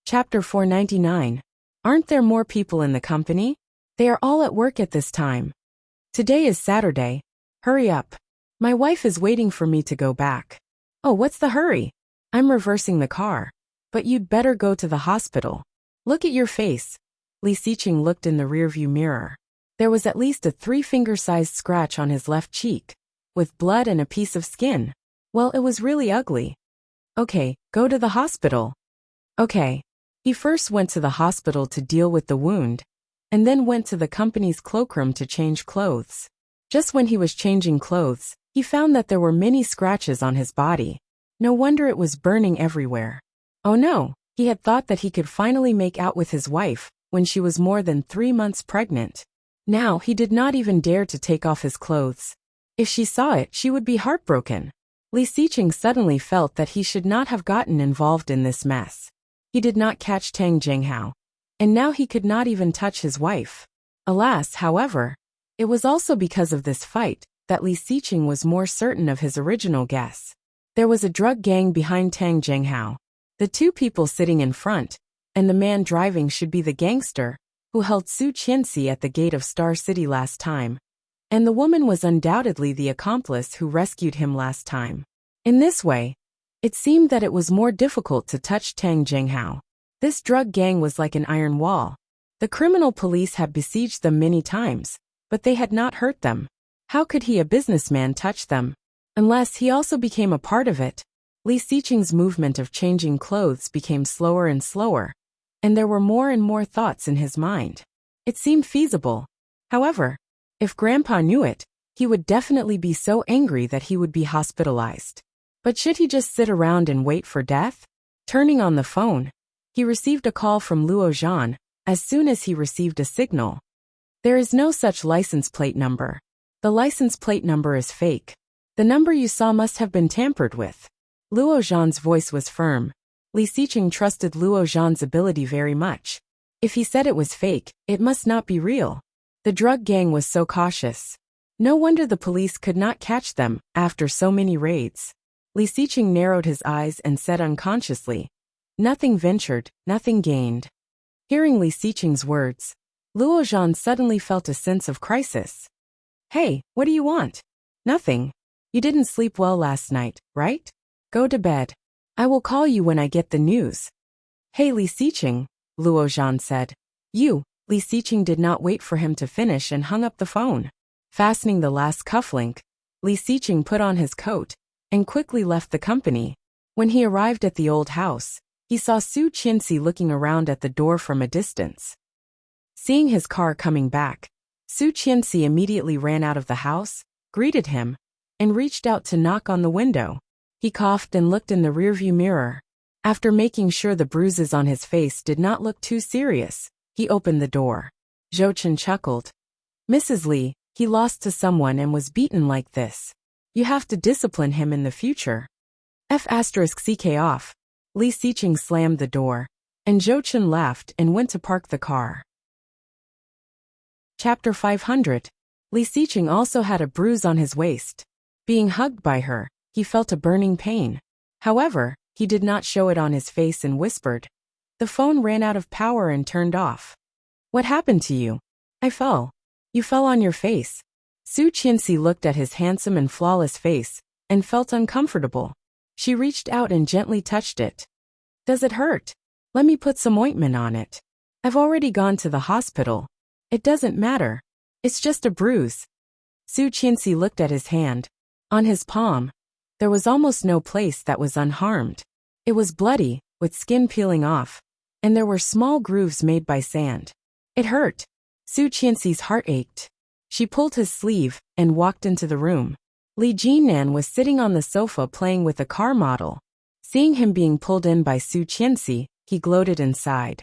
Chapter 499. Aren't there more people in the company? They are all at work at this time. Today is Saturday. Hurry up. My wife is waiting for me to go back. Oh, what's the hurry? I'm reversing the car. But you'd better go to the hospital. Look at your face. Li Xiqing looked in the rearview mirror. There was at least a 3-finger-sized scratch on his left cheek, with blood and a piece of skin. Well, it was really ugly. Okay, go to the hospital. Okay. He first went to the hospital to deal with the wound, and then went to the company's cloakroom to change clothes. Just when he was changing clothes, he found that there were many scratches on his body. No wonder it was burning everywhere. Oh no, he had thought that he could finally make out with his wife when she was more than 3 months pregnant. Now he did not even dare to take off his clothes. If she saw it, she would be heartbroken. Li Xiqing suddenly felt that he should not have gotten involved in this mess. He did not catch Tang Jinghao, and now he could not even touch his wife. Alas, however, it was also because of this fight that Li Xiqing was more certain of his original guess. There was a drug gang behind Tang Jinghao. The 2 people sitting in front, and the man driving should be the gangster who held Su Qianxi at the gate of Star City last time, and the woman was undoubtedly the accomplice who rescued him last time. In this way, it seemed that it was more difficult to touch Tang Jinghao. This drug gang was like an iron wall. The criminal police had besieged them many times, but they had not hurt them. How could he, a businessman, touch them? Unless he also became a part of it. Li Xiqing's movement of changing clothes became slower and slower, and there were more and more thoughts in his mind. It seemed feasible. However, if Grandpa knew it, he would definitely be so angry that he would be hospitalized. But should he just sit around and wait for death? Turning on the phone, he received a call from Luo Zhan. As soon as he received a signal, there is no such license plate number. The license plate number is fake. The number you saw must have been tampered with. Luo Zhan's voice was firm. Li Xiqing trusted Luo Zhan's ability very much. If he said it was fake, it must not be real. The drug gang was so cautious. No wonder the police could not catch them after so many raids. Li Xiqing narrowed his eyes and said unconsciously, "Nothing ventured, nothing gained." Hearing Li Xiqing's words, Luo Zhan suddenly felt a sense of crisis. "Hey, what do you want?" "Nothing. You didn't sleep well last night, right? Go to bed. I will call you when I get the news." "Hey, Li Xiqing," Luo Zhan said. "You." Li Xiqing did not wait for him to finish and hung up the phone. Fastening the last cufflink, Li Xiqing put on his coat and quickly left the company. When he arrived at the old house, he saw Su Qianxi looking around at the door from a distance. Seeing his car coming back, Su Qianxi immediately ran out of the house, greeted him, and reached out to knock on the window. He coughed and looked in the rearview mirror. After making sure the bruises on his face did not look too serious, he opened the door. Zhou Chen chuckled. "Mrs. Li, he lost to someone and was beaten like this. You have to discipline him in the future." F***ck off. Li Xiqing slammed the door, and Zhou Chen laughed and went to park the car. Chapter 500. Li Xiqing also had a bruise on his waist. Being hugged by her, he felt a burning pain. However, he did not show it on his face and whispered. The phone ran out of power and turned off. "What happened to you?" "I fell." "You fell on your face." Su Qianxi looked at his handsome and flawless face and felt uncomfortable. She reached out and gently touched it. "Does it hurt? Let me put some ointment on it. I've already gone to the hospital. It doesn't matter. It's just a bruise." Su Qianxi looked at his hand. On his palm, there was almost no place that was unharmed. It was bloody, with skin peeling off, and there were small grooves made by sand. It hurt. Su Qianxi's heart ached. She pulled his sleeve and walked into the room. Li Jinan was sitting on the sofa playing with a car model. Seeing him being pulled in by Su Qianxi, he gloated inside.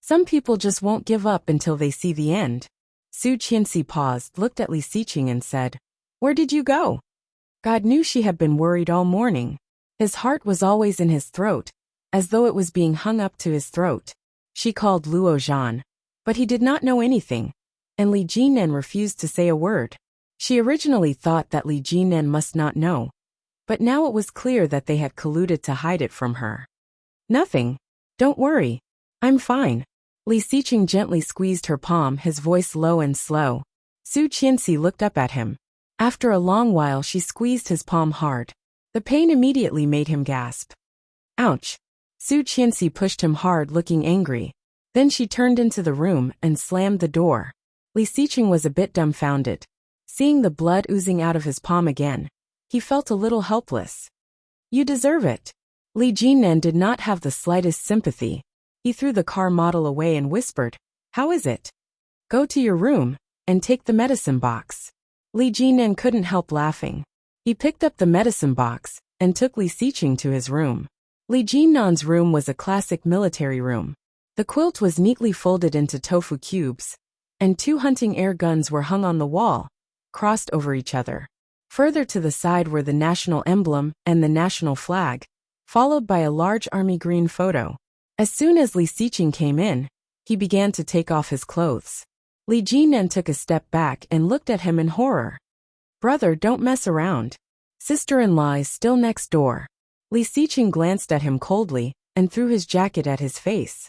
Some people just won't give up until they see the end. Su Qianxi paused, looked at Li Xiqing and said, "Where did you go?" God knew she had been worried all morning. His heart was always in his throat, as though it was being hung up to his throat. She called Luo Zhan, but he did not know anything, and Li Jinan refused to say a word. She originally thought that Li Jinan must not know, but now it was clear that they had colluded to hide it from her. "Nothing. Don't worry," I'm fine. Li Xiqing gently squeezed her palm, his voice low and slow. Su Qianxi looked up at him. After a long while she squeezed his palm hard. The pain immediately made him gasp. Ouch! Su Qianxi pushed him hard, looking angry. Then she turned into the room and slammed the door. Li Xiqing was a bit dumbfounded. Seeing the blood oozing out of his palm again, he felt a little helpless. You deserve it. Li Jinan did not have the slightest sympathy. He threw the car model away and whispered, How is it? Go to your room and take the medicine box. Li Jinan couldn't help laughing. He picked up the medicine box and took Li Xiqing to his room. Li Jinan's room was a classic military room. The quilt was neatly folded into tofu cubes, and 2 hunting air guns were hung on the wall, crossed over each other. Further to the side were the national emblem and the national flag, followed by a large army green photo. As soon as Li Xiqing came in, he began to take off his clothes. Li Jinan took a step back and looked at him in horror. Brother, don't mess around. Sister-in-law is still next door. Li Xiqing glanced at him coldly and threw his jacket at his face.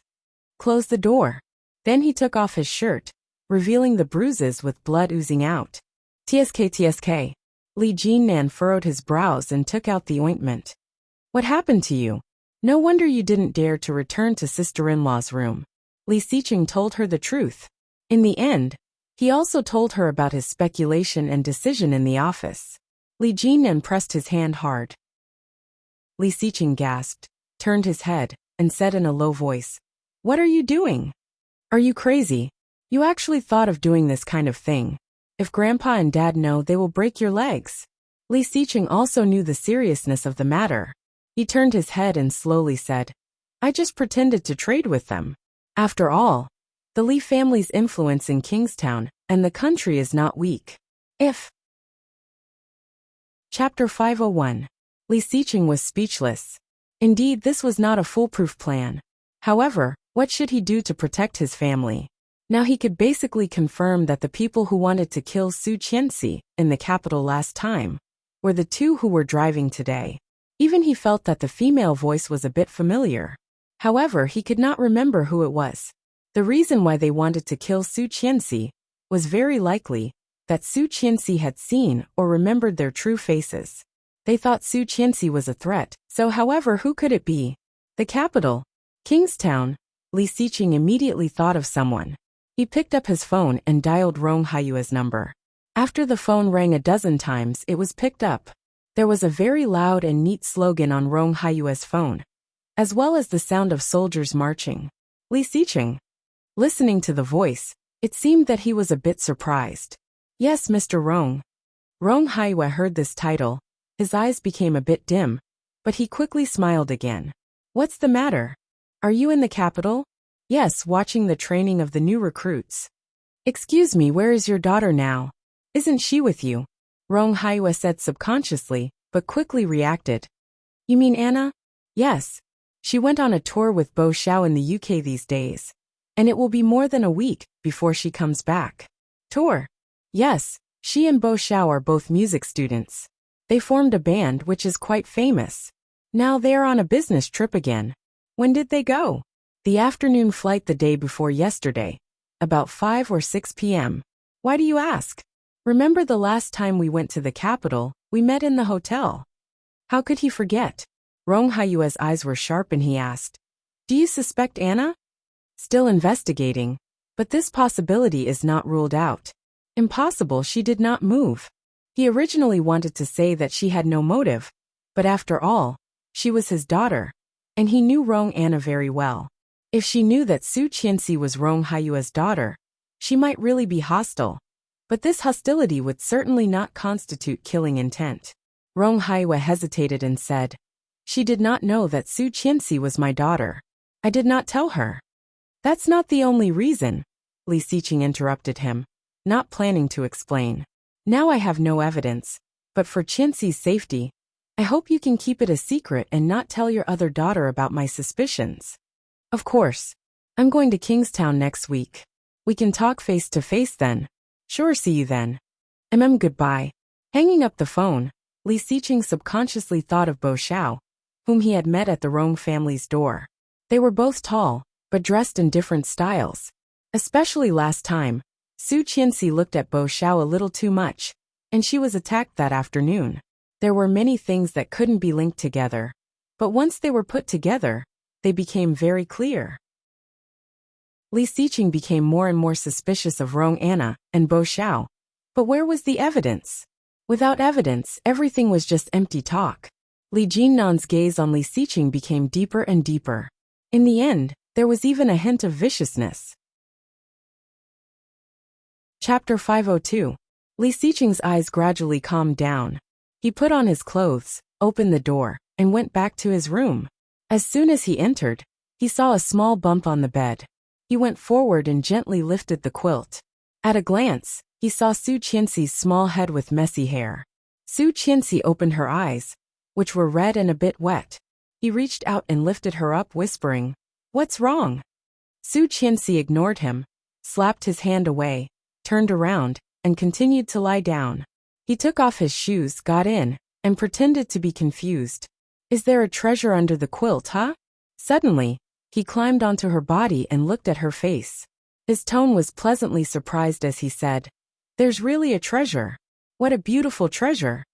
Close the door. Then he took off his shirt, revealing the bruises with blood oozing out. TSK. Li Jinan furrowed his brows and took out the ointment. What happened to you? No wonder you didn't dare to return to sister-in-law's room. Li Xiqing told her the truth. In the end, he also told her about his speculation and decision in the office. Li Jinan pressed his hand hard. Li Xiqing gasped, turned his head, and said in a low voice, What are you doing? Are you crazy? You actually thought of doing this kind of thing. If Grandpa and Dad know, they will break your legs. Li Xiqing also knew the seriousness of the matter. He turned his head and slowly said, I just pretended to trade with them. After all, the Li family's influence in Kingstown and the country is not weak. Chapter 501. Li Xiqing was speechless. Indeed, this was not a foolproof plan. However, what should he do to protect his family? Now he could basically confirm that the people who wanted to kill Su Qianxi in the capital last time were the 2 who were driving today. Even he felt that the female voice was a bit familiar. However, he could not remember who it was. The reason why they wanted to kill Su Qianxi was very likely that Su Qianxi had seen or remembered their true faces. They thought Su Qianxi was a threat, so however, who could it be? The capital, Kingstown. Li Xiqing immediately thought of someone. He picked up his phone and dialed Rong Haiyue's number. After the phone rang a dozen times, it was picked up. There was a very loud and neat slogan on Rong Haiyue's phone, as well as the sound of soldiers marching. Li Xiqing. Listening to the voice, it seemed that he was a bit surprised. Yes, Mr. Rong. Rong Haiyue heard this title. His eyes became a bit dim, but he quickly smiled again. What's the matter? Are you in the capital? Yes, watching the training of the new recruits. Excuse me, where is your daughter now? Isn't she with you? Rong Haiyue said subconsciously, but quickly reacted. You mean Anna? Yes. She went on a tour with Bo Xiao in the UK these days, and it will be more than a week before she comes back. Tour? Yes, she and Bo Xiao are both music students. They formed a band which is quite famous. Now they are on a business trip again. When did they go? The afternoon flight the day before yesterday, about 5 or 6 p.m. Why do you ask? Remember the last time we went to the capital, we met in the hotel. How could he forget? Rong Haiyue's eyes were sharp and he asked, Do you suspect Anna? Still investigating, but this possibility is not ruled out. Impossible, she did not move. He originally wanted to say that she had no motive, but after all, she was his daughter, and he knew Rong Anna very well. If she knew that Su Qianxi was Rong Haiyue's daughter, she might really be hostile. But this hostility would certainly not constitute killing intent. Rong Haiyue hesitated and said, She did not know that Su Qianxi was my daughter. I did not tell her. That's not the only reason, Li Xiqing interrupted him, not planning to explain. Now I have no evidence, but for Qianxi's safety, I hope you can keep it a secret and not tell your other daughter about my suspicions. Of course. I'm going to Kingstown next week. We can talk face to face then. Sure, see you then. Goodbye. Hanging up the phone, Li Xiqing subconsciously thought of Bo Xiao, whom he had met at the Rong family's door. They were both tall, but dressed in different styles. Especially last time, Su Qianxi looked at Bo Xiao a little too much, and she was attacked that afternoon. There were many things that couldn't be linked together, but once they were put together, they became very clear. Li Xiqing became more and more suspicious of Rong Anna and Bo Xiao. But where was the evidence? Without evidence, everything was just empty talk. Li Jinnan's gaze on Li Xiqing became deeper and deeper. In the end, there was even a hint of viciousness. Chapter 502. Li Xiqing's eyes gradually calmed down. He put on his clothes, opened the door, and went back to his room. As soon as he entered, he saw a small bump on the bed. He went forward and gently lifted the quilt. At a glance, he saw Su Qianxi's small head with messy hair. Su Qianxi opened her eyes, which were red and a bit wet. He reached out and lifted her up, whispering, "What's wrong?" Su Qianxi ignored him, slapped his hand away, turned around, and continued to lie down. He took off his shoes, got in, and pretended to be confused. "Is there a treasure under the quilt, huh?" Suddenly, he climbed onto her body and looked at her face. His tone was pleasantly surprised as he said, "There's really a treasure. What a beautiful treasure."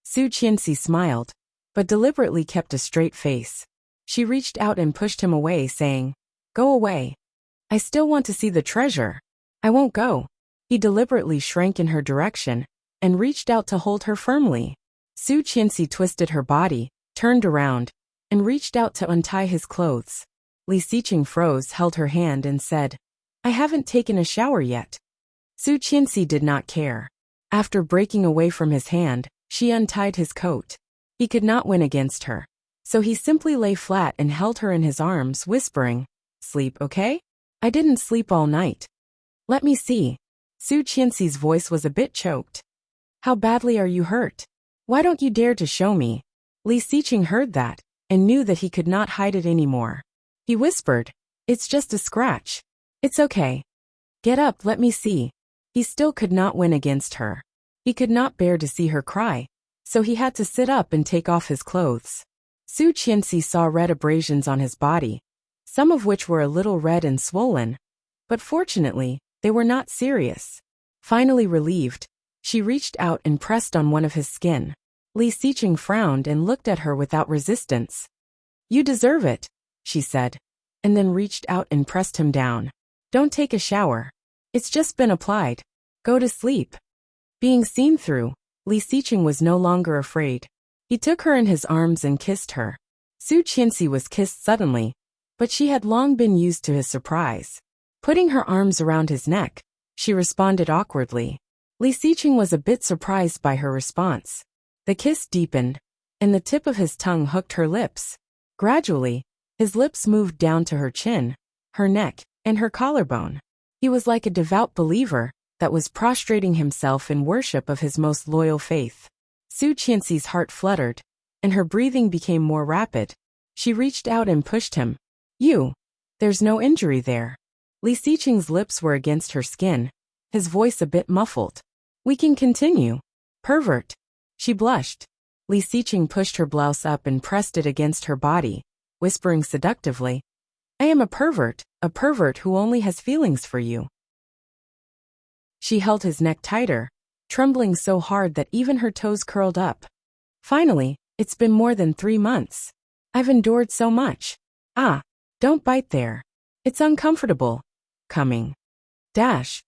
Su Qianxi smiled, but deliberately kept a straight face. She reached out and pushed him away, saying, "Go away. I still want to see the treasure." "I won't go." He deliberately shrank in her direction and reached out to hold her firmly. Su Qianxi twisted her body, turned around, and reached out to untie his clothes. Li Xiqing froze, held her hand, and said, "I haven't taken a shower yet." Su Qianxi did not care. After breaking away from his hand, she untied his coat. He could not win against her, so he simply lay flat and held her in his arms, whispering, "Sleep, okay? I didn't sleep all night." "Let me see." Su Qianxi's voice was a bit choked. "How badly are you hurt? Why don't you dare to show me?" Li Xiqing heard that, and knew that he could not hide it anymore. He whispered, "It's just a scratch. It's okay. Get up, let me see." He still could not win against her. He could not bear to see her cry, so he had to sit up and take off his clothes. Su Qianxi saw red abrasions on his body, some of which were a little red and swollen, but fortunately, they were not serious. Finally relieved, she reached out and pressed on one of his skin. Li Xiqing frowned and looked at her without resistance. "You deserve it," she said, and then reached out and pressed him down. "Don't take a shower. It's just been applied. Go to sleep." Being seen through, Li Xiqing was no longer afraid. He took her in his arms and kissed her. Su Qianxi was kissed suddenly, but she had long been used to his surprise. Putting her arms around his neck, she responded awkwardly. Li Xiqing was a bit surprised by her response. The kiss deepened, and the tip of his tongue hooked her lips. Gradually, his lips moved down to her chin, her neck, and her collarbone. He was like a devout believer that was prostrating himself in worship of his most loyal faith. Su Qianxi's heart fluttered, and her breathing became more rapid. She reached out and pushed him. There's no injury there." Li Xiqing's lips were against her skin, his voice a bit muffled. "We can continue." "Pervert." She blushed. Li Xiqing pushed her blouse up and pressed it against her body, whispering seductively, "I am a pervert who only has feelings for you." She held his neck tighter, trembling so hard that even her toes curled up. "Finally, it's been more than 3 months. I've endured so much." "Ah, don't bite there. It's uncomfortable." "Coming." Dash.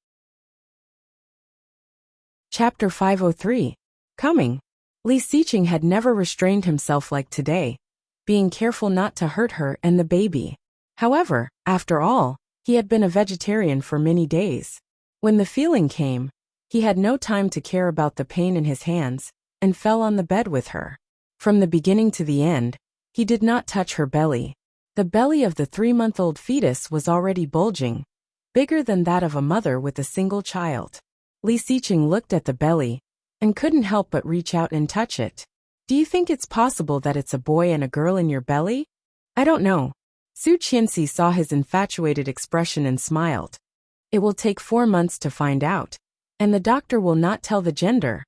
Chapter 503. Coming. Li Xiqing had never restrained himself like today, being careful not to hurt her and the baby. However, after all, he had been a vegetarian for many days. When the feeling came, he had no time to care about the pain in his hands, and fell on the bed with her. From the beginning to the end, he did not touch her belly. The belly of the 3-month-old fetus was already bulging, bigger than that of a mother with a single child. Li Xiqing looked at the belly, and couldn't help but reach out and touch it. "Do you think it's possible that it's a boy and a girl in your belly?" "I don't know." Su Qianxi saw his infatuated expression and smiled. "It will take 4 months to find out, and the doctor will not tell the gender,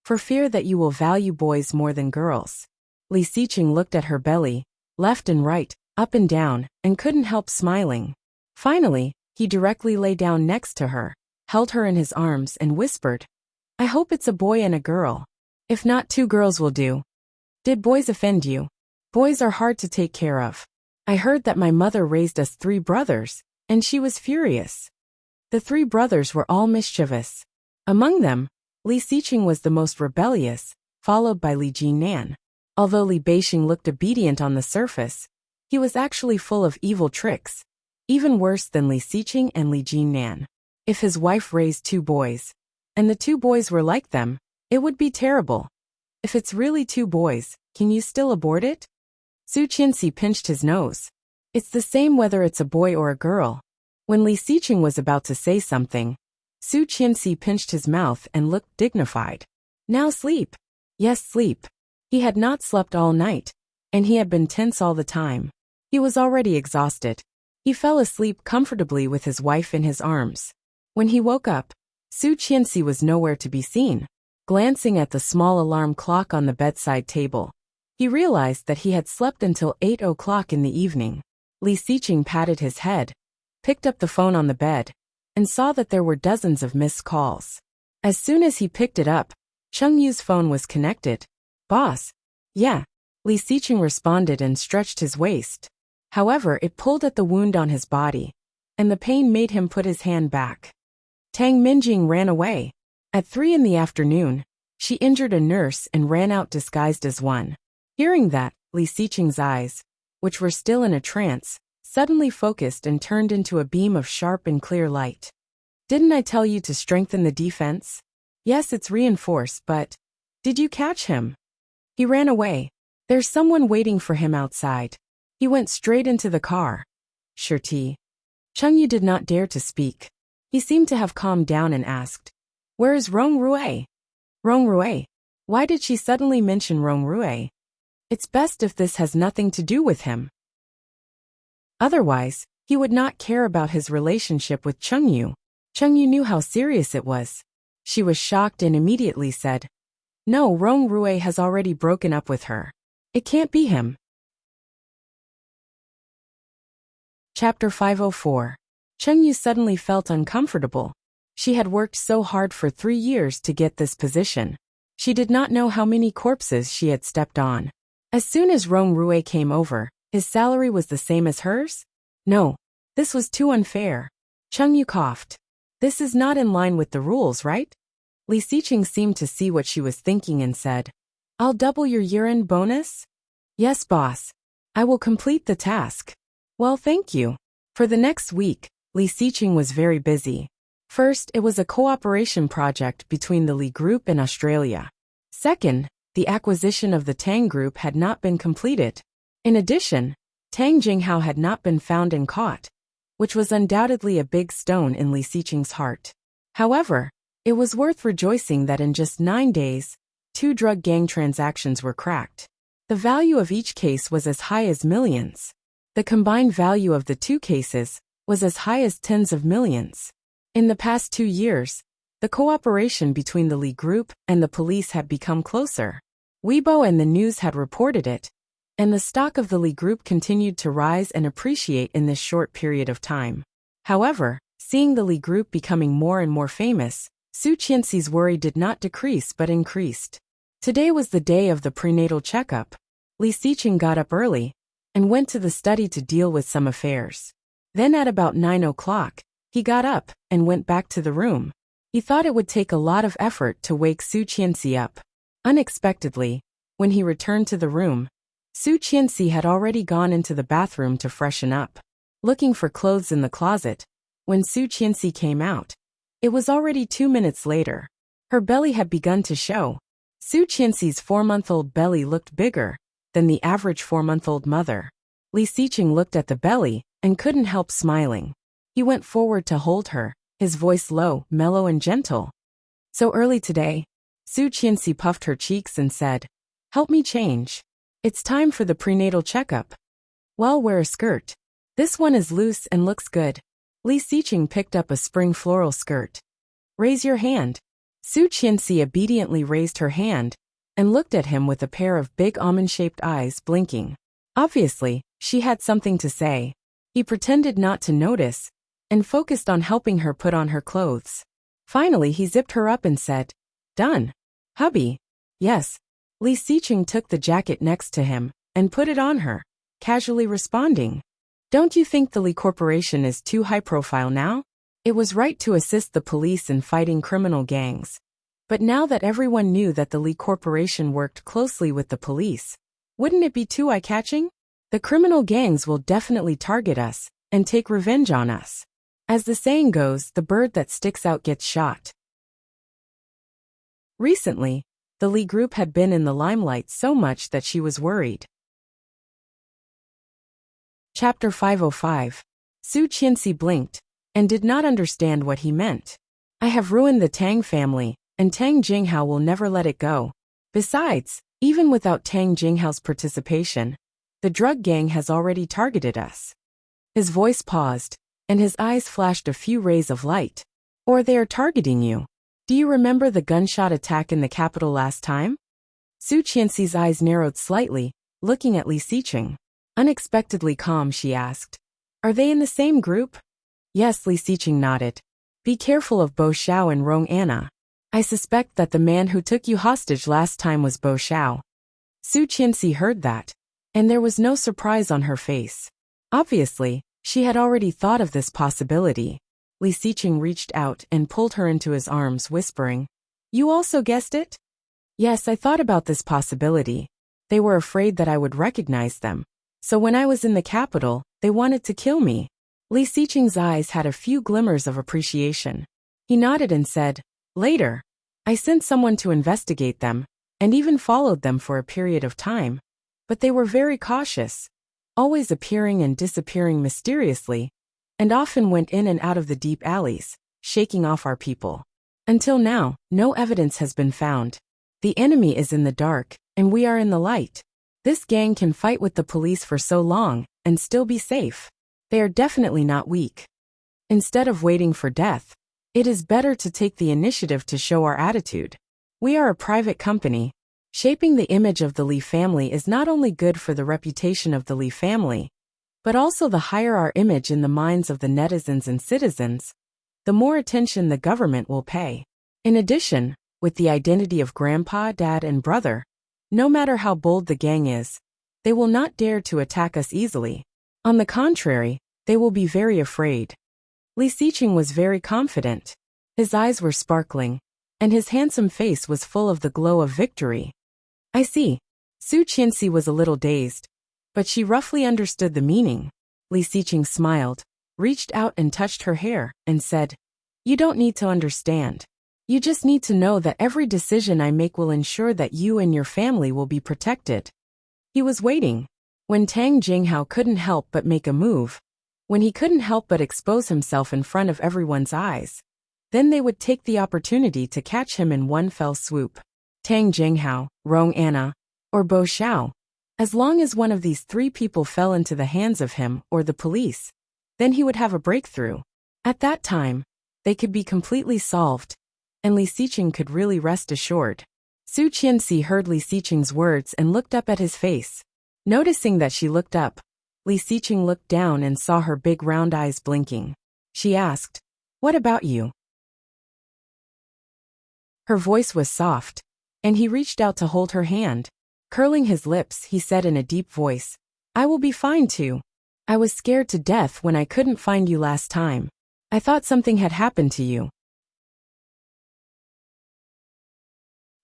for fear that you will value boys more than girls." Li Xiqing looked at her belly, left and right, up and down, and couldn't help smiling. Finally, he directly lay down next to her, held her in his arms and whispered, "I hope it's a boy and a girl. If not, 2 girls will do. Did boys offend you? Boys are hard to take care of. I heard that my mother raised us 3 brothers, and she was furious." The 3 brothers were all mischievous. Among them, Li Xiqing was the most rebellious, followed by Li Jinan. Although Li Beixing looked obedient on the surface, he was actually full of evil tricks, even worse than Li Xiqing and Li Jinan. If his wife raised 2 boys, and the 2 boys were like them, it would be terrible. If it's really 2 boys, can you still abort it? Su Qianxi pinched his nose. It's the same whether it's a boy or a girl. When Li Xiqing was about to say something, Su Qianxi pinched his mouth and looked dignified. Now sleep. Yes, sleep. He had not slept all night, and he had been tense all the time. He was already exhausted. He fell asleep comfortably with his wife in his arms. When he woke up, Su Qianxi was nowhere to be seen. Glancing at the small alarm clock on the bedside table, he realized that he had slept until 8 o'clock in the evening. Li Xiqing patted his head, picked up the phone on the bed, and saw that there were dozens of missed calls. As soon as he picked it up, Cheng Yu's phone was connected. "Boss." "Yeah." Li Xiqing responded and stretched his waist. However, it pulled at the wound on his body, and the pain made him put his hand back. Tang Minjing ran away. At 3 in the afternoon, she injured a nurse and ran out disguised as one. Hearing that, Li Xiqing's eyes, which were still in a trance, suddenly focused and turned into a beam of sharp and clear light. "Didn't I tell you to strengthen the defense? Yes, it's reinforced, but did you catch him?" "He ran away. There's someone waiting for him outside. He went straight into the car." "Shirti." Cheng Yu did not dare to speak. He seemed to have calmed down and asked, "Where is Rong Rui?" "Rong Rui? Why did she suddenly mention Rong Rui? It's best if this has nothing to do with him. Otherwise, he would not care about his relationship with Cheng Yu." Cheng Yu knew how serious it was. She was shocked and immediately said, "No, Rong Rui has already broken up with her. It can't be him." Chapter 504. Cheng Yu suddenly felt uncomfortable. She had worked so hard for 3 years to get this position. She did not know how many corpses she had stepped on. As soon as Rong Rui came over, his salary was the same as hers? No, this was too unfair. Cheng Yu coughed. "This is not in line with the rules, right?" Li Xiqing seemed to see what she was thinking and said, "I'll double your year-end bonus?" "Yes, boss. I will complete the task." "Well, thank you." For the next week, Li Xiqing was very busy. First, it was a cooperation project between the Li Group and Australia. Second, the acquisition of the Tang Group had not been completed. In addition, Tang Jinghao had not been found and caught, which was undoubtedly a big stone in Li Xiqing's heart. However, it was worth rejoicing that in just 9 days, 2 drug gang transactions were cracked. The value of each case was as high as millions. The combined value of the 2 cases was as high as tens of millions. In the past 2 years, the cooperation between the Li Group and the police had become closer. Weibo and the news had reported it, and the stock of the Li Group continued to rise and appreciate in this short period of time. However, seeing the Li Group becoming more and more famous, Su Qianxi's worry did not decrease but increased. Today was the day of the prenatal checkup. Li Xiqing got up early and went to the study to deal with some affairs. Then at about 9 o'clock, he got up and went back to the room. He thought it would take a lot of effort to wake Su Qianxi up. Unexpectedly, when he returned to the room, Su Qianxi had already gone into the bathroom to freshen up. Looking for clothes in the closet, when Su Qianxi came out, it was already 2 minutes later. Her belly had begun to show. Su Qianxi's 4-month-old belly looked bigger than the average 4-month-old mother. Li Xiqing looked at the belly and couldn't help smiling. He went forward to hold her, his voice low, mellow and gentle. "So early today?" Su Qianxi puffed her cheeks and said, "Help me change. It's time for the prenatal checkup." "Well, wear a skirt. This one is loose and looks good." Li Xiqing picked up a spring floral skirt. "Raise your hand." Su Qianxi obediently raised her hand and looked at him with a pair of big almond-shaped eyes blinking. Obviously, she had something to say. He pretended not to notice and focused on helping her put on her clothes. Finally, he zipped her up and said, "Done. Hubby." "Yes." Li Xiqing took the jacket next to him and put it on her, casually responding, "Don't you think the Li Corporation is too high profile now? It was right to assist the police in fighting criminal gangs. But now that everyone knew that the Li Corporation worked closely with the police, wouldn't it be too eye-catching? The criminal gangs will definitely target us and take revenge on us. As the saying goes, the bird that sticks out gets shot." Recently, the Li Group had been in the limelight so much that she was worried. Chapter 505. Su Qianxi blinked and did not understand what he meant. "I have ruined the Tang family, and Tang Jinghao will never let it go. Besides, even without Tang Jinghao's participation, the drug gang has already targeted us." His voice paused, and his eyes flashed a few rays of light. "Or they are targeting you. Do you remember the gunshot attack in the capital last time?" Su Qianxi's eyes narrowed slightly, looking at Li Xiqing. Unexpectedly calm, she asked, "Are they in the same group?" "Yes," Li Xiqing nodded. "Be careful of Bo Xiao and Rong Anna. I suspect that the man who took you hostage last time was Bo Xiao." Su Qianxi heard that, and there was no surprise on her face. Obviously, she had already thought of this possibility. Li Xiqing reached out and pulled her into his arms, whispering, "You also guessed it?" "Yes, I thought about this possibility. They were afraid that I would recognize them. So when I was in the capital, they wanted to kill me." Li Xiqing's eyes had a few glimmers of appreciation. He nodded and said, "Later, I sent someone to investigate them, and even followed them for a period of time. But they were very cautious, always appearing and disappearing mysteriously, and often went in and out of the deep alleys, shaking off our people. Until now, no evidence has been found. The enemy is in the dark, and we are in the light. This gang can fight with the police for so long, and still be safe. They are definitely not weak. Instead of waiting for death, it is better to take the initiative to show our attitude. We are a private company. Shaping the image of the Li family is not only good for the reputation of the Li family, but also the higher our image in the minds of the netizens and citizens, the more attention the government will pay. In addition, with the identity of grandpa, dad, and brother, no matter how bold the gang is, they will not dare to attack us easily. On the contrary, they will be very afraid." Li Xiqing was very confident. His eyes were sparkling, and his handsome face was full of the glow of victory. "I see." Su Qianxi was a little dazed, but she roughly understood the meaning. Li Xiqing smiled, reached out and touched her hair, and said, "You don't need to understand. You just need to know that every decision I make will ensure that you and your family will be protected." He was waiting. When Tang Jinghao couldn't help but make a move, when he couldn't help but expose himself in front of everyone's eyes, then they would take the opportunity to catch him in one fell swoop. Tang Jinghao, Rong Anna, or Bo Xiao. As long as one of these three people fell into the hands of him or the police, then he would have a breakthrough. At that time, they could be completely solved, and Li Xiqing could really rest assured. Su Qianxi heard Li Xiqing's words and looked up at his face. Noticing that she looked up, Li Xiqing looked down and saw her big round eyes blinking. She asked, "What about you?" Her voice was soft, and he reached out to hold her hand. Curling his lips, he said in a deep voice, "I will be fine too. I was scared to death when I couldn't find you last time. I thought something had happened to you."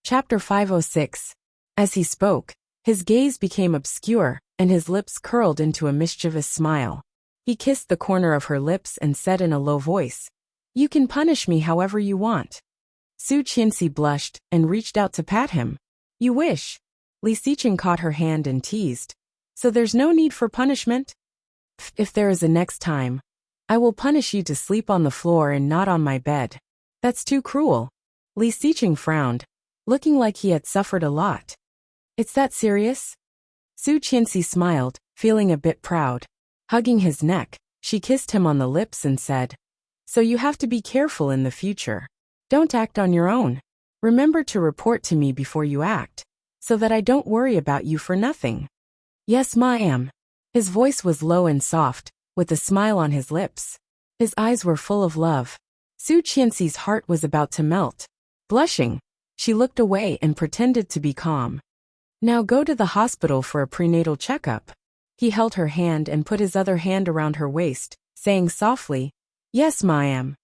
Chapter 506. As he spoke, his gaze became obscure, and his lips curled into a mischievous smile. He kissed the corner of her lips and said in a low voice, "You can punish me however you want." Su Qianxi blushed and reached out to pat him. "You wish." Li Xiqing caught her hand and teased, "So there's no need for punishment? If there is a next time, I will punish you to sleep on the floor and not on my bed. That's too cruel." Li Xiqing frowned, looking like he had suffered a lot. "It's that serious?" Su Qianxi smiled, feeling a bit proud. Hugging his neck, she kissed him on the lips and said, "So you have to be careful in the future. Don't act on your own. Remember to report to me before you act, so that I don't worry about you for nothing." "Yes, ma'am." His voice was low and soft, with a smile on his lips. His eyes were full of love. Su Qianxi's heart was about to melt. Blushing, she looked away and pretended to be calm. Now go to the hospital for a prenatal checkup. He held her hand and put his other hand around her waist, saying softly, Yes, ma, I am.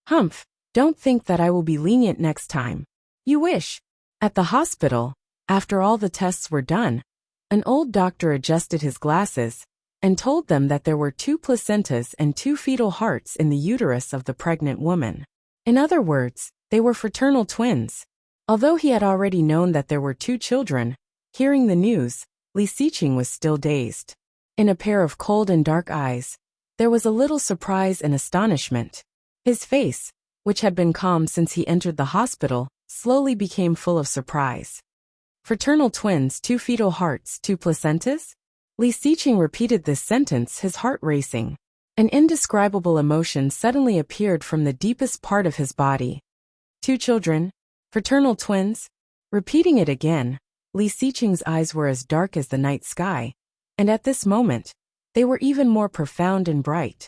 Humph, don't think that I will be lenient next time. You wish. At the hospital, after all the tests were done, an old doctor adjusted his glasses and told them that there were 2 placentas and 2 fetal hearts in the uterus of the pregnant woman. In other words, they were fraternal twins. Although he had already known that there were 2 children, hearing the news, Li Xiqing was still dazed. In a pair of cold and dark eyes, there was a little surprise and astonishment. His face, which had been calm since he entered the hospital, slowly became full of surprise. Fraternal twins, 2 fetal hearts, 2 placentas? Li Xiqing repeated this sentence, his heart racing. An indescribable emotion suddenly appeared from the deepest part of his body. 2 children? Fraternal twins? Repeating it again, Li Xiqing's eyes were as dark as the night sky, and at this moment, they were even more profound and bright.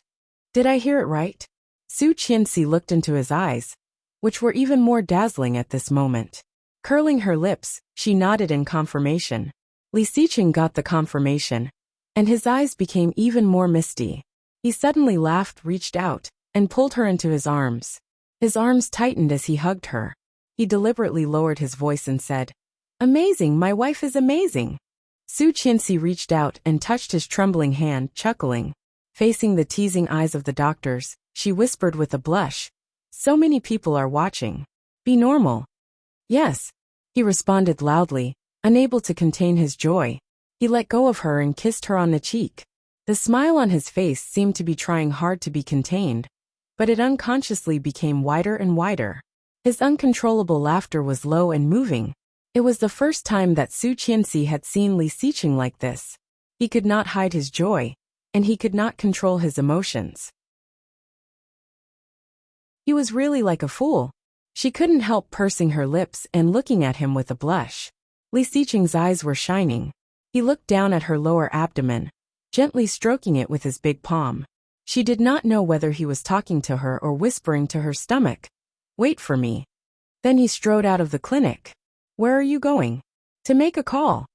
Did I hear it right? Su Qianxi looked into his eyes, which were even more dazzling at this moment. Curling her lips, she nodded in confirmation. Li Xiqing got the confirmation, and his eyes became even more misty. He suddenly laughed, reached out, and pulled her into his arms. His arms tightened as he hugged her. He deliberately lowered his voice and said, Amazing, my wife is amazing. Su Qianxi reached out and touched his trembling hand, chuckling. Facing the teasing eyes of the doctors, she whispered with a blush, So many people are watching. Be normal. Yes, he responded loudly, unable to contain his joy. He let go of her and kissed her on the cheek. The smile on his face seemed to be trying hard to be contained, but it unconsciously became wider and wider. His uncontrollable laughter was low and moving. It was the first time that Su Qianxi had seen Li Xiqing like this. He could not hide his joy, and he could not control his emotions. He was really like a fool. She couldn't help pursing her lips and looking at him with a blush. Li Xiqing's eyes were shining. He looked down at her lower abdomen, gently stroking it with his big palm. She did not know whether he was talking to her or whispering to her stomach. Wait for me. Then he strode out of the clinic. Where are you going? To make a call.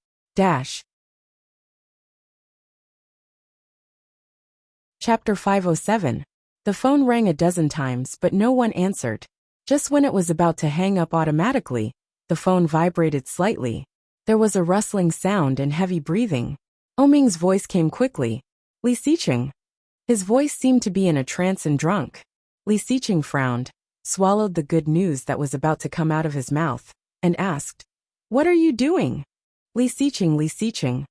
Chapter 507. The phone rang a dozen times but no one answered. Just when it was about to hang up automatically, the phone vibrated slightly. There was a rustling sound and heavy breathing. Oming's voice came quickly. Li Xiqing. His voice seemed to be in a trance and drunk. Li Xiqing frowned, swallowed the good news that was about to come out of his mouth, and asked, What are you doing? Li Xiqing, Li Xiqing.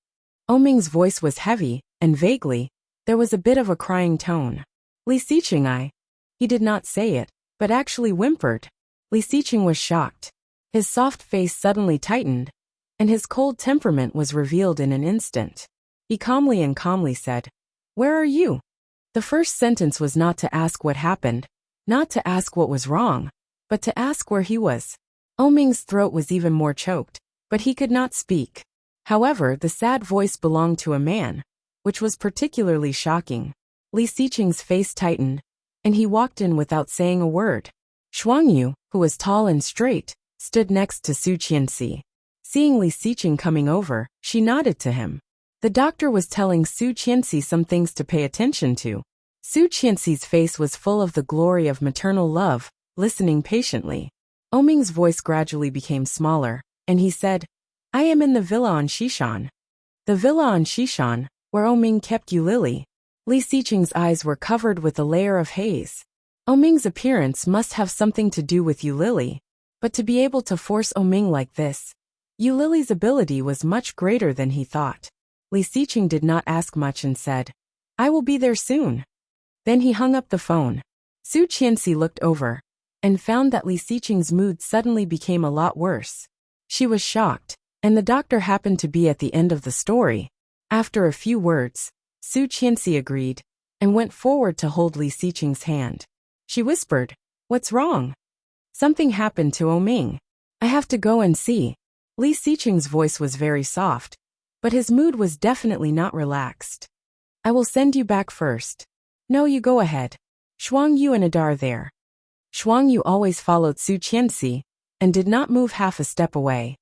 Oming's voice was heavy, and vaguely, there was a bit of a crying tone. Li Xiqing, He did not say it, but actually whimpered. Li Xiqing was shocked. His soft face suddenly tightened, and his cold temperament was revealed in an instant. He calmly said, Where are you? The first sentence was not to ask what happened, not to ask what was wrong, but to ask where he was. Oming's throat was even more choked, but he could not speak. However, the sad voice belonged to a man, which was particularly shocking. Li Xiqing's face tightened, and he walked in without saying a word. Shuangyu, who was tall and straight, stood next to Su Qianxi. Seeing Li Xiqing coming over, she nodded to him. The doctor was telling Su Qianxi some things to pay attention to. Su Qianxi's face was full of the glory of maternal love, listening patiently. Oming's voice gradually became smaller, and he said, I am in the villa on Xishan. The villa on Xishan, where Oming kept Yulili. Li Xiqing's eyes were covered with a layer of haze. Oming's appearance must have something to do with Yulili, but to be able to force Oming like this, Yulili's ability was much greater than he thought. Li Xiqing did not ask much and said, I will be there soon. Then he hung up the phone. Su Qianxi looked over, and found that Li Xiqing's mood suddenly became a lot worse. She was shocked, and the doctor happened to be at the end of the story. After a few words, Su Qianxi agreed, and went forward to hold Li Xiqing's hand. She whispered, What's wrong? Something happened to Oming. I have to go and see. Li Xiqing's voice was very soft, but his mood was definitely not relaxed. I will send you back first. No, you go ahead. Shuang Yu and Ada are there. Shuang Yu always followed Su Qianxi and did not move half a step away.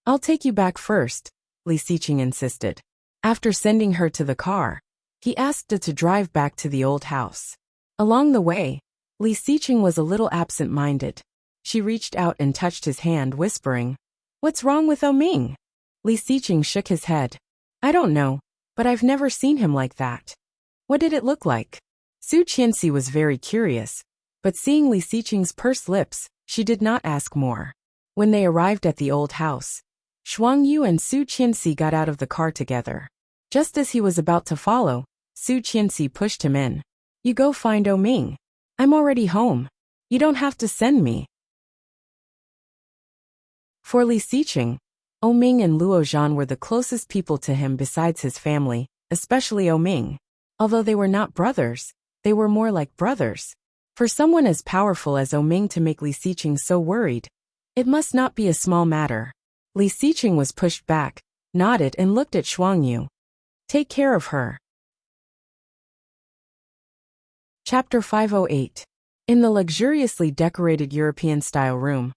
I'll take you back first, Li Xiqing insisted. After sending her to the car, he asked Ada to drive back to the old house. Along the way, Li Xiqing was a little absent-minded. She reached out and touched his hand, whispering, "What's wrong with Oming?" Li Xiqing shook his head. "I don't know, but I've never seen him like that." "What did it look like?" Su Qianxi was very curious, but seeing Li Xiqing's pursed lips, she did not ask more. When they arrived at the old house, Shuang Yu and Su Qianxi got out of the car together. Just as he was about to follow, Su Qianxi pushed him in. "You go find Oming. I'm already home. You don't have to send me." For Li Xiqing, Oming and Luo Zhan were the closest people to him besides his family, especially Oming. Although they were not brothers, they were more like brothers. For someone as powerful as Oming to make Li Xiqing so worried, it must not be a small matter. Li Xiqing was pushed back, nodded and looked at Shuang Yu. "Take care of her." Chapter 508. In the luxuriously decorated European-style room,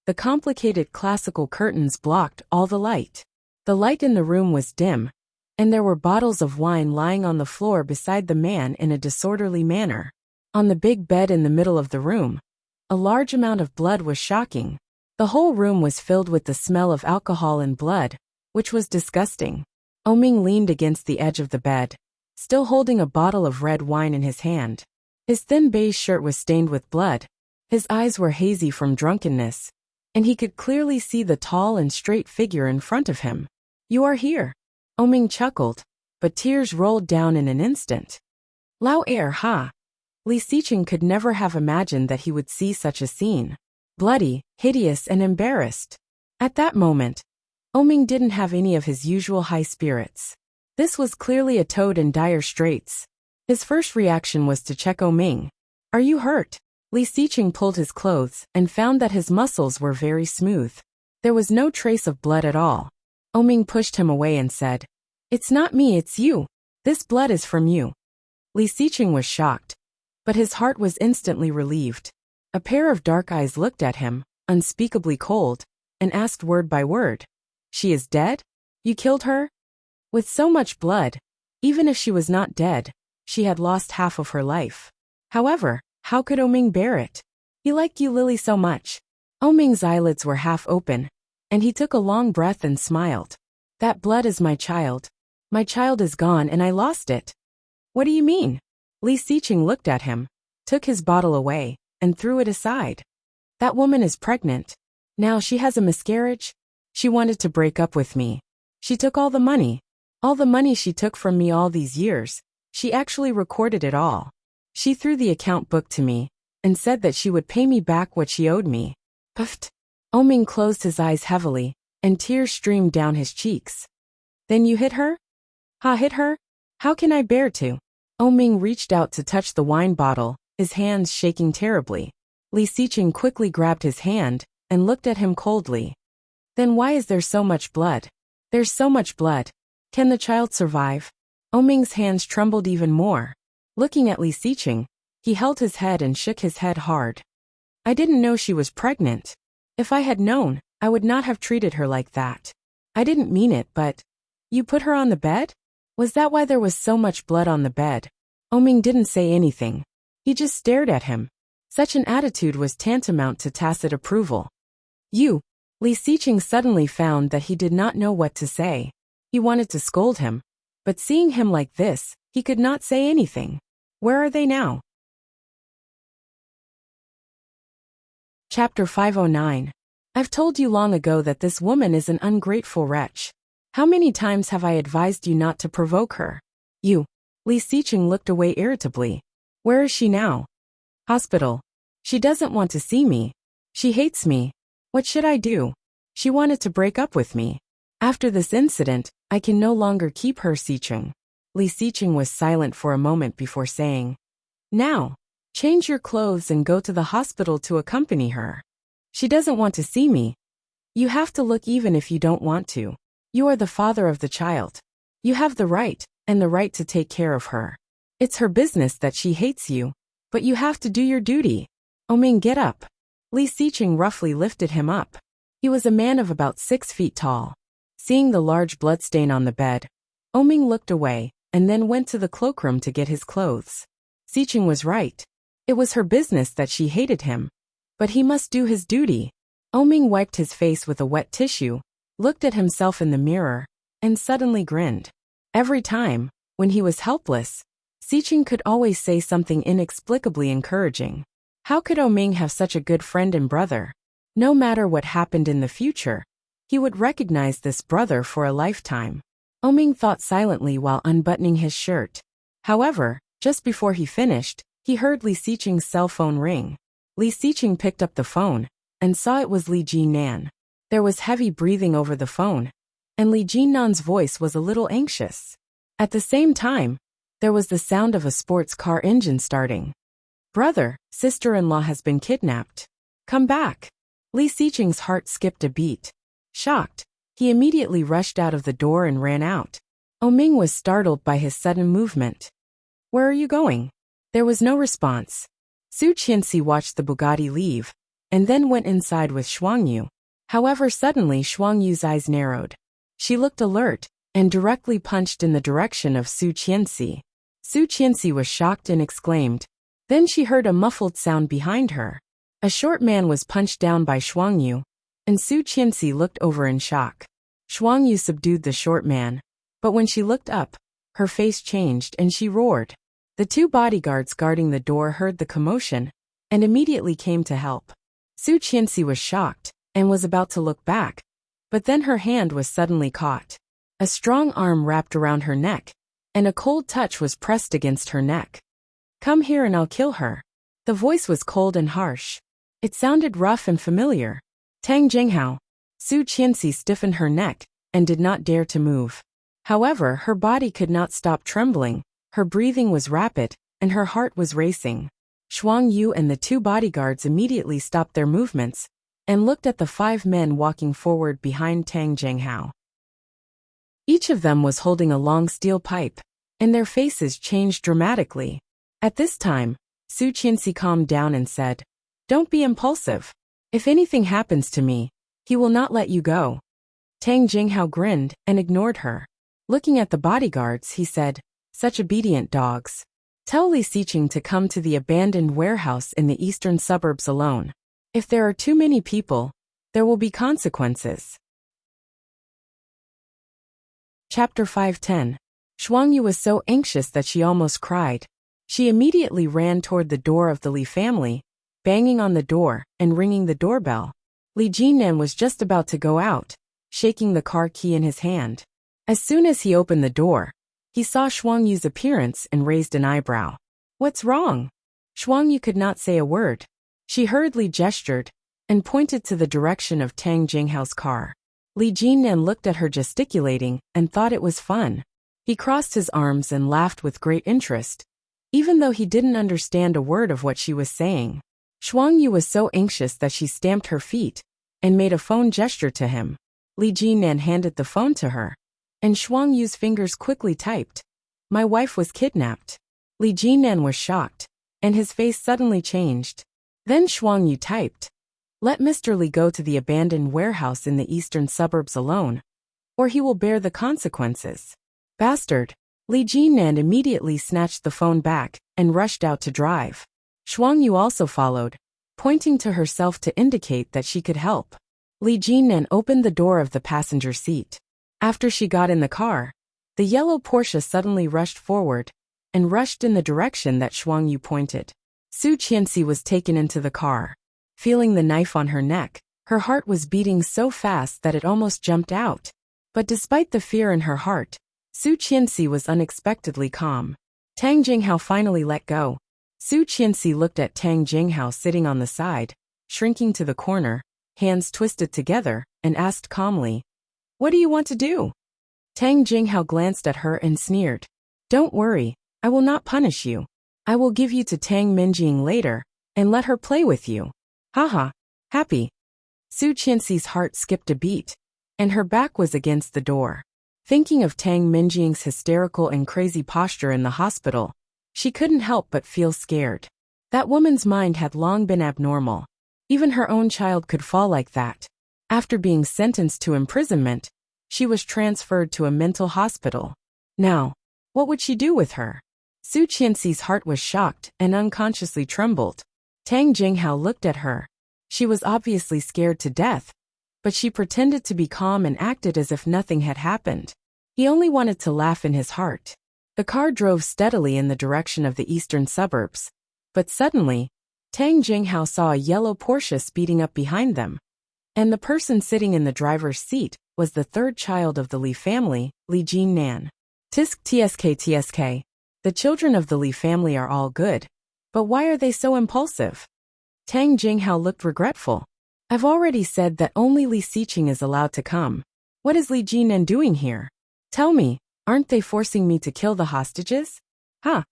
the complicated classical curtains blocked all the light. The light in the room was dim, and there were bottles of wine lying on the floor beside the man in a disorderly manner. On the big bed in the middle of the room, a large amount of blood was shocking. The whole room was filled with the smell of alcohol and blood, which was disgusting. Oming leaned against the edge of the bed, still holding a bottle of red wine in his hand. His thin beige shirt was stained with blood, his eyes were hazy from drunkenness, and he could clearly see the tall and straight figure in front of him. "You are here." Oming chuckled, but tears rolled down in an instant. Lao ha! Li Xiqing could never have imagined that he would see such a scene. Bloody, hideous and embarrassed. At that moment, Oming didn't have any of his usual high spirits. This was clearly a toad in dire straits. His first reaction was to check Oming. "Are you hurt?" Li Xiqing pulled his clothes and found that his muscles were very smooth. There was no trace of blood at all. Oming pushed him away and said, "It's not me, it's you. This blood is from you." Li Xiqing was shocked, but his heart was instantly relieved. A pair of dark eyes looked at him, unspeakably cold, and asked word by word, "She is dead? You killed her?" With so much blood, even if she was not dead, she had lost half of her life. However, how could Oming bear it? He liked Yu Lily so much. Oming's eyelids were half open, and he took a long breath and smiled. "That blood is my child. My child is gone and I lost it." "What do you mean?" Li Xiqing looked at him, took his bottle away, and threw it aside. "That woman is pregnant. Now she has a miscarriage. She wanted to break up with me. She took all the money. All the money she took from me all these years. She actually recorded it all. She threw the account book to me and said that she would pay me back what she owed me." Puffed. Oming closed his eyes heavily, and tears streamed down his cheeks. "Then you hit her?" "Ha, hit her? How can I bear to?" Oming reached out to touch the wine bottle, his hands shaking terribly. Li Xiqing quickly grabbed his hand and looked at him coldly. "Then why is there so much blood?" "There's so much blood. Can the child survive?" Oming's hands trembled even more. Looking at Li Xiqing, he held his head and shook his head hard. "I didn't know she was pregnant. If I had known, I would not have treated her like that. I didn't mean it, but... You put her on the bed? Was that why there was so much blood on the bed?" Oming didn't say anything. He just stared at him. Such an attitude was tantamount to tacit approval. "You!" Li Xiqing suddenly found that he did not know what to say. He wanted to scold him, but seeing him like this, he could not say anything. Where are they now? Chapter 509. I've told you long ago that this woman is an ungrateful wretch. How many times have I advised you not to provoke her? You. Li Xiqing looked away irritably. Where is she now? Hospital. She doesn't want to see me. She hates me. What should I do? She wanted to break up with me. After this incident, I can no longer keep her, Xiqing. Li Xiqing was silent for a moment before saying, Now, change your clothes and go to the hospital to accompany her. She doesn't want to see me. You have to look even if you don't want to. You are the father of the child. You have the right, and the right to take care of her. It's her business that she hates you, but you have to do your duty. Oming, get up. Li Xiqing roughly lifted him up. He was a man of about 6 feet tall. Seeing the large bloodstain on the bed, Oming looked away and then went to the cloakroom to get his clothes. Xiqing was right. It was her business that she hated him, but he must do his duty. Oming wiped his face with a wet tissue, looked at himself in the mirror, and suddenly grinned. Every time, when he was helpless, Xiqing could always say something inexplicably encouraging. How could Oming have such a good friend and brother? No matter what happened in the future, he would recognize this brother for a lifetime. Oming thought silently while unbuttoning his shirt. However, just before he finished, he heard Li Xiqing's cell phone ring. Li Xiqing picked up the phone and saw it was Li Jinan. There was heavy breathing over the phone, and Li Jinan's voice was a little anxious. At the same time, there was the sound of a sports car engine starting. Brother, sister-in-law has been kidnapped. Come back. Li Xiqing's heart skipped a beat. Shocked, he immediately rushed out of the door and ran out. Oming was startled by his sudden movement. Where are you going? There was no response. Su Qianxi watched the Bugatti leave, and then went inside with Shuangyu. However, suddenly Shuangyu's eyes narrowed. She looked alert, and directly punched in the direction of Su Qianxi. Su Qianxi was shocked and exclaimed. Then she heard a muffled sound behind her. A short man was punched down by Shuangyu, and Su Qianxi looked over in shock. Shuangyu subdued the short man, but when she looked up, her face changed and she roared. The 2 bodyguards guarding the door heard the commotion and immediately came to help. Su Qianxi was shocked and was about to look back, but then her hand was suddenly caught. A strong arm wrapped around her neck, and a cold touch was pressed against her neck. Come here and I'll kill her. The voice was cold and harsh. It sounded rough and familiar. Tang Jinghao. Su Qianxi stiffened her neck and did not dare to move. However, her body could not stop trembling, her breathing was rapid, and her heart was racing. Shuangyu and the 2 bodyguards immediately stopped their movements and looked at the 5 men walking forward behind Tang Jinghao. Each of them was holding a long steel pipe, and their faces changed dramatically. At this time, Su Qianxi calmed down and said, Don't be impulsive. If anything happens to me, he will not let you go. Tang Jinghao grinned and ignored her. Looking at the bodyguards, he said, Such obedient dogs. Tell Li Xiqing to come to the abandoned warehouse in the eastern suburbs alone. If there are too many people, there will be consequences. Chapter 510. Shuangyu was so anxious that she almost cried. She immediately ran toward the door of the Li family, banging on the door and ringing the doorbell. Li Jinan was just about to go out, shaking the car key in his hand. As soon as he opened the door, he saw Shuangyu's appearance and raised an eyebrow. What's wrong? Shuangyu could not say a word. She hurriedly gestured and pointed to the direction of Tang Jinghao's car. Li Jinan looked at her gesticulating and thought it was fun. He crossed his arms and laughed with great interest, even though he didn't understand a word of what she was saying. Shuangyu was so anxious that she stamped her feet and made a phone gesture to him. Li Jinan handed the phone to her, and Shuangyu's fingers quickly typed. My wife was kidnapped. Li Jinan was shocked, and his face suddenly changed. Then Shuangyu typed, Let Mr. Li go to the abandoned warehouse in the eastern suburbs alone, or he will bear the consequences. Bastard. Li Jinan immediately snatched the phone back and rushed out to drive. Shuangyu also followed, pointing to herself to indicate that she could help. Li Jinan opened the door of the passenger seat. After she got in the car, the yellow Porsche suddenly rushed forward and rushed in the direction that Shuangyu pointed. Su Qianxi was taken into the car. Feeling the knife on her neck, her heart was beating so fast that it almost jumped out. But despite the fear in her heart, Su Qianxi was unexpectedly calm. Tang Jinghao finally let go. Su Qianxi looked at Tang Jinghao sitting on the side, shrinking to the corner, hands twisted together, and asked calmly, What do you want to do? Tang Jinghao glanced at her and sneered. Don't worry, I will not punish you. I will give you to Tang Minjing later, and let her play with you. Haha, happy. Su Qianxi's heart skipped a beat, and her back was against the door. Thinking of Tang Minjing's hysterical and crazy posture in the hospital, she couldn't help but feel scared. That woman's mind had long been abnormal. Even her own child could fall like that. After being sentenced to imprisonment, she was transferred to a mental hospital. Now, what would she do with her? Su Qianxi's heart was shocked and unconsciously trembled. Tang Jinghao looked at her. She was obviously scared to death, but she pretended to be calm and acted as if nothing had happened. He only wanted to laugh in his heart. The car drove steadily in the direction of the eastern suburbs, but suddenly, Tang Jinghao saw a yellow Porsche speeding up behind them. And the person sitting in the driver's seat was the third child of the Li family, Li Jinnan. Tsk. The children of the Li family are all good, but why are they so impulsive? Tang Jinghao looked regretful. I've already said that only Li Xiqing is allowed to come. What is Li Jinnan doing here? Tell me, aren't they forcing me to kill the hostages? Huh?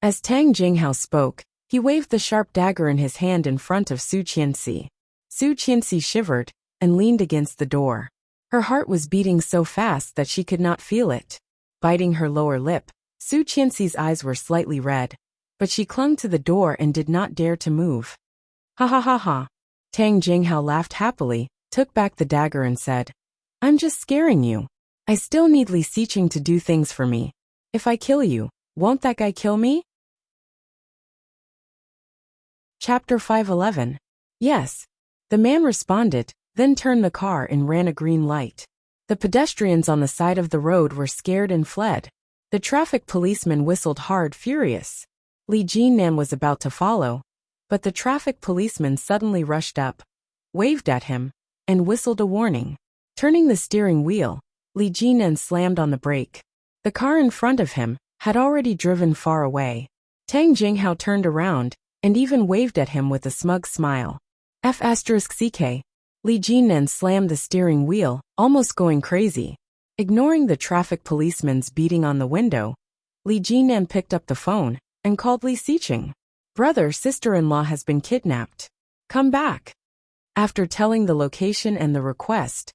As Tang Jinghao spoke, he waved the sharp dagger in his hand in front of Su Qianxi. Su Qianxi shivered and leaned against the door. Her heart was beating so fast that she could not feel it. Biting her lower lip, Su Qianxi's eyes were slightly red, but she clung to the door and did not dare to move. Ha ha ha ha. Tang Jinghao laughed happily, took back the dagger and said, I'm just scaring you. I still need Li Xiqing to do things for me. If I kill you, won't that guy kill me? Chapter 511. Yes. The man responded, then turned the car and ran a green light. The pedestrians on the side of the road were scared and fled. The traffic policeman whistled hard, furious. Li Jinnan was about to follow, but the traffic policeman suddenly rushed up, waved at him, and whistled a warning. Turning the steering wheel, Li Jinnan slammed on the brake. The car in front of him had already driven far away. Tang Jinghao turned around and even waved at him with a smug smile. F***ck. Li Jinnan slammed the steering wheel, almost going crazy. Ignoring the traffic policeman's beating on the window, Li Jinnan picked up the phone and called Li Xiqing. Brother, sister-in-law has been kidnapped. Come back. After telling the location and the request,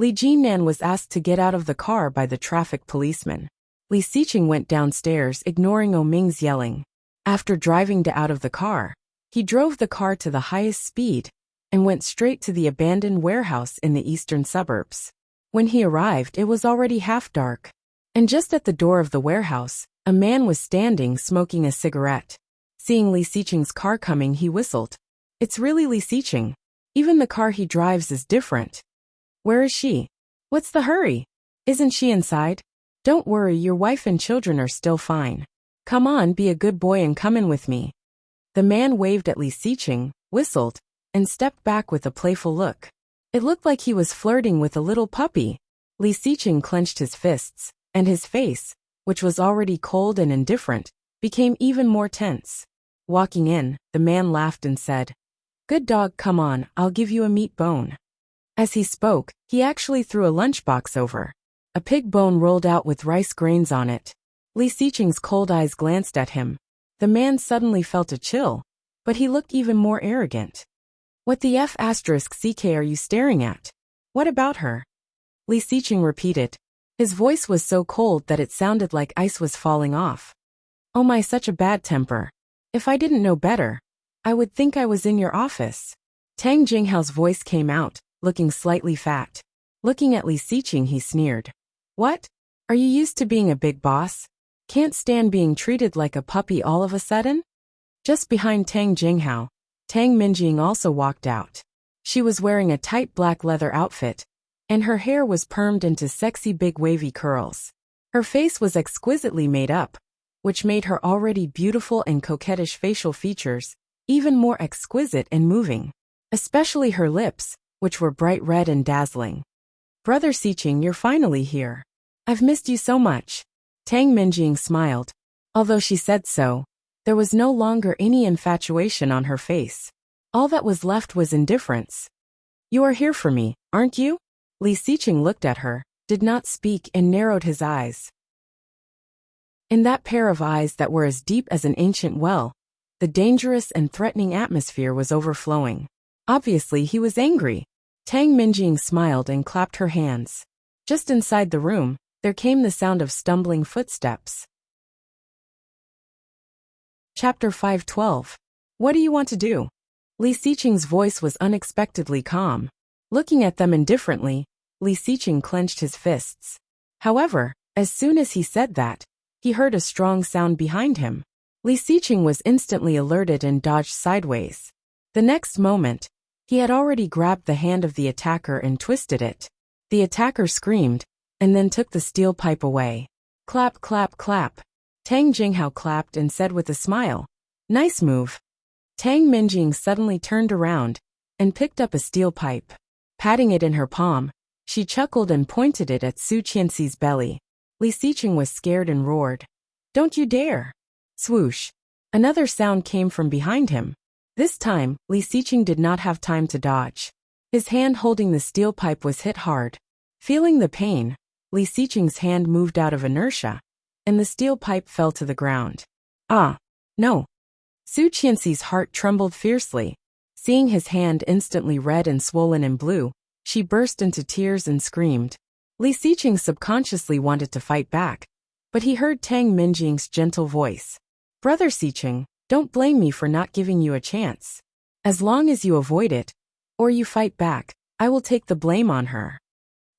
Li Jinnan was asked to get out of the car by the traffic policeman. Li Xiqing went downstairs, ignoring Oming's yelling. After driving out of the car, he drove the car to the highest speed and went straight to the abandoned warehouse in the eastern suburbs. When he arrived, it was already half dark. And just at the door of the warehouse, a man was standing smoking a cigarette. Seeing Li Xiqing's car coming, he whistled. It's really Li Xiqing. Even the car he drives is different. Where is she? What's the hurry? Isn't she inside? Don't worry, your wife and children are still fine. Come on, be a good boy and come in with me. The man waved at Li Xiqing, whistled, and stepped back with a playful look. It looked like he was flirting with a little puppy. Li Xiqing clenched his fists, and his face, which was already cold and indifferent, became even more tense. Walking in, the man laughed and said, Good dog, come on, I'll give you a meat bone. As he spoke, he actually threw a lunchbox over. A pig bone rolled out with rice grains on it. Li Xiqing's cold eyes glanced at him. The man suddenly felt a chill, but he looked even more arrogant. What the F***ck are you staring at? What about her? Li Xiqing repeated. His voice was so cold that it sounded like ice was falling off. Oh my, such a bad temper. If I didn't know better, I would think I was in your office. Tang Jinghao's voice came out, looking slightly fat. Looking at Li Xiqing, he sneered. What? Are you used to being a big boss? Can't stand being treated like a puppy all of a sudden? Just behind Tang Jinghao, Tang Minjing also walked out. She was wearing a tight black leather outfit, and her hair was permed into sexy big wavy curls. Her face was exquisitely made up, which made her already beautiful and coquettish facial features even more exquisite and moving. Especially her lips, which were bright red and dazzling. Brother Xiqing, you're finally here. I've missed you so much. Tang Minjing smiled. Although she said so, there was no longer any infatuation on her face. All that was left was indifference. You are here for me, aren't you? Li Xiqing looked at her, did not speak, and narrowed his eyes. In that pair of eyes that were as deep as an ancient well, the dangerous and threatening atmosphere was overflowing. Obviously he was angry. Tang Minjing smiled and clapped her hands. Just inside the room, there came the sound of stumbling footsteps. Chapter 5:12. What do you want to do? Li Xiqing's voice was unexpectedly calm. Looking at them indifferently, Li Xiqing clenched his fists. However, as soon as he said that, he heard a strong sound behind him. Li Xiqing was instantly alerted and dodged sideways. The next moment, he had already grabbed the hand of the attacker and twisted it. The attacker screamed, and then took the steel pipe away. Clap, clap, clap. Tang Jinghao clapped and said with a smile, "Nice move." Tang Minjing suddenly turned around and picked up a steel pipe. Patting it in her palm, she chuckled and pointed it at Su Qianxi's belly. Li Xiqing was scared and roared, "Don't you dare!" Swoosh. Another sound came from behind him. This time, Li Xiqing did not have time to dodge. His hand holding the steel pipe was hit hard. Feeling the pain, Li Xiqing's hand moved out of inertia, and the steel pipe fell to the ground. Ah, no. Su Qianxi's heart trembled fiercely. Seeing his hand instantly red and swollen and blue, she burst into tears and screamed. Li Xiqing subconsciously wanted to fight back, but he heard Tang Minjing's gentle voice. "Brother Xiqing, don't blame me for not giving you a chance. As long as you avoid it, or you fight back, I will take the blame on her."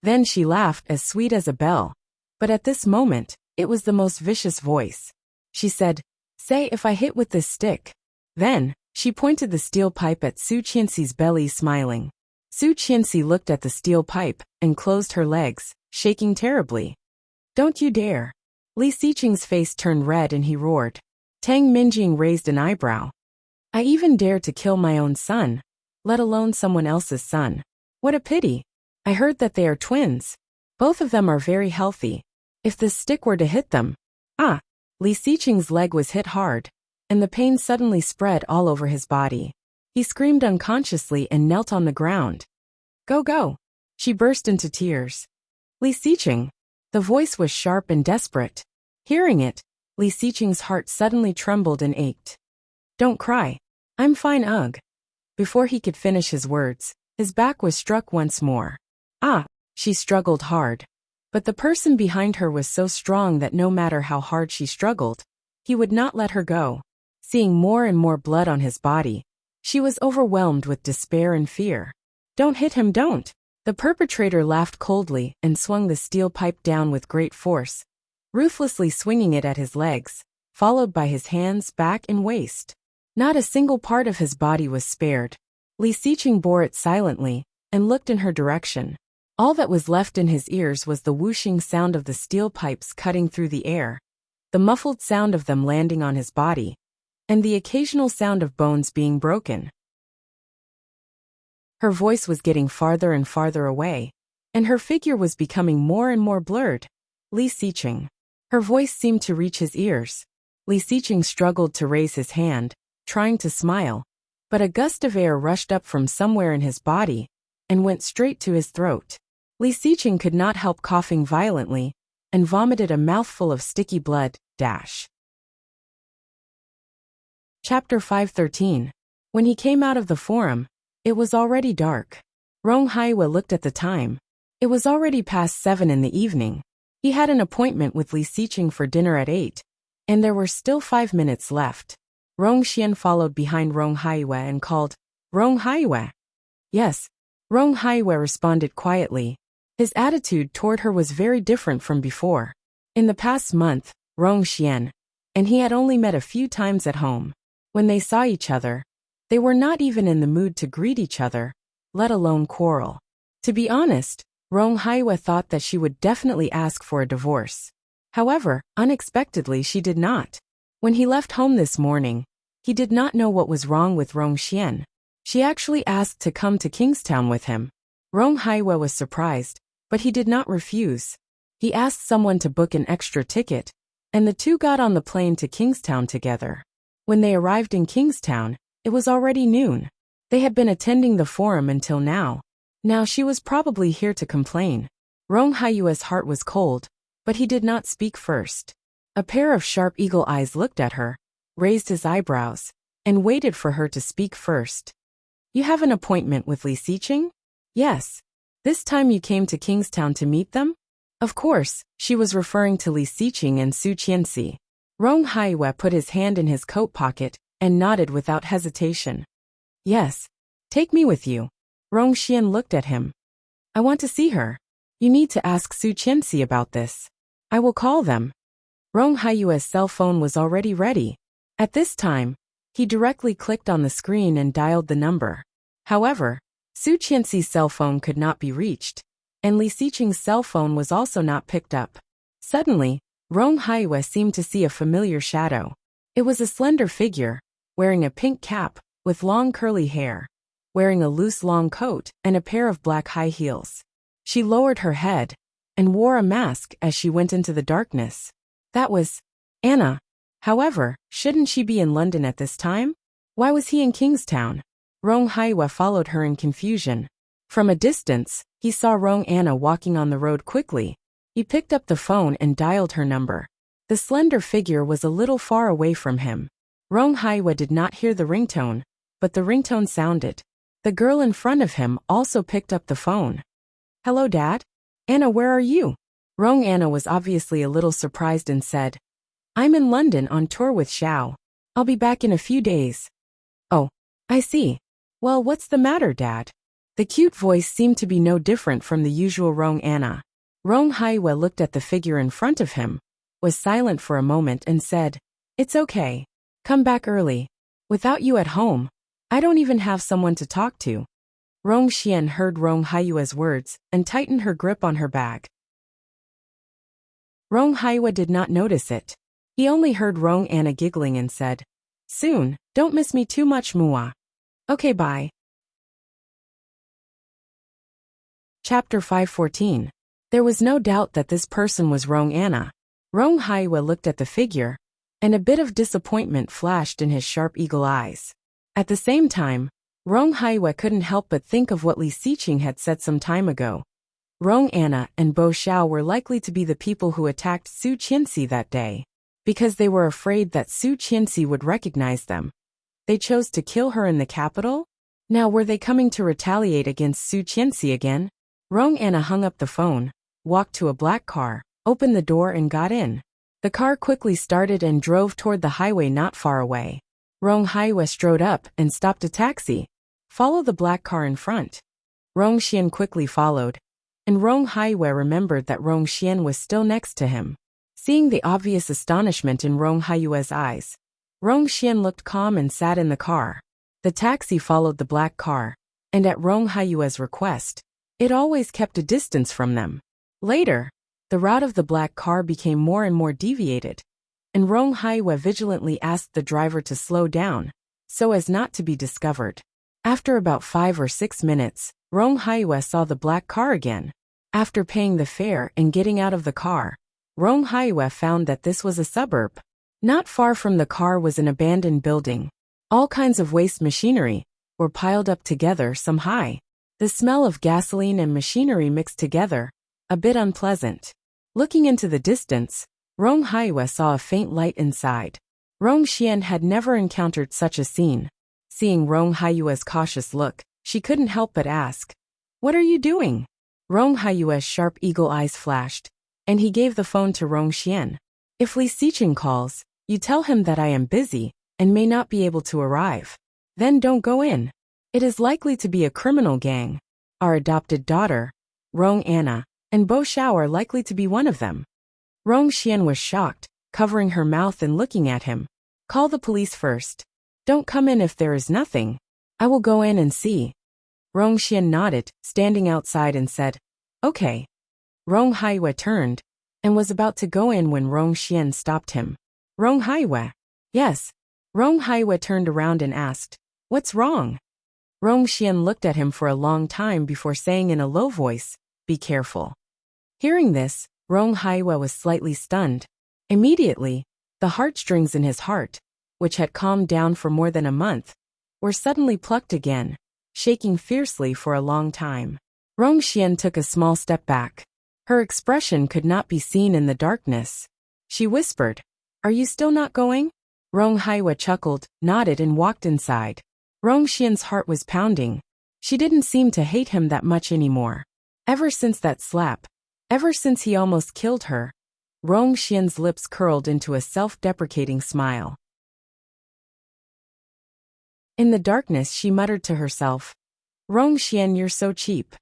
Then she laughed as sweet as a bell. But at this moment, it was the most vicious voice. She said, "Say if I hit with this stick." Then, she pointed the steel pipe at Su Qianxi's belly, smiling. Su Qianxi looked at the steel pipe and closed her legs, shaking terribly. "Don't you dare." Li Xiqing's face turned red and he roared. Tang Minjing raised an eyebrow. "I even dare to kill my own son, let alone someone else's son. What a pity. I heard that they are twins. Both of them are very healthy. If this stick were to hit them..." Ah! Li Xiqing's leg was hit hard, and the pain suddenly spread all over his body. He screamed unconsciously and knelt on the ground. "Go, go!" She burst into tears. "Li Xiqing!" The voice was sharp and desperate. Hearing it, Li Xiqing's heart suddenly trembled and ached. "Don't cry. I'm fine, ugh." Before he could finish his words, his back was struck once more. Ah! She struggled hard. But the person behind her was so strong that no matter how hard she struggled, he would not let her go. Seeing more and more blood on his body, she was overwhelmed with despair and fear. "Don't hit him, don't!" The perpetrator laughed coldly and swung the steel pipe down with great force, ruthlessly swinging it at his legs, followed by his hands, back, and waist. Not a single part of his body was spared. Li Xiqing bore it silently and looked in her direction. All that was left in his ears was the whooshing sound of the steel pipes cutting through the air, the muffled sound of them landing on his body, and the occasional sound of bones being broken. Her voice was getting farther and farther away, and her figure was becoming more and more blurred. Li Xiqing. Her voice seemed to reach his ears. Li Xiqing struggled to raise his hand, trying to smile, but a gust of air rushed up from somewhere in his body and went straight to his throat. Li Xiqing could not help coughing violently and vomited a mouthful of sticky blood. Chapter 5:13. When he came out of the forum, it was already dark. Rong Haiwa looked at the time. It was already past 7 in the evening. He had an appointment with Li Xiqing for dinner at 8, and there were still 5 minutes left. Rong Xian followed behind Rong Haiwa and called, "Rong Haiwa." "Yes," Rong Haiwa responded quietly. His attitude toward her was very different from before. In the past month, Rong Xian and he had only met a few times at home. When they saw each other, they were not even in the mood to greet each other, let alone quarrel. To be honest, Rong Haiwa thought that she would definitely ask for a divorce. However, unexpectedly she did not. When he left home this morning, he did not know what was wrong with Rong Xian. She actually asked to come to Kingstown with him. Rong Haiwa was surprised, but he did not refuse. He asked someone to book an extra ticket, and the two got on the plane to Kingstown together. When they arrived in Kingstown, it was already noon. They had been attending the forum until now. Now she was probably here to complain. Rong Haiwa's heart was cold, but he did not speak first. A pair of sharp eagle eyes looked at her, raised his eyebrows, and waited for her to speak first. "You have an appointment with Li Xiqing?" "Yes. This time you came to Kingstown to meet them?" Of course, she was referring to Li Xiqing and Su Qianxi. Rong Haiyue put his hand in his coat pocket and nodded without hesitation. Yes. Take me with you. Rong Xian looked at him. I want to see her. You need to ask Su Qianxi about this. I will call them. Rong Haiyue's cell phone was already ready. At this time, he directly clicked on the screen and dialed the number. However, Su Qianxi's cell phone could not be reached, and Li Xiqing's cell phone was also not picked up. Suddenly, Rong Haiyue seemed to see a familiar shadow. It was a slender figure, wearing a pink cap, with long curly hair, wearing a loose long coat and a pair of black high heels. She lowered her head and wore a mask as she went into the darkness. That was Anna. However, shouldn't she be in London at this time? Why was he in Kingstown? Rong Haiyue followed her in confusion. From a distance, he saw Rong Anna walking on the road quickly. He picked up the phone and dialed her number. The slender figure was a little far away from him. Rong Haiyue did not hear the ringtone, but the ringtone sounded. The girl in front of him also picked up the phone. Hello, Dad? Anna, where are you? Rong Anna was obviously a little surprised and said, I'm in London on tour with Xiao. I'll be back in a few days. Oh, I see. Well, what's the matter, Dad? The cute voice seemed to be no different from the usual Rong Anna. Rong Haiyue looked at the figure in front of him, was silent for a moment and said, It's okay. Come back early. Without you at home, I don't even have someone to talk to. Rong Xian heard Rong Haiyue's words and tightened her grip on her bag. Rong Haiyue did not notice it. He only heard Rong Anna giggling and said, Soon, don't miss me too much, Mua. Okay, bye. Chapter 514. There was no doubt that this person was Rong Anna. Rong Haiyue looked at the figure, and a bit of disappointment flashed in his sharp eagle eyes. At the same time, Rong Haiyue couldn't help but think of what Li Xiqing had said some time ago. Rong Anna and Bo Xiao were likely to be the people who attacked Su Qianxi that day. Because they were afraid that Su Qianxi would recognize them, they chose to kill her in the capital? Now were they coming to retaliate against Su Qianxi again? Rong Anna hung up the phone, walked to a black car, opened the door and got in. The car quickly started and drove toward the highway not far away. Rong Haiyue strode up and stopped a taxi. Follow the black car in front. Rong Xian quickly followed, and Rong Haiyue remembered that Rong Xian was still next to him. Seeing the obvious astonishment in Rong Haiyue's eyes, Rong Xian looked calm and sat in the car. The taxi followed the black car, and at Rong Haiyue's request, it always kept a distance from them. Later, the route of the black car became more and more deviated, and Rong Haiyue vigilantly asked the driver to slow down, so as not to be discovered. After about 5 or 6 minutes, Rong Haiyue saw the black car again. After paying the fare and getting out of the car, Rong Haiyue found that this was a suburb. Not far from the car was an abandoned building. All kinds of waste machinery were piled up together some high. The smell of gasoline and machinery mixed together, a bit unpleasant. Looking into the distance, Rong Haiyue saw a faint light inside. Rong Xian had never encountered such a scene. Seeing Rong Haiyue's cautious look, she couldn't help but ask, What are you doing? Rong Haiyue's sharp eagle eyes flashed, and he gave the phone to Rong Xian. If Li Xiqing calls, you tell him that I am busy and may not be able to arrive. Then don't go in. It is likely to be a criminal gang. Our adopted daughter, Rong Anna, and Bo Xiao are likely to be one of them. Rong Xian was shocked, covering her mouth and looking at him. Call the police first. Don't come in if there is nothing. I will go in and see. Rong Xian nodded, standing outside and said, Okay. Rong Haiyue turned, and was about to go in when Rong Xian stopped him. Rong Haiyue. Yes. Rong Haiyue turned around and asked, What's wrong? Rong Xian looked at him for a long time before saying in a low voice, Be careful. Hearing this, Rong Haiyue was slightly stunned. Immediately, the heartstrings in his heart, which had calmed down for more than a month, were suddenly plucked again, shaking fiercely for a long time. Rong Xian took a small step back. Her expression could not be seen in the darkness. She whispered, Are you still not going? Rong Haiyue chuckled, nodded and walked inside. Rong Xian's heart was pounding. She didn't seem to hate him that much anymore. Ever since that slap, Ever since he almost killed her. Rong Xian's lips curled into a self-deprecating smile. In the darkness she muttered to herself, Rong Xian, you're so cheap.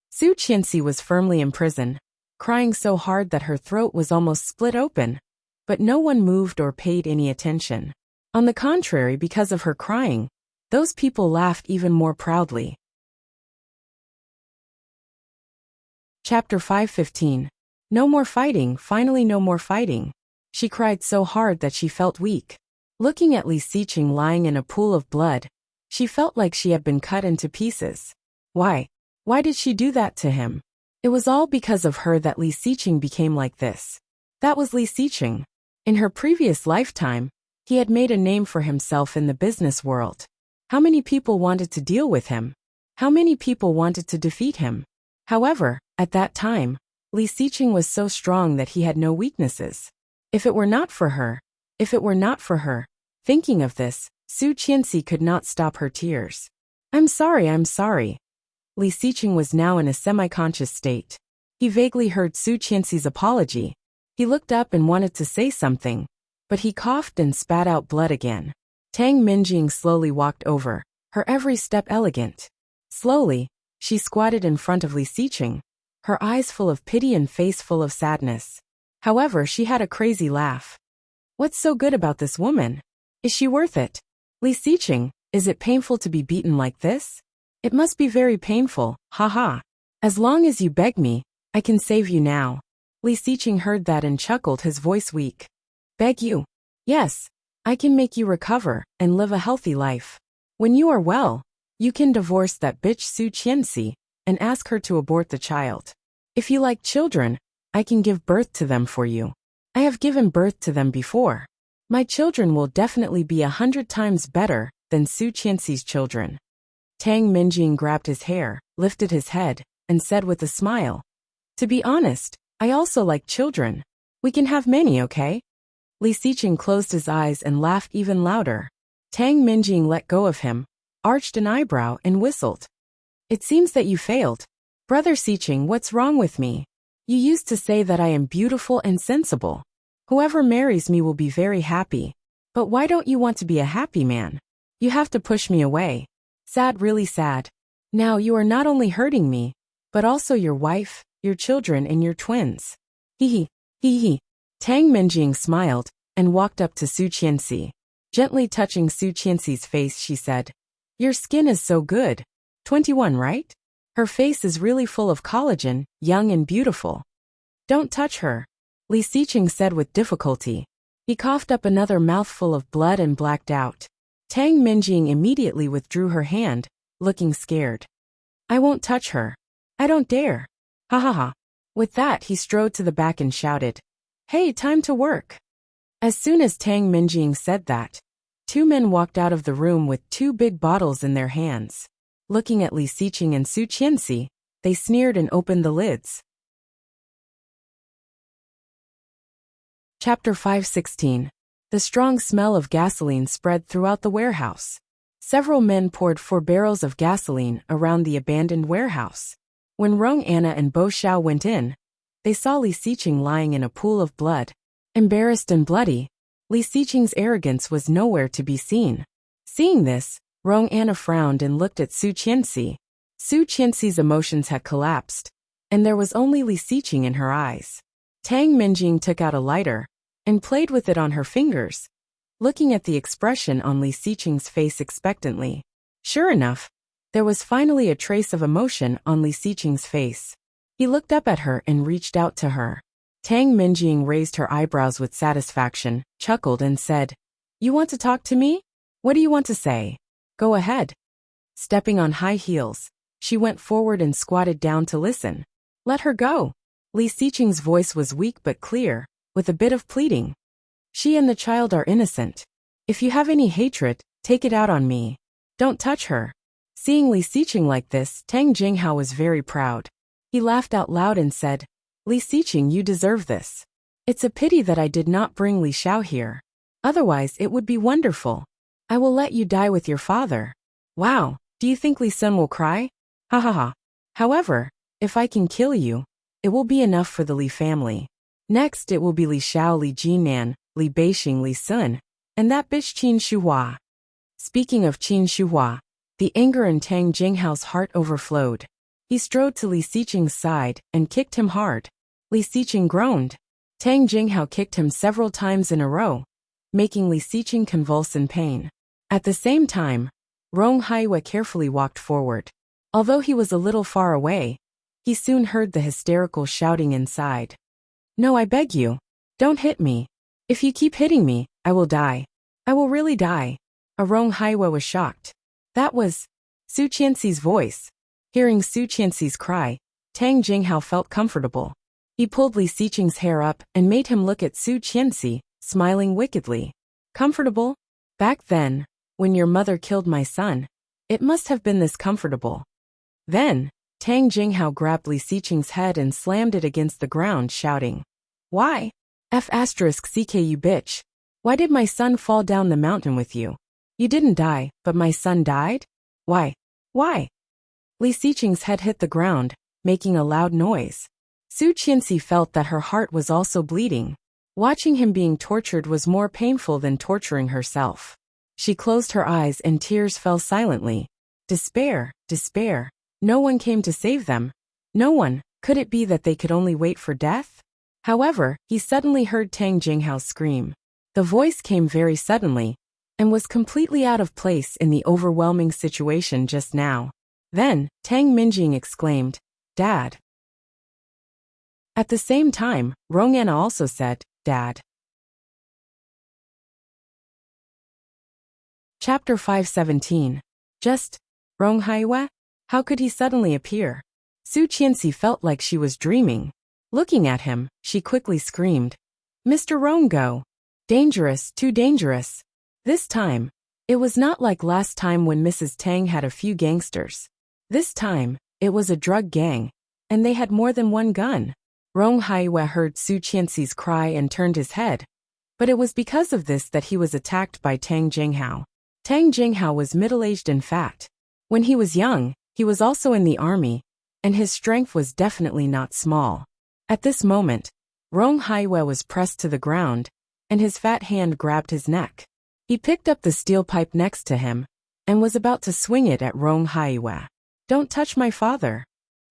Su Qianxi was firmly in prison, crying so hard that her throat was almost split open, but no one moved or paid any attention. On the contrary, because of her crying, those people laughed even more proudly. Chapter 5:15. No more fighting, finally no more fighting. She cried so hard that she felt weak. Looking at Li Xiqing lying in a pool of blood, she felt like she had been cut into pieces. Why? Why did she do that to him? It was all because of her that Li Xiqing became like this. That was Li Xiqing. In her previous lifetime, he had made a name for himself in the business world. How many people wanted to deal with him? How many people wanted to defeat him? However, at that time, Li Xiqing was so strong that he had no weaknesses. If it were not for her, thinking of this, Su Qianxi could not stop her tears. I'm sorry. Li Xiqing was now in a semi-conscious state. He vaguely heard Su Qianxi's apology. He looked up and wanted to say something, but he coughed and spat out blood again. Tang Minjing slowly walked over, her every step elegant. Slowly, she squatted in front of Li Xiqing, her eyes full of pity and face full of sadness. However, she had a crazy laugh. What's so good about this woman? Is she worth it? Li Xiqing, is it painful to be beaten like this? It must be very painful, haha. As long as you beg me, I can save you now. Li Xiqing heard that and chuckled, his voice weak. Beg you? Yes, I can make you recover and live a healthy life. When you are well, you can divorce that bitch Su Qianxi and ask her to abort the child. If you like children, I can give birth to them for you. I have given birth to them before. My children will definitely be 100 times better than Su Qianxi's children. Tang Minjing grabbed his hair, lifted his head, and said with a smile, to be honest, I also like children. We can have many, okay? Li Xiqing closed his eyes and laughed even louder. Tang Minjing let go of him, arched an eyebrow and whistled. It seems that you failed. Brother Xiqing, what's wrong with me? You used to say that I am beautiful and sensible. Whoever marries me will be very happy. But why don't you want to be a happy man? You have to push me away. Sad, really sad. Now you are not only hurting me, but also your wife, your children and your twins. Hee hee. Tang Minjing smiled and walked up to Su Qianxi. Gently touching Su Qianxi's face, she said, your skin is so good. 21, right? Her face is really full of collagen, young and beautiful. Don't touch her, Li Xiqing said with difficulty. He coughed up another mouthful of blood and blacked out. Tang Minjing immediately withdrew her hand, looking scared. I won't touch her. I don't dare. Ha ha ha. With that, he strode to the back and shouted, hey, time to work. As soon as Tang Minjing said that, two men walked out of the room with two big bottles in their hands. Looking at Li Xiqing and Su Qianxi, they sneered and opened the lids. Chapter 5:16. The strong smell of gasoline spread throughout the warehouse. Several men poured 4 barrels of gasoline around the abandoned warehouse. When Rong Anna and Bo Xiao went in, they saw Li Xiqing lying in a pool of blood. Embarrassed and bloody, Li Xiqing's arrogance was nowhere to be seen. Seeing this, Rong Anna frowned and looked at Su Qianxi. Su Qianxi's emotions had collapsed, and there was only Li Xiqing in her eyes. Tang Minjing took out a lighter and played with it on her fingers, looking at the expression on Li Xiqing's face expectantly. Sure enough, there was finally a trace of emotion on Li Xiqing's face. He looked up at her and reached out to her. Tang Minjing raised her eyebrows with satisfaction, chuckled and said, you want to talk to me? What do you want to say? Go ahead. Stepping on high heels, she went forward and squatted down to listen. Let her go. Li Xiqing's voice was weak but clear, with a bit of pleading. She and the child are innocent. If you have any hatred, take it out on me. Don't touch her. Seeing Li Xiqing like this, Tang Jinghao was very proud. He laughed out loud and said, Li Xiqing, you deserve this. It's a pity that I did not bring Li Xiao here. Otherwise it would be wonderful. I will let you die with your father. Wow, do you think Li Sun will cry? Ha ha ha. However, if I can kill you, It will be enough for the Li family. Next it will be Li Xiao, Li Jinan, Li Beixing, Li Sun, and that bitch Qin Shuhua. Speaking of Qin Shuhua, the anger in Tang Jinghao's heart overflowed. He strode to Li Xiqing's side and kicked him hard. Li Xiqing groaned. Tang Jinghao kicked him several times in a row, making Li Xiqing convulse in pain. At the same time, Rong Haiwe carefully walked forward. Although he was a little far away, he soon heard the hysterical shouting inside. No, I beg you. Don't hit me. If you keep hitting me, I will die. I will really die. Rong Haiwe was shocked. That was Su Qianxi's voice. Hearing Su Qianxi's cry, Tang Jinghao felt comfortable. He pulled Li Xiqing's hair up and made him look at Su Qianxi, smiling wickedly. Comfortable? Back then, when your mother killed my son, it must have been this comfortable. Then, Tang Jinghao grabbed Li Xiqing's head and slammed it against the ground, shouting, Why? F***ck you bitch. Why did my son fall down the mountain with you? You didn't die, but my son died? Why? Why? Li Xiqing's head hit the ground, making a loud noise. Su Qianxi felt that her heart was also bleeding. Watching him being tortured was more painful than torturing herself. She closed her eyes and tears fell silently. Despair, despair. No one came to save them. No one. Could it be that they could only wait for death? However, he suddenly heard Tang Jinghao scream. The voice came very suddenly, and was completely out of place in the overwhelming situation just now. Then, Tang Minjing exclaimed, Dad. At the same time, Rong Anna also said, Dad. Chapter 517. Just, Rong Haiwe? How could he suddenly appear? Su Qianxi felt like she was dreaming. Looking at him, she quickly screamed, Mr. Rong, go. Dangerous, too dangerous. This time, it was not like last time when Mrs. Tang had a few gangsters. This time, it was a drug gang, and they had more than one gun. Rong Haiwe heard Su Qianxi's cry and turned his head, but it was because of this that he was attacked by Tang Jinghao. Tang Jinghao was middle-aged and fat. When he was young, he was also in the army, and his strength was definitely not small. At this moment, Rong Haiwe was pressed to the ground, and his fat hand grabbed his neck. He picked up the steel pipe next to him, and was about to swing it at Rong Haiwe. Don't touch my father.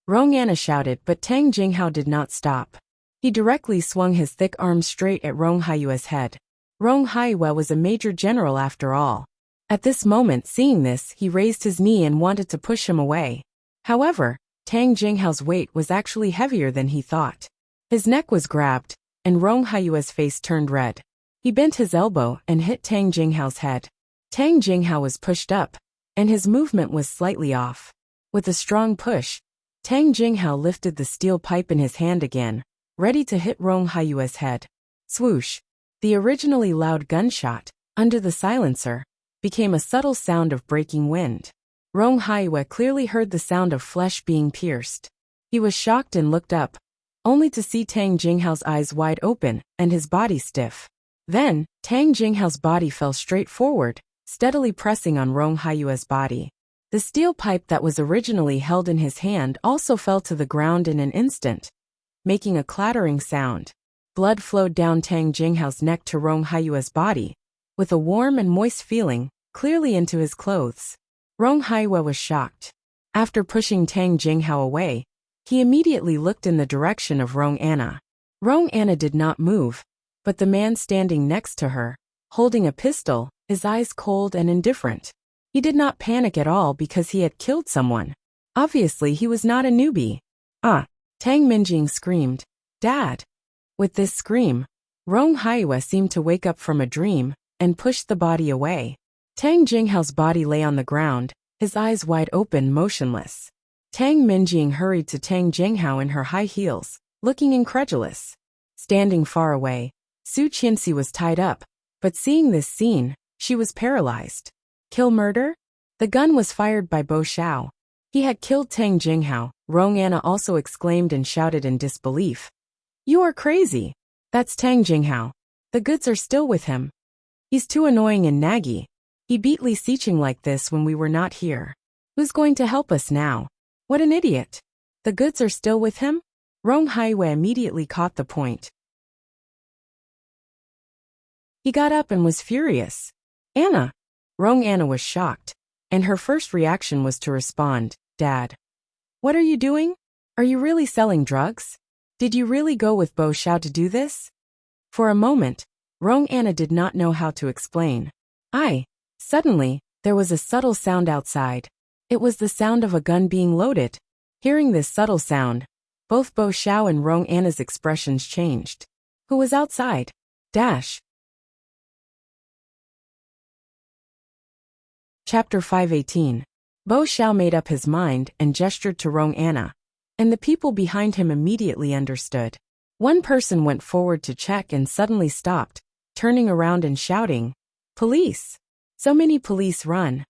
Rong Anna shouted, but Tang Jinghao did not stop. He directly swung his thick arm straight at Rong Haiwe's head. Rong Haiwe was a major general after all. At this moment, seeing this, he raised his knee and wanted to push him away. However, Tang Jinghao's weight was actually heavier than he thought. His neck was grabbed, and Rong Haiwe's face turned red. He bent his elbow and hit Tang Jinghao's head. Tang Jinghao was pushed up, and his movement was slightly off. With a strong push, Tang Jinghao lifted the steel pipe in his hand again, ready to hit Rong Haiwe's head. Swoosh! The originally loud gunshot, under the silencer, became a subtle sound of breaking wind. Rong Haiwe clearly heard the sound of flesh being pierced. He was shocked and looked up, only to see Tang Jinghao's eyes wide open and his body stiff. Then, Tang Jinghao's body fell straight forward, steadily pressing on Rong Haiwe's body. The steel pipe that was originally held in his hand also fell to the ground in an instant, making a clattering sound. Blood flowed down Tang Jinghao's neck to Rong Haiwe's body, with a warm and moist feeling, clearly into his clothes. Rong Haiwe was shocked. After pushing Tang Jinghao away, he immediately looked in the direction of Rong Anna. Rong Anna did not move, but the man standing next to her, holding a pistol, his eyes cold and indifferent. He did not panic at all because he had killed someone. Obviously, he was not a newbie. Tang Minjing screamed, Dad! With this scream, Rong Haiwe seemed to wake up from a dream and pushed the body away. Tang Jinghao's body lay on the ground, his eyes wide open, motionless. Tang Minjing hurried to Tang Jinghao in her high heels, looking incredulous. Standing far away, Su Qianxi was tied up, but seeing this scene, she was paralyzed. Kill murder? The gun was fired by Bo Xiao. He had killed Tang Jinghao, Rong Anna also exclaimed and shouted in disbelief. You are crazy. That's Tang Jinghao. The goods are still with him. He's too annoying and naggy. He beat Li Xiqing like this when we were not here. Who's going to help us now? What an idiot. The goods are still with him? Rong Haiwei immediately caught the point. He got up and was furious. Anna! Rong Anna was shocked, and her first reaction was to respond, Dad. What are you doing? Are you really selling drugs? Did you really go with Bo Xiao to do this? For a moment, Rong Anna did not know how to explain. Suddenly, there was a subtle sound outside. It was the sound of a gun being loaded. Hearing this subtle sound, both Bo Xiao and Rong Anna's expressions changed. Who was outside? Chapter 518. Bo Xiao made up his mind and gestured to Rong Anna, and the people behind him immediately understood. One person went forward to check and suddenly stopped, turning around and shouting, Police! So many police run.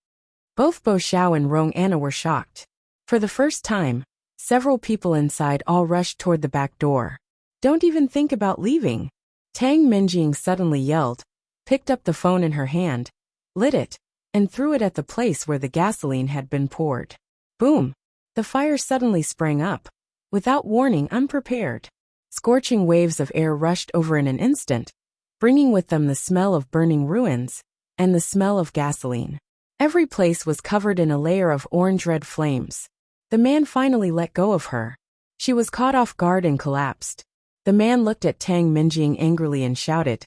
Both Bo Xiao and Rong Anna were shocked. For the first time, several people inside all rushed toward the back door. Don't even think about leaving. Tang Minjing suddenly yelled, picked up the phone in her hand, lit it, and threw it at the place where the gasoline had been poured. Boom! The fire suddenly sprang up. Without warning, unprepared. Scorching waves of air rushed over in an instant, bringing with them the smell of burning ruins and the smell of gasoline. Every place was covered in a layer of orange-red flames. The man finally let go of her. She was caught off guard and collapsed. The man looked at Tang Minjing angrily and shouted,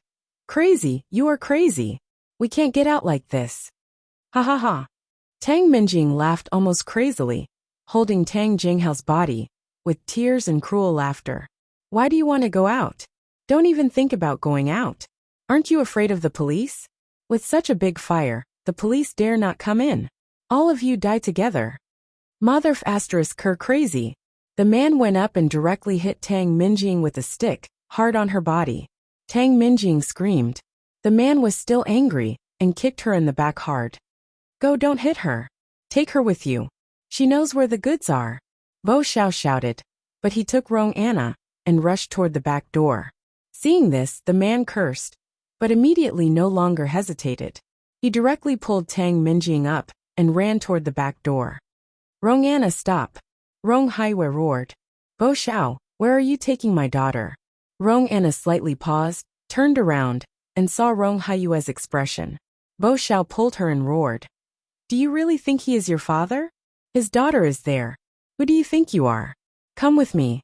Crazy, you are crazy. We can't get out like this. Ha ha ha. Tang Minjing laughed almost crazily, holding Tang Jinghao's body, with tears and cruel laughter. Why do you want to go out? Don't even think about going out. Aren't you afraid of the police? With such a big fire, the police dare not come in. All of you die together. Motherf *her crazy. The man went up and directly hit Tang Minjing with a stick, hard on her body. Tang Minjing screamed. The man was still angry, and kicked her in the back hard. Go, don't hit her. Take her with you. She knows where the goods are. Bo Xiao shouted, but he took Rong Anna and rushed toward the back door. Seeing this, the man cursed, but immediately no longer hesitated. He directly pulled Tang Minjing up and ran toward the back door. Rong Anna, stop. Rong Haiwei roared. Bo Xiao, where are you taking my daughter? Rong Anna slightly paused, turned around, and saw Rong Haiwei's expression. Bo Xiao pulled her and roared. Do you really think he is your father? His daughter is there. Who do you think you are? Come with me.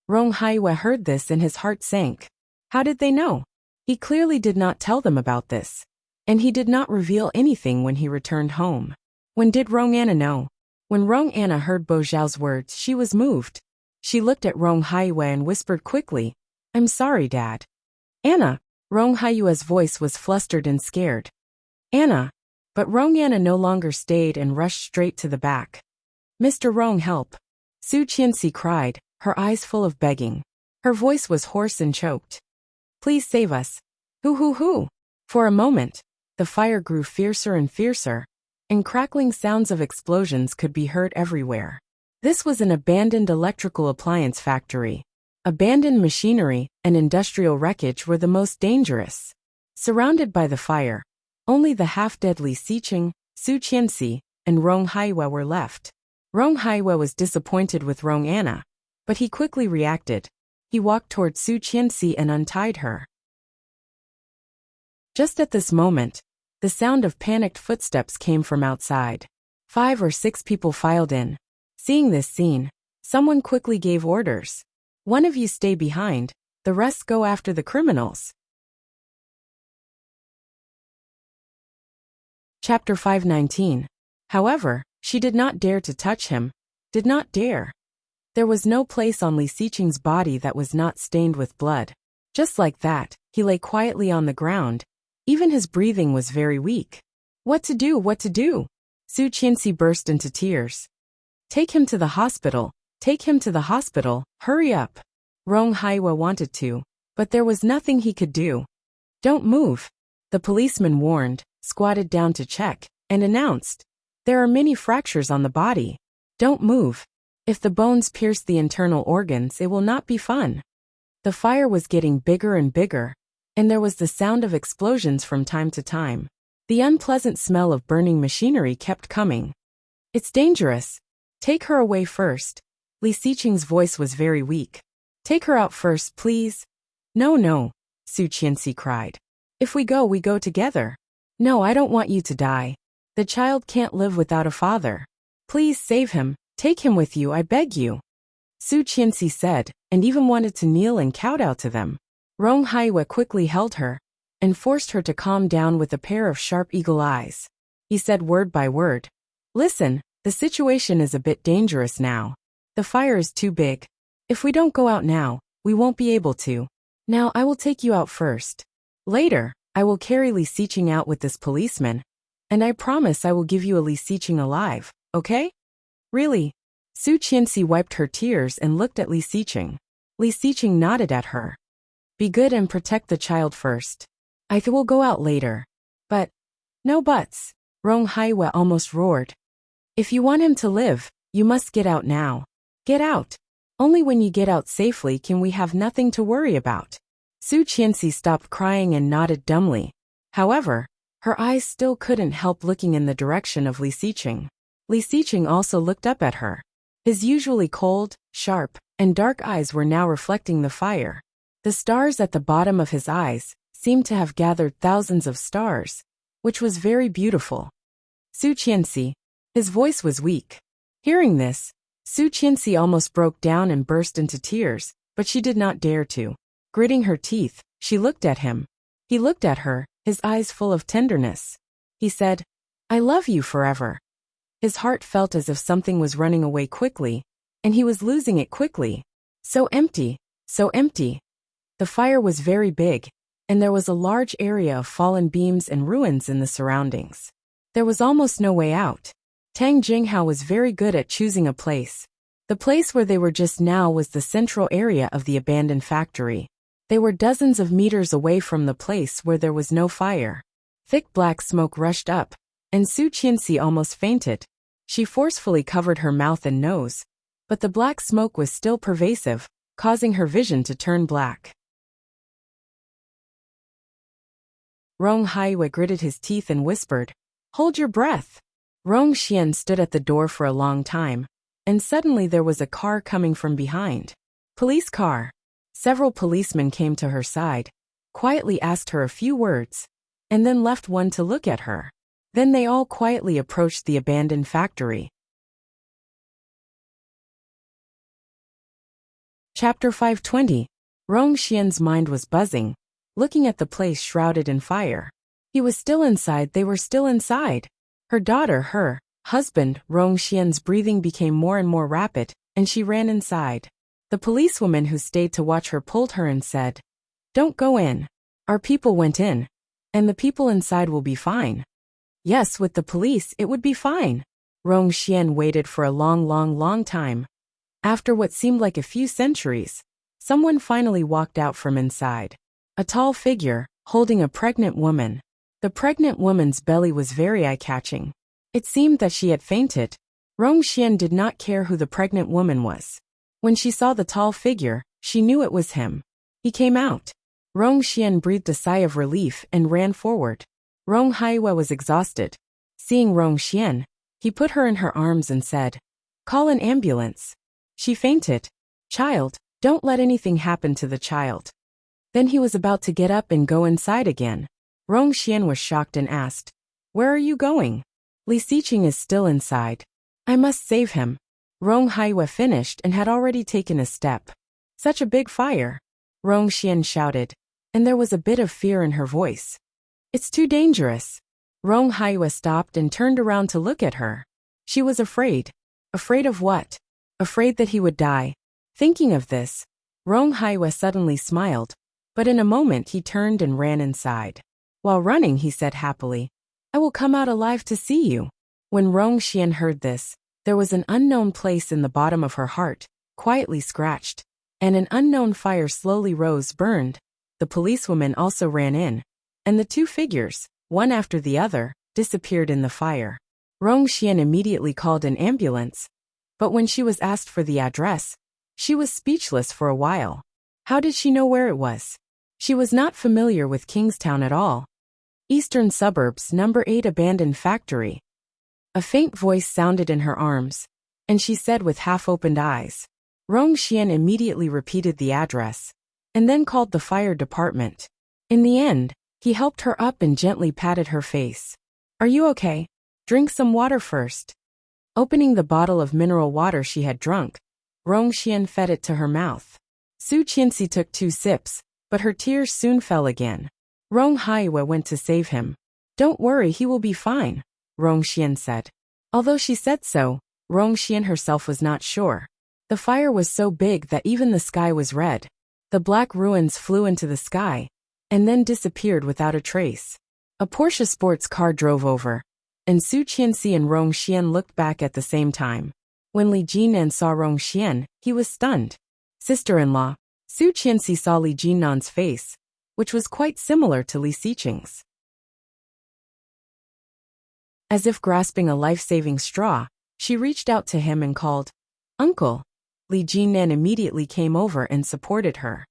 Rong Haiwei heard this and his heart sank. How did they know? He clearly did not tell them about this. And he did not reveal anything when he returned home. When did Rong Anna know? When Rong Anna heard Bo Xiao's words, she was moved. She looked at Rong Haiwei and whispered quickly, I'm sorry, Dad. Anna. Rong Haiwei's voice was flustered and scared. Anna. But Rong Anna no longer stayed and rushed straight to the back. Mr. Rong, help. Su Qianxi cried, her eyes full of begging. Her voice was hoarse and choked. Please save us. Hoo. For a moment, the fire grew fiercer and fiercer, and crackling sounds of explosions could be heard everywhere. This was an abandoned electrical appliance factory. Abandoned machinery and industrial wreckage were the most dangerous. Surrounded by the fire, only the half-deadly Siqing, Su Qianxi, and Rong Haiwei were left. Rong Haiwei was disappointed with Rong Anna, but he quickly reacted. He walked toward Su Qianxi and untied her. Just at this moment, the sound of panicked footsteps came from outside. 5 or 6 people filed in. Seeing this scene, someone quickly gave orders. One of you stay behind, the rest go after the criminals. Chapter 519. However, she did not dare to touch him. Did not dare. There was no place on Li Siqing's body that was not stained with blood. Just like that, he lay quietly on the ground. Even his breathing was very weak. What to do? Su Qianxi burst into tears. Take him to the hospital. Take him to the hospital. Hurry up. Rong Haiwei wanted to, but there was nothing he could do. Don't move. The policeman warned, squatted down to check, and announced, there are many fractures on the body. Don't move. If the bones pierce the internal organs, it will not be fun. The fire was getting bigger and bigger, and there was the sound of explosions from time to time. The unpleasant smell of burning machinery kept coming. It's dangerous. Take her away first. Li Siqing's voice was very weak. Take her out first, please. No, no, Su Qianxi cried. If we go together. No, I don't want you to die. The child can't live without a father. Please save him, take him with you, I beg you. Su Qianxi said, and even wanted to kneel and kowtow to them. Rong Haiwe quickly held her and forced her to calm down with a pair of sharp eagle eyes. He said word by word. Listen, the situation is a bit dangerous now. The fire is too big. If we don't go out now, we won't be able to. Now I will take you out first. Later, I will carry Li Xiqing out with this policeman, and I promise I will give you a Li Xiqing alive, okay? Really? Su Qianxi wiped her tears and looked at Li Xiqing. Li Xiqing nodded at her. Be good and protect the child first. I will go out later. But, no buts, Rong Haiwe almost roared. If you want him to live, you must get out now. Get out. Only when you get out safely can we have nothing to worry about. Su Qianxi stopped crying and nodded dumbly. However, her eyes still couldn't help looking in the direction of Li Xiqing. Li Xiqing also looked up at her. His usually cold, sharp, and dark eyes were now reflecting the fire. The stars at the bottom of his eyes seemed to have gathered thousands of stars, which was very beautiful. Su Qianxi. His voice was weak. Hearing this, Su Qianxi almost broke down and burst into tears, but she did not dare to. Gritting her teeth, she looked at him. He looked at her, his eyes full of tenderness. He said, I love you forever. His heart felt as if something was running away quickly, and he was losing it quickly. So empty, so empty. The fire was very big, and there was a large area of fallen beams and ruins in the surroundings. There was almost no way out. Tang Jinghao was very good at choosing a place. The place where they were just now was the central area of the abandoned factory. They were dozens of meters away from the place where there was no fire. Thick black smoke rushed up, and Su Qianxi almost fainted. She forcefully covered her mouth and nose, but the black smoke was still pervasive, causing her vision to turn black. Rong Haiwe gritted his teeth and whispered, Hold your breath. Rong Xian stood at the door for a long time, and suddenly there was a car coming from behind. Police car. Several policemen came to her side, quietly asked her a few words, and then left one to look at her. Then they all quietly approached the abandoned factory. Chapter 520. Rong Xian's mind was buzzing, looking at the place shrouded in fire. He was still inside, they were still inside. Her daughter, her husband, Rong Xian's breathing became more and more rapid, and she ran inside. The policewoman who stayed to watch her pulled her and said, Don't go in. Our people went in, and the people inside will be fine. Yes, with the police, it would be fine. Rong Xian waited for a long time. After what seemed like a few centuries, someone finally walked out from inside. A tall figure, holding a pregnant woman. The pregnant woman's belly was very eye-catching. It seemed that she had fainted. Rong Xian did not care who the pregnant woman was. When she saw the tall figure, she knew it was him. He came out. Rong Xian breathed a sigh of relief and ran forward. Rong Haiwe was exhausted. Seeing Rong Xian, he put her in her arms and said, Call an ambulance. She fainted. Child, don't let anything happen to the child. Then he was about to get up and go inside again. Rong Xian was shocked and asked, Where are you going? Li Xiqing is still inside. I must save him. Rong Haiwe finished and had already taken a step. Such a big fire. Rong Xian shouted, and there was a bit of fear in her voice. It's too dangerous. Rong Haiwe stopped and turned around to look at her. She was afraid. Afraid of what? Afraid that he would die. Thinking of this, Rong Haiwe suddenly smiled, but in a moment he turned and ran inside. While running, he said happily, I will come out alive to see you. When Rong Xian heard this, there was an unknown place in the bottom of her heart, quietly scratched, and an unknown fire slowly rose, burned. The policewoman also ran in, and the two figures, one after the other, disappeared in the fire. Rong Xian immediately called an ambulance, but when she was asked for the address, she was speechless for a while. How did she know where it was? She was not familiar with Kingstown at all. Eastern Suburbs, number 8 abandoned factory. A faint voice sounded in her arms, and she said with half-opened eyes, Rongxian immediately repeated the address, and then called the fire department. In the end, he helped her up and gently patted her face. Are you okay? Drink some water first. Opening the bottle of mineral water she had drunk, Rongxian fed it to her mouth. Su Qianxi took 2 sips, but her tears soon fell again. Rong Haiwe went to save him. Don't worry, he will be fine, Rongxian said. Although she said so, Rongxian herself was not sure. The fire was so big that even the sky was red. The black ruins flew into the sky, and then disappeared without a trace. A Porsche sports car drove over, and Su Qianxi and Rongxian looked back at the same time. When Li Jinan saw Rongxian, he was stunned. Sister-in-law, Su Qianxi saw Li Jinan's face, which was quite similar to Li Xiqing's. As if grasping a life-saving straw, she reached out to him and called, "Uncle." Li Jinan immediately came over and supported her.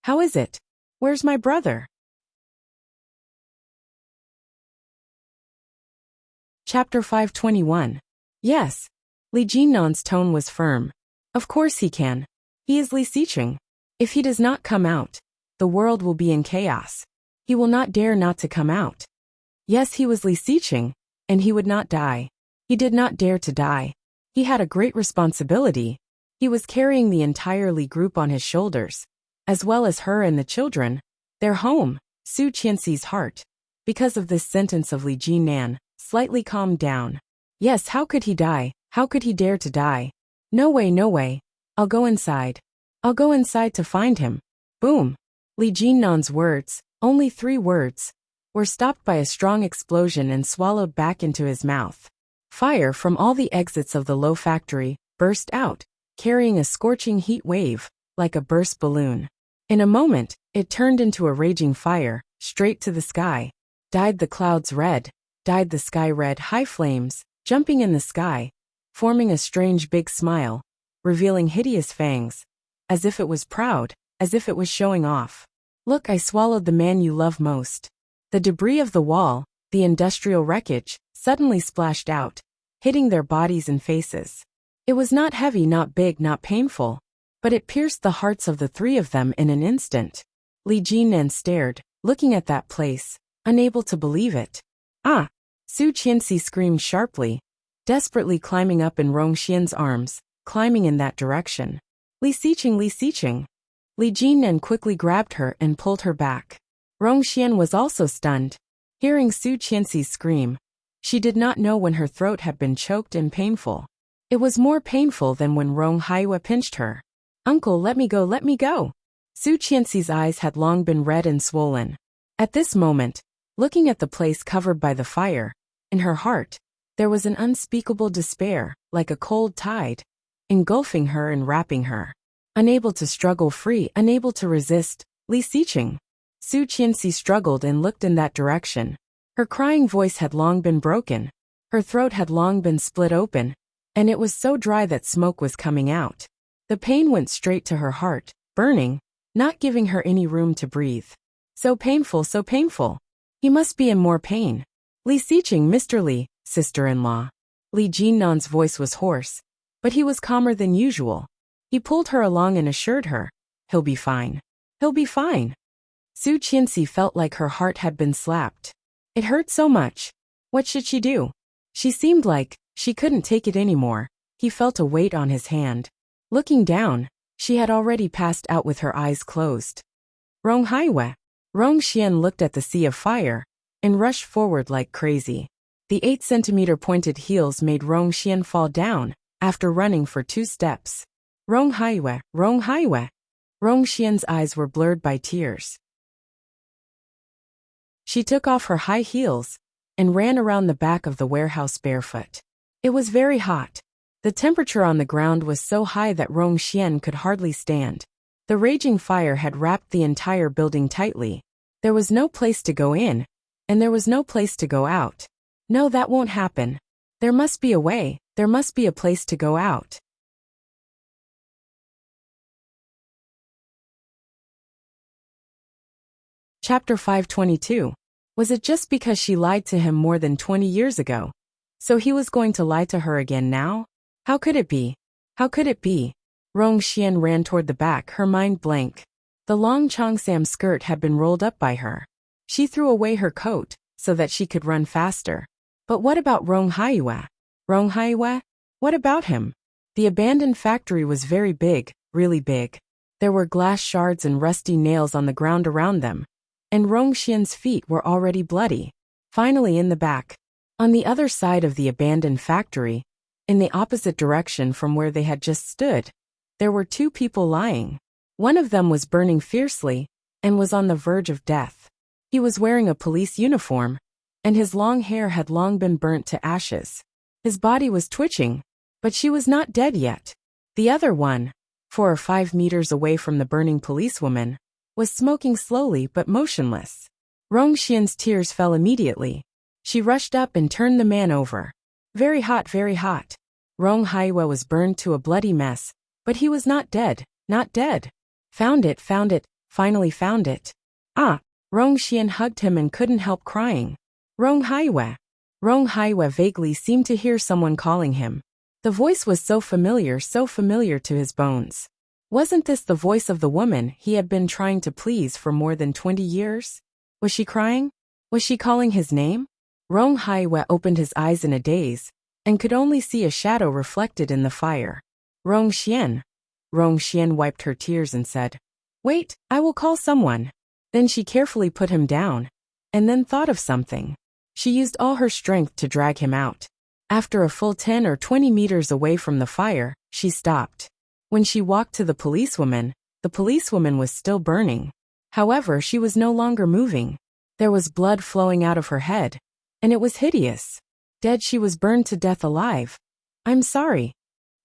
How is it? Where's my brother? Chapter 521. Yes. Li Jinan's tone was firm. Of course he can. He is Li Xiqing. If he does not come out, the world will be in chaos. He will not dare not to come out. Yes, he was Li Xiqing, and he would not die. He did not dare to die. He had a great responsibility. He was carrying the entire Li group on his shoulders, as well as her and the children, their home. Su Qianxi's heart, because of this sentence of Li Jinan, slightly calmed down. Yes, how could he die? How could he dare to die? No way, no way. I'll go inside. I'll go inside to find him. Boom. Li Jinan's words, only 3 words, were stopped by a strong explosion and swallowed back into his mouth. Fire from all the exits of the Lo factory burst out, carrying a scorching heat wave, like a burst balloon. In a moment, it turned into a raging fire, straight to the sky. Dyed the clouds red, dyed the sky red. High flames, jumping in the sky, forming a strange big smile, revealing hideous fangs, as if it was proud, as if it was showing off. Look, I swallowed the man you love most. The debris of the wall, the industrial wreckage, suddenly splashed out, hitting their bodies and faces. It was not heavy, not big, not painful, but it pierced the hearts of the 3 of them in an instant. Li Jinan stared, looking at that place, unable to believe it. Ah! Su Qianxi screamed sharply, desperately climbing up in Rongxian's arms, climbing in that direction. Li Xiqing, Li Xiqing. Li Jinan quickly grabbed her and pulled her back. Rongxian was also stunned, hearing Su Qianxi's scream. She did not know when her throat had been choked and painful. It was more painful than when Rong Haiwe pinched her. Uncle, let me go, let me go. Su Qianxi's eyes had long been red and swollen. At this moment, looking at the place covered by the fire, in her heart, there was an unspeakable despair, like a cold tide, engulfing her and wrapping her. Unable to struggle free, unable to resist, Li Xiqing. Su Qianxi struggled and looked in that direction. Her crying voice had long been broken. Her throat had long been split open, and it was so dry that smoke was coming out. The pain went straight to her heart, burning, not giving her any room to breathe. So painful, so painful. He must be in more pain. Li Xiqing, Mr. Li, sister-in-law. Li Jinan's voice was hoarse, but he was calmer than usual. He pulled her along and assured her, he'll be fine. He'll be fine. Su Qianxi felt like her heart had been slapped. It hurt so much. What should she do? She seemed like she couldn't take it anymore. He felt a weight on his hand. Looking down, she had already passed out with her eyes closed. Rong Haiwe. Rongxian looked at the sea of fire and rushed forward like crazy. The 8-centimeter pointed heels made Rongxian fall down after running for 2 steps. Rong Haiwe, Rong Haiwe. Rongxian's eyes were blurred by tears. She took off her high heels and ran around the back of the warehouse barefoot. It was very hot. The temperature on the ground was so high that Rongxian could hardly stand. The raging fire had wrapped the entire building tightly. There was no place to go in, and there was no place to go out. No, that won't happen. There must be a way, there must be a place to go out. Chapter 522. Was it just because she lied to him more than 20 years ago? So he was going to lie to her again now? How could it be? How could it be? Rong Xian ran toward the back, her mind blank. The long cheongsam skirt had been rolled up by her. She threw away her coat, so that she could run faster. But what about Rong Haiyue? Rong Haiyue? What about him? The abandoned factory was very big, really big. There were glass shards and rusty nails on the ground around them, and Rong Xian's feet were already bloody. Finally in the back, on the other side of the abandoned factory, in the opposite direction from where they had just stood, there were two people lying. One of them was burning fiercely, and was on the verge of death. He was wearing a police uniform, and his long hair had long been burnt to ashes. His body was twitching, but she was not dead yet. The other one, 4 or 5 meters away from the burning policewoman, was smoking slowly but motionless. Rong Xian's tears fell immediately. She rushed up and turned the man over. Very hot, very hot. Rong Haiyue was burned to a bloody mess, but he was not dead, not dead. Found it, finally found it. Ah! Rong Xian hugged him and couldn't help crying. Rong Haiyue. Rong Haiyue vaguely seemed to hear someone calling him. The voice was so familiar to his bones. Wasn't this the voice of the woman he had been trying to please for more than 20 years? Was she crying? Was she calling his name? Rong Haiyue opened his eyes in a daze, and could only see a shadow reflected in the fire. Rong Xian. Rong Xian wiped her tears and said, "Wait, I will call someone." Then she carefully put him down, and then thought of something. She used all her strength to drag him out. After a full 10 or 20 meters away from the fire, she stopped. When she walked to the policewoman was still burning. However, she was no longer moving. There was blood flowing out of her head, and it was hideous. Dead, she was burned to death alive. "I'm sorry,"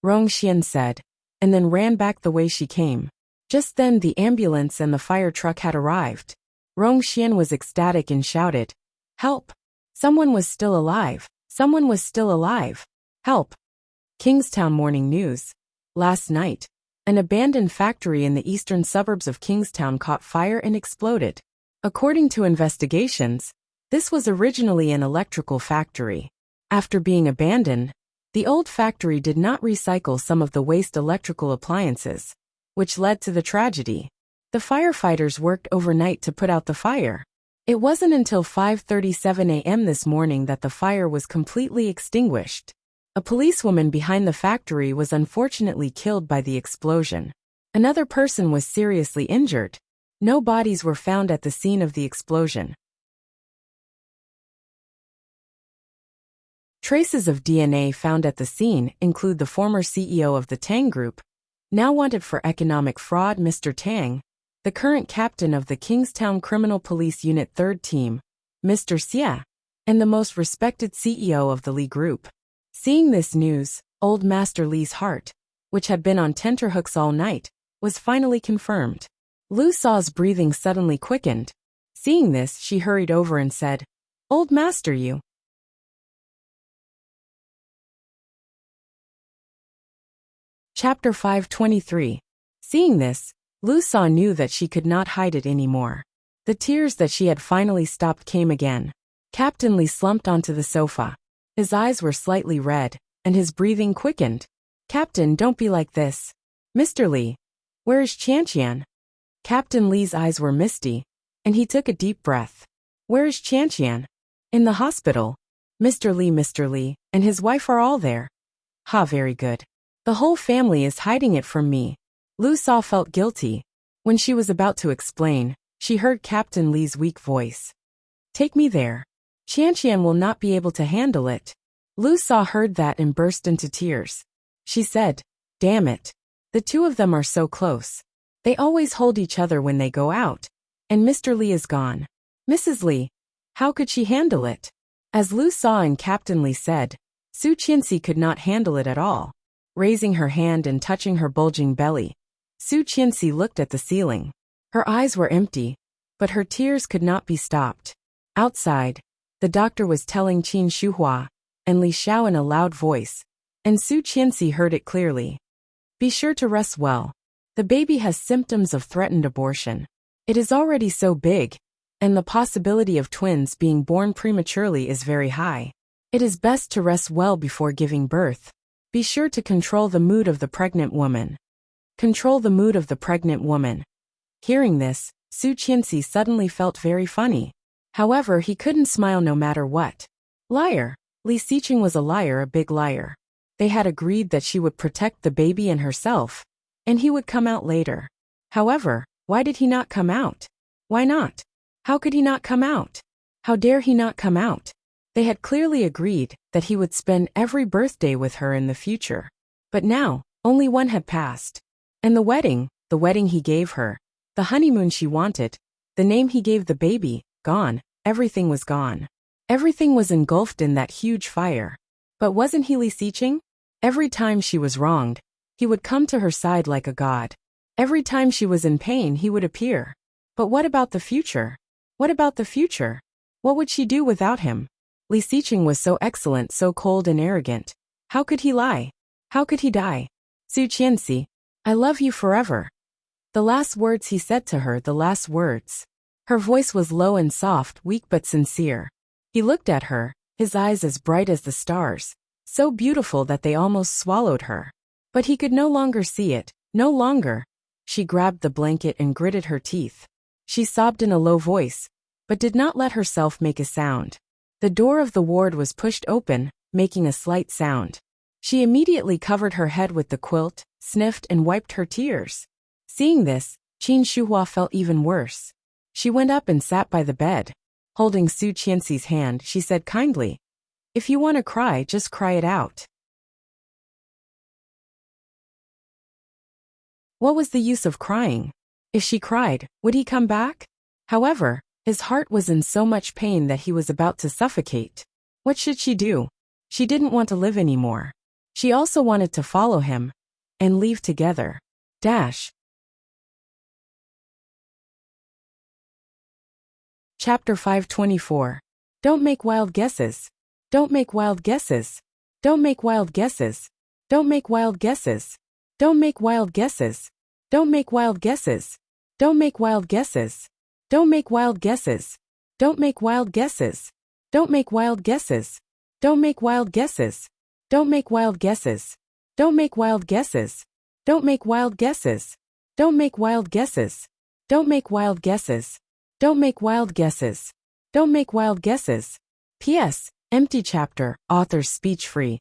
Rong Xian said, and then ran back the way she came. Just then the ambulance and the fire truck had arrived. Rong Xian was ecstatic and shouted, "Help! Someone was still alive! Someone was still alive! Help!" Kingstown Morning News. Last night, an abandoned factory in the eastern suburbs of Kingstown caught fire and exploded. According to investigations, this was originally an electrical factory. After being abandoned, the old factory did not recycle some of the waste electrical appliances, which led to the tragedy. The firefighters worked overnight to put out the fire. It wasn't until 5:37 a.m. this morning that the fire was completely extinguished. A policewoman behind the factory was unfortunately killed by the explosion. Another person was seriously injured. No bodies were found at the scene of the explosion. Traces of DNA found at the scene include the former CEO of the Tang Group, now wanted for economic fraud Mr. Tang, the current captain of the Kingstown Criminal Police Unit 3rd Team, Mr. Xia, and the most respected CEO of the Li Group. Seeing this news, Old Master Li's heart, which had been on tenterhooks all night, was finally confirmed. Lu Sa's breathing suddenly quickened. Seeing this, she hurried over and said, "Old Master, you." Chapter 523. Seeing this, Lu Sa knew that she could not hide it anymore. The tears that she had finally stopped came again. Captain Li slumped onto the sofa. His eyes were slightly red, and his breathing quickened. "Captain, don't be like this. Mr. Li, where is Qianqian?" Captain Li's eyes were misty, and he took a deep breath. "Where is Qianqian?" "In the hospital. Mr. Li, and his wife are all there." "Ha, very good. The whole family is hiding it from me." Lu Sa felt guilty. When she was about to explain, she heard Captain Li's weak voice. "Take me there. Qianqian will not be able to handle it." Lu Sa heard that and burst into tears. She said, "Damn it. The two of them are so close. They always hold each other when they go out. And Mr. Li is gone. Mrs. Li, how could she handle it?" As Lu Sa and Captain Li said, Su Qianxi could not handle it at all. Raising her hand and touching her bulging belly, Su Qianxi looked at the ceiling. Her eyes were empty, but her tears could not be stopped. Outside, the doctor was telling Qin Shuhua and Li Xiao in a loud voice, and Su Qianxi heard it clearly. "Be sure to rest well. The baby has symptoms of threatened abortion. It is already so big, and the possibility of twins being born prematurely is very high. It is best to rest well before giving birth. Be sure to control the mood of the pregnant woman." control the mood of the pregnant woman. Hearing this, Su Qianxi suddenly felt very funny. However, he couldn't smile no matter what. Liar. Li Xiqing was a liar, a big liar. They had agreed that she would protect the baby and herself, and he would come out later. However, why did he not come out? Why not? How could he not come out? How dare he not come out? They had clearly agreed that he would spend every birthday with her in the future. But now, only one had passed. And the wedding he gave her, the honeymoon she wanted, the name he gave the baby, gone, everything was gone. Everything was engulfed in that huge fire. But wasn't he Li Xiqing? Every time she was wronged, he would come to her side like a god. Every time she was in pain, he would appear. But what about the future? What about the future? What would she do without him? Li Xiqing was so excellent, so cold and arrogant. How could he lie? How could he die? Su Qianxi, I love you forever. The last words he said to her, the last words. Her voice was low and soft, weak but sincere. He looked at her, his eyes as bright as the stars, so beautiful that they almost swallowed her. But he could no longer see it, no longer. She grabbed the blanket and gritted her teeth. She sobbed in a low voice, but did not let herself make a sound. The door of the ward was pushed open, making a slight sound. She immediately covered her head with the quilt, sniffed and wiped her tears. Seeing this, Qin Shuhua felt even worse. She went up and sat by the bed. Holding Su Qianxi's hand, she said kindly, "If you want to cry, just cry it out." What was the use of crying? If she cried, would he come back? However, his heart was in so much pain that he was about to suffocate. What should she do? She didn't want to live anymore. She also wanted to follow him and leave together. Chapter 524. Don't make wild guesses. Don't make wild guesses. Don't make wild guesses. Don't make wild guesses. Don't make wild guesses. Don't make wild guesses. Don't make wild guesses. Don't make wild guesses. Don't make wild guesses. Don't make wild guesses. Don't make wild guesses. Don't make wild guesses. Don't make wild guesses. Don't make wild guesses. Don't make wild guesses. Don't make wild guesses. Don't make wild guesses. Don't make wild guesses. P.S. Empty chapter. Author's speech free.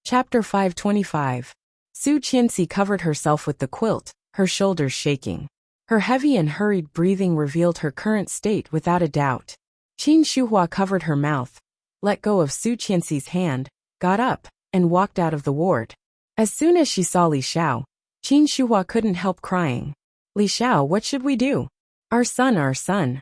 Chapter 525. Su Qianxi covered herself with the quilt, her shoulders shaking. Her heavy and hurried breathing revealed her current state without a doubt. Qin Shuhua covered her mouth, let go of Su Qianxi's hand, got up, and walked out of the ward. As soon as she saw Li Xiao, Qin Shuhua couldn't help crying. "Li Xiao, what should we do? Our son, our son."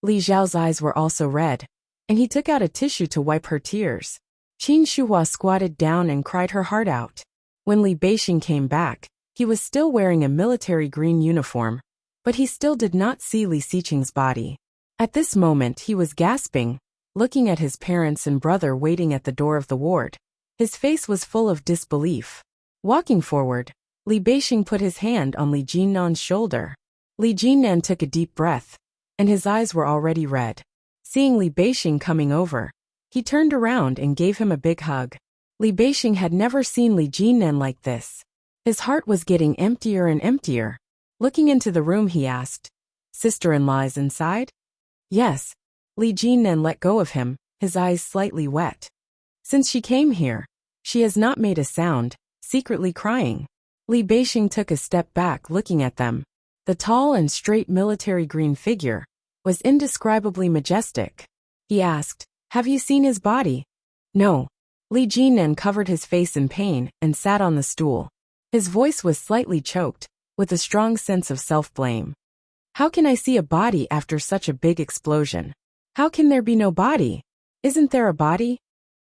Li Xiao's eyes were also red, and he took out a tissue to wipe her tears. Qin Shuhua squatted down and cried her heart out. When Li Beixing came back, he was still wearing a military green uniform, but he still did not see Li Xiqing's body. At this moment he was gasping, looking at his parents and brother waiting at the door of the ward. His face was full of disbelief. Walking forward, Li Beixing put his hand on Li Jinnan's shoulder. Li Jinnan took a deep breath, and his eyes were already red. Seeing Li Beixing coming over, he turned around and gave him a big hug. Li Beixing had never seen Li Jinnan like this. His heart was getting emptier and emptier. Looking into the room, he asked, "Sister-in-law is inside?" "Yes." Li Jinnan let go of him, his eyes slightly wet. "Since she came here, she has not made a sound," secretly crying. Li Beixing took a step back, looking at them. The tall and straight military green figure was indescribably majestic. He asked, "Have you seen his body?" "No." Li Jinnan covered his face in pain and sat on the stool. His voice was slightly choked, with a strong sense of self-blame. "How can I see a body after such a big explosion? How can there be no body? Isn't there a body?"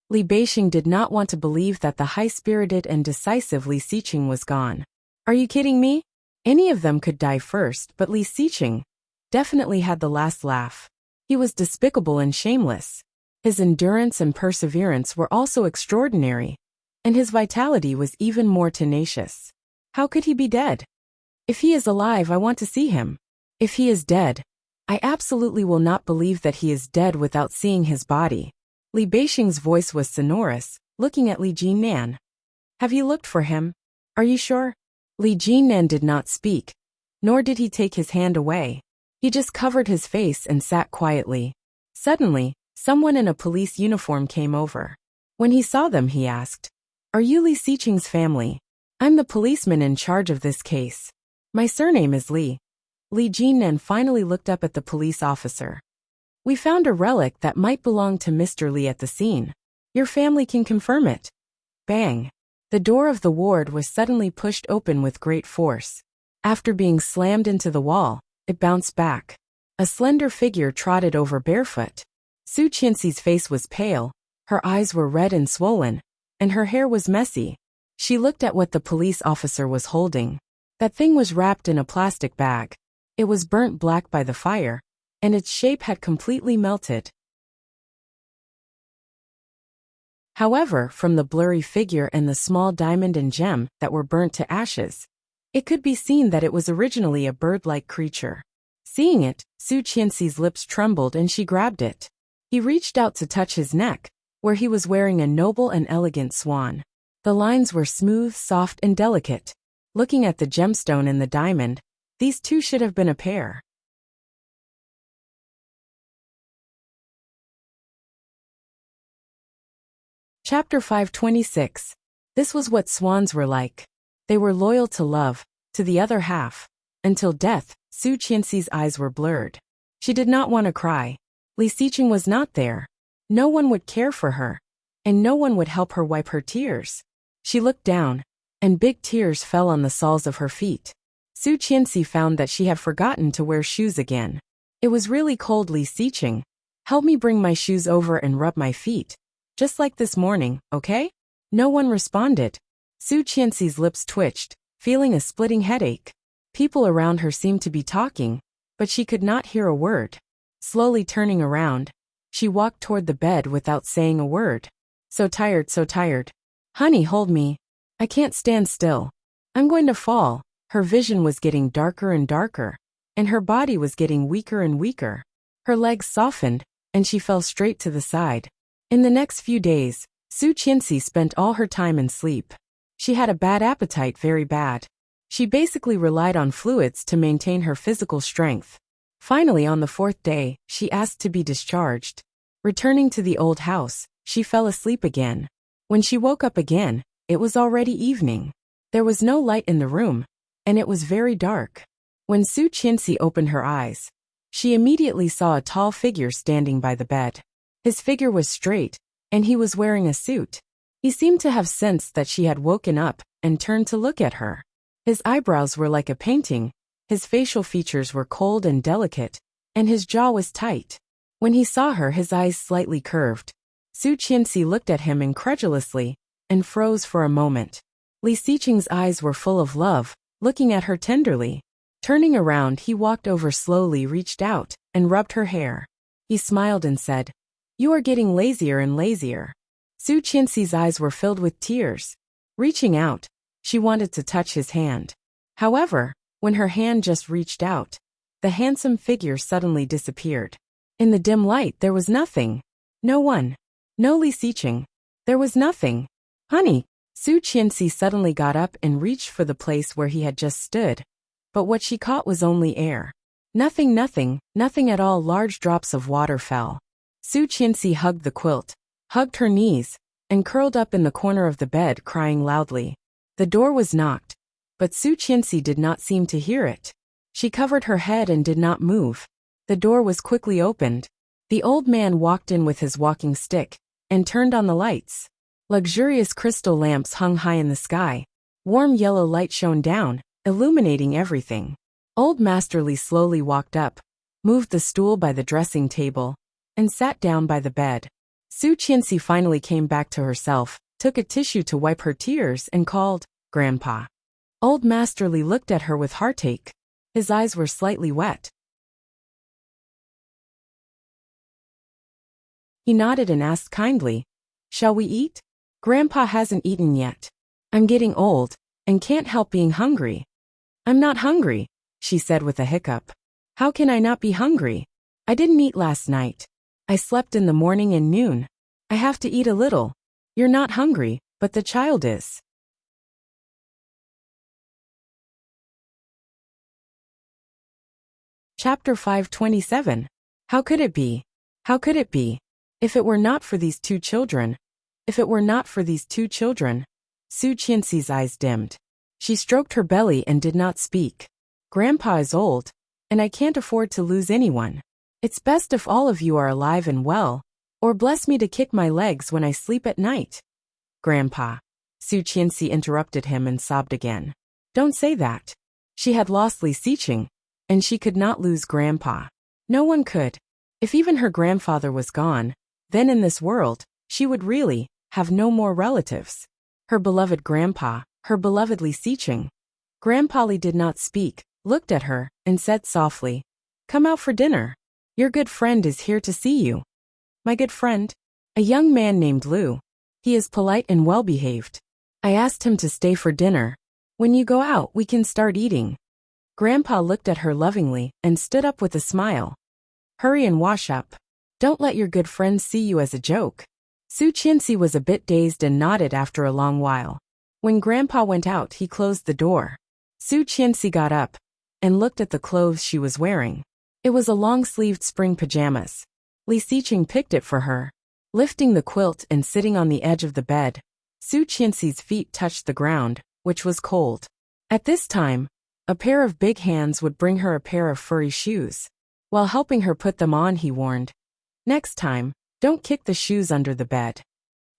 Li Beixing did not want to believe that the high-spirited and decisive Li Xiqing was gone. "Are you kidding me? Any of them could die first, but Li Xiqing definitely had the last laugh. He was despicable and shameless. His endurance and perseverance were also extraordinary, and his vitality was even more tenacious. How could he be dead? If he is alive, I want to see him. If he is dead, I absolutely will not believe that he is dead without seeing his body." Li Beixing's voice was sonorous, looking at Li Jinnan. Have you looked for him? Are you sure? Li Jinnan did not speak, nor did he take his hand away. He just covered his face and sat quietly. Suddenly, someone in a police uniform came over. When he saw them, he asked, "Are you Li Xiqing's family? I'm the policeman in charge of this case. My surname is Li." Li Jinnan finally looked up at the police officer. "We found a relic that might belong to Mr. Li at the scene. Your family can confirm it." Bang! The door of the ward was suddenly pushed open with great force. After being slammed into the wall, it bounced back. A slender figure trotted over barefoot. Su Qianxi's face was pale, her eyes were red and swollen, and her hair was messy. She looked at what the police officer was holding. That thing was wrapped in a plastic bag. It was burnt black by the fire, and its shape had completely melted. However, from the blurry figure and the small diamond and gem that were burnt to ashes, it could be seen that it was originally a bird-like creature. Seeing it, Su Qianxi's lips trembled and she grabbed it. He reached out to touch his neck, where he was wearing a noble and elegant swan. The lines were smooth, soft, and delicate. Looking at the gemstone and the diamond, these two should have been a pair. Chapter 526. This was what swans were like. They were loyal to love, to the other half. Until death, Su Qianxi's eyes were blurred. She did not want to cry. Li Xiqing was not there. No one would care for her, and no one would help her wipe her tears. She looked down, and big tears fell on the soles of her feet. Su Qianxi found that she had forgotten to wear shoes again. It was really cold, Li Xiqing. Help me bring my shoes over and rub my feet. Just like this morning, okay? No one responded. Su Qianxi's lips twitched, feeling a splitting headache. People around her seemed to be talking, but she could not hear a word. Slowly turning around, she walked toward the bed without saying a word. So tired, so tired. Honey, hold me. I can't stand still. I'm going to fall. Her vision was getting darker and darker, and her body was getting weaker and weaker. Her legs softened, and she fell straight to the side. In the next few days, Su Qianxi spent all her time in sleep. She had a bad appetite, very bad. She basically relied on fluids to maintain her physical strength. Finally, on the 4th day, she asked to be discharged. Returning to the old house, she fell asleep again. When she woke up again, it was already evening. There was no light in the room, and it was very dark. When Su Qianxi opened her eyes, she immediately saw a tall figure standing by the bed. His figure was straight, and he was wearing a suit. He seemed to have sensed that she had woken up and turned to look at her. His eyebrows were like a painting, his facial features were cold and delicate, and his jaw was tight. When he saw her, his eyes slightly curved. Su Qianxi looked at him incredulously and froze for a moment. Li Xiqing's eyes were full of love, looking at her tenderly. Turning around, he walked over slowly, reached out, and rubbed her hair. He smiled and said, "You are getting lazier and lazier." Su Qianxi's eyes were filled with tears. Reaching out, she wanted to touch his hand. However, when her hand just reached out, the handsome figure suddenly disappeared. In the dim light, there was nothing. No one. No Li Xiqing. There was nothing. Honey. Su Qianxi suddenly got up and reached for the place where he had just stood. But what she caught was only air. Nothing, nothing, nothing at all. Large drops of water fell. Su Qianxi hugged the quilt, hugged her knees, and curled up in the corner of the bed, crying loudly. The door was knocked, but Su Qianxi did not seem to hear it. She covered her head and did not move. The door was quickly opened. The old man walked in with his walking stick and turned on the lights. Luxurious crystal lamps hung high in the sky. Warm yellow light shone down, illuminating everything. Old Master Li slowly walked up, moved the stool by the dressing table, and sat down by the bed. Su Qianxi finally came back to herself, took a tissue to wipe her tears, and called, "Grandpa." Old Master Li looked at her with heartache. His eyes were slightly wet. He nodded and asked kindly, "Shall we eat? Grandpa hasn't eaten yet. I'm getting old, and can't help being hungry." "I'm not hungry," she said with a hiccup. "How can I not be hungry? I didn't eat last night. I slept in the morning and noon. I have to eat a little." You're not hungry, but the child is. Chapter 527. How could it be? How could it be? If it were not for these two children. If it were not for these two children. Su Qianxi's eyes dimmed. She stroked her belly and did not speak. Grandpa is old, and I can't afford to lose anyone. It's best if all of you are alive and well, or bless me to kick my legs when I sleep at night. Grandpa. Su Qianxi interrupted him and sobbed again. Don't say that. She had lost Li Xiqing, and she could not lose Grandpa. No one could. If even her grandfather was gone, then in this world, she would really have no more relatives. Her beloved Grandpa, her beloved Li Xiqing. Grandpa Li did not speak, looked at her, and said softly, Come out for dinner. Your good friend is here to see you. My good friend? A young man named Lu. He is polite and well-behaved. I asked him to stay for dinner. When you go out, we can start eating. Grandpa looked at her lovingly and stood up with a smile. Hurry and wash up. Don't let your good friends see you as a joke. Su Qianxi was a bit dazed and nodded after a long while. When Grandpa went out, he closed the door. Su Qianxi got up and looked at the clothes she was wearing. It was a long-sleeved spring pajamas. Li Xiqing picked it for her. Lifting the quilt and sitting on the edge of the bed, Su Qianxi's feet touched the ground, which was cold. At this time, a pair of big hands would bring her a pair of furry shoes. While helping her put them on, he warned, Next time, don't kick the shoes under the bed.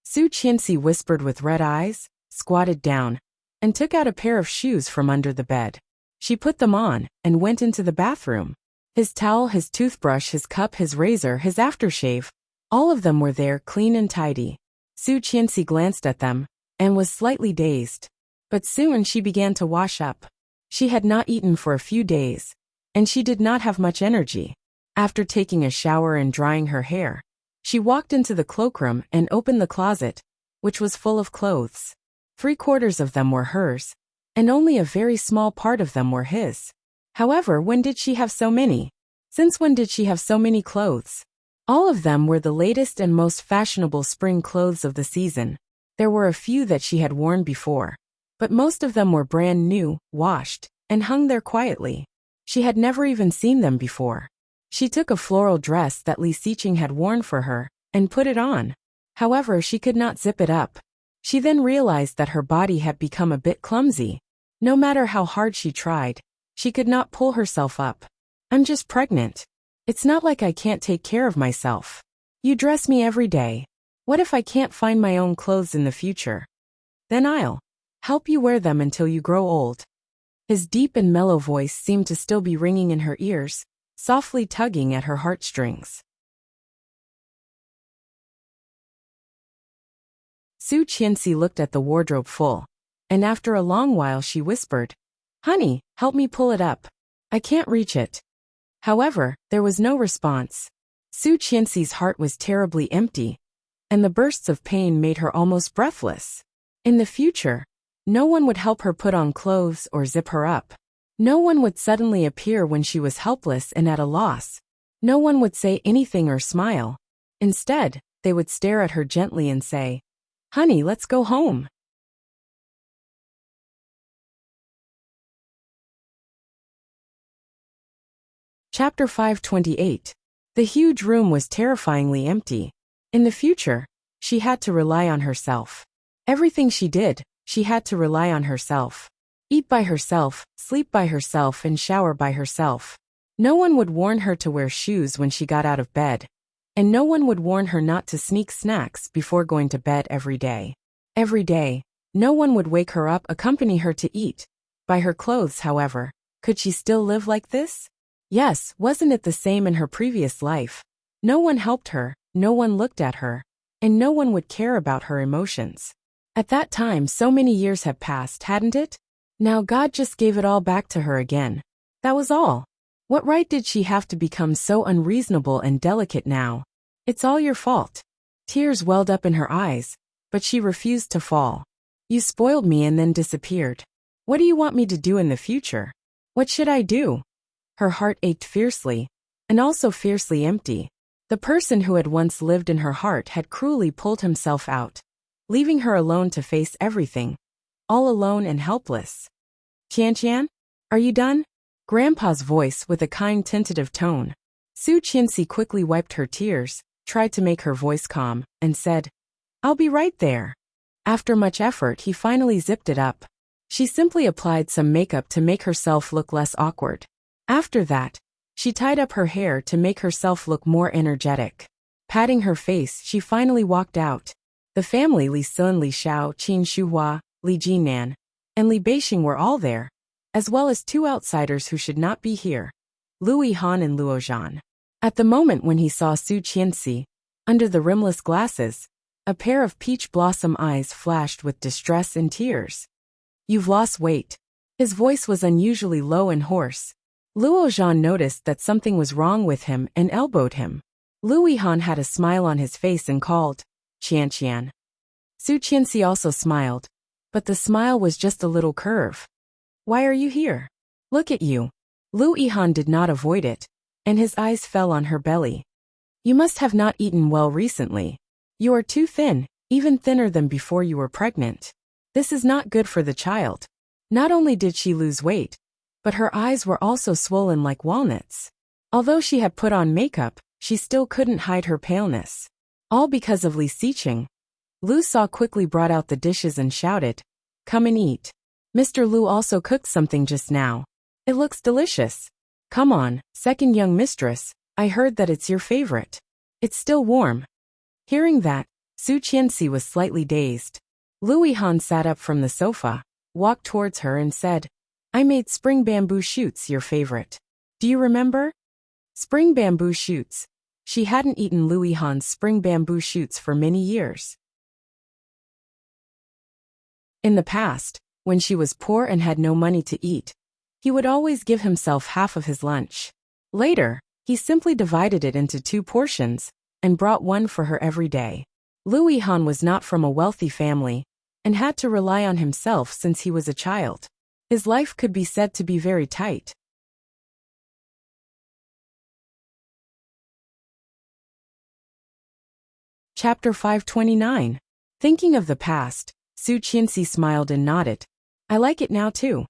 Su Qianxi whispered with red eyes, squatted down, and took out a pair of shoes from under the bed. She put them on and went into the bathroom. His towel, his toothbrush, his cup, his razor, his aftershave, all of them were there, clean and tidy. Su Qianxi glanced at them and was slightly dazed. But soon she began to wash up. She had not eaten for a few days, and she did not have much energy. After taking a shower and drying her hair, she walked into the cloakroom and opened the closet, which was full of clothes. 3/4 of them were hers, and only a very small part of them were his. However, when did she have so many? Since when did she have so many clothes? All of them were the latest and most fashionable spring clothes of the season. There were a few that she had worn before, but most of them were brand new, washed, and hung there quietly. She had never even seen them before. She took a floral dress that Li Xiqing had worn for her and put it on. However, she could not zip it up. She then realized that her body had become a bit clumsy. No matter how hard she tried, she could not pull herself up. I'm just pregnant. It's not like I can't take care of myself. You dress me every day. What if I can't find my own clothes in the future? Then I'll help you wear them until you grow old. His deep and mellow voice seemed to still be ringing in her ears, softly tugging at her heartstrings. Su Qianxi looked at the wardrobe full, and after a long while she whispered, Honey, help me pull it up. I can't reach it. However, there was no response. Su Qianxi's heart was terribly empty, and the bursts of pain made her almost breathless. In the future, no one would help her put on clothes or zip her up. No one would suddenly appear when she was helpless and at a loss. No one would say anything or smile. Instead, they would stare at her gently and say, Honey, let's go home. Chapter 528. The huge room was terrifyingly empty. In the future, she had to rely on herself. Everything she did, she had to rely on herself. Eat by herself, sleep by herself, and shower by herself. No one would warn her to wear shoes when she got out of bed, and no one would warn her not to sneak snacks before going to bed every day. Every day, no one would wake her up, accompany her to eat. By her clothes, however, could she still live like this? Yes, wasn't it the same in her previous life? No one helped her, no one looked at her, and no one would care about her emotions. At that time, so many years had passed, hadn't it? Now God just gave it all back to her again. That was all. What right did she have to become so unreasonable and delicate now? It's all your fault. Tears welled up in her eyes, but she refused to fall. You spoiled me and then disappeared. What do you want me to do in the future? What should I do? Her heart ached fiercely, and also fiercely empty. The person who had once lived in her heart had cruelly pulled himself out, leaving her alone to face everything. All alone and helpless. Qianqian, are you done? Grandpa's voice with a kind tentative tone. Su Qianxi quickly wiped her tears, tried to make her voice calm, and said, I'll be right there. After much effort, he finally zipped it up. She simply applied some makeup to make herself look less awkward. After that, she tied up her hair to make herself look more energetic. Patting her face, she finally walked out. The family Li Sun, Li Xiao, Qin Shuhua, Li Jinan, and Li Beixing were all there, as well as two outsiders who should not be here, Lu Yihan and Luo Zhan. At the moment when he saw Su Qianxi, under the rimless glasses, a pair of peach blossom eyes flashed with distress and tears. You've lost weight. His voice was unusually low and hoarse. Luo Zhan noticed that something was wrong with him and elbowed him. Lu Yihan had a smile on his face and called, Qianqian. Su Qianxi also smiled, but the smile was just a little curve. Why are you here? Look at you. Lu Yihan did not avoid it, and his eyes fell on her belly. You must have not eaten well recently. You are too thin, even thinner than before you were pregnant. This is not good for the child. Not only did she lose weight, but her eyes were also swollen like walnuts. Although she had put on makeup, she still couldn't hide her paleness. All because of Li Xiqing. Lu Sa quickly brought out the dishes and shouted, Come and eat. Mr. Lu also cooked something just now. It looks delicious. Come on, second young mistress, I heard that it's your favorite. It's still warm. Hearing that, Su Qianxi was slightly dazed. Lu Yihan sat up from the sofa, walked towards her and said, I made spring bamboo shoots your favorite. Do you remember? Spring bamboo shoots. She hadn't eaten Lu Yihan's spring bamboo shoots for many years. In the past, when she was poor and had no money to eat, he would always give himself half of his lunch. Later, he simply divided it into 2 portions and brought one for her every day. Lu Yihan was not from a wealthy family and had to rely on himself since he was a child. His life could be said to be very tight. Chapter 529. Thinking of the past, Su Qianxi smiled and nodded. I like it now too.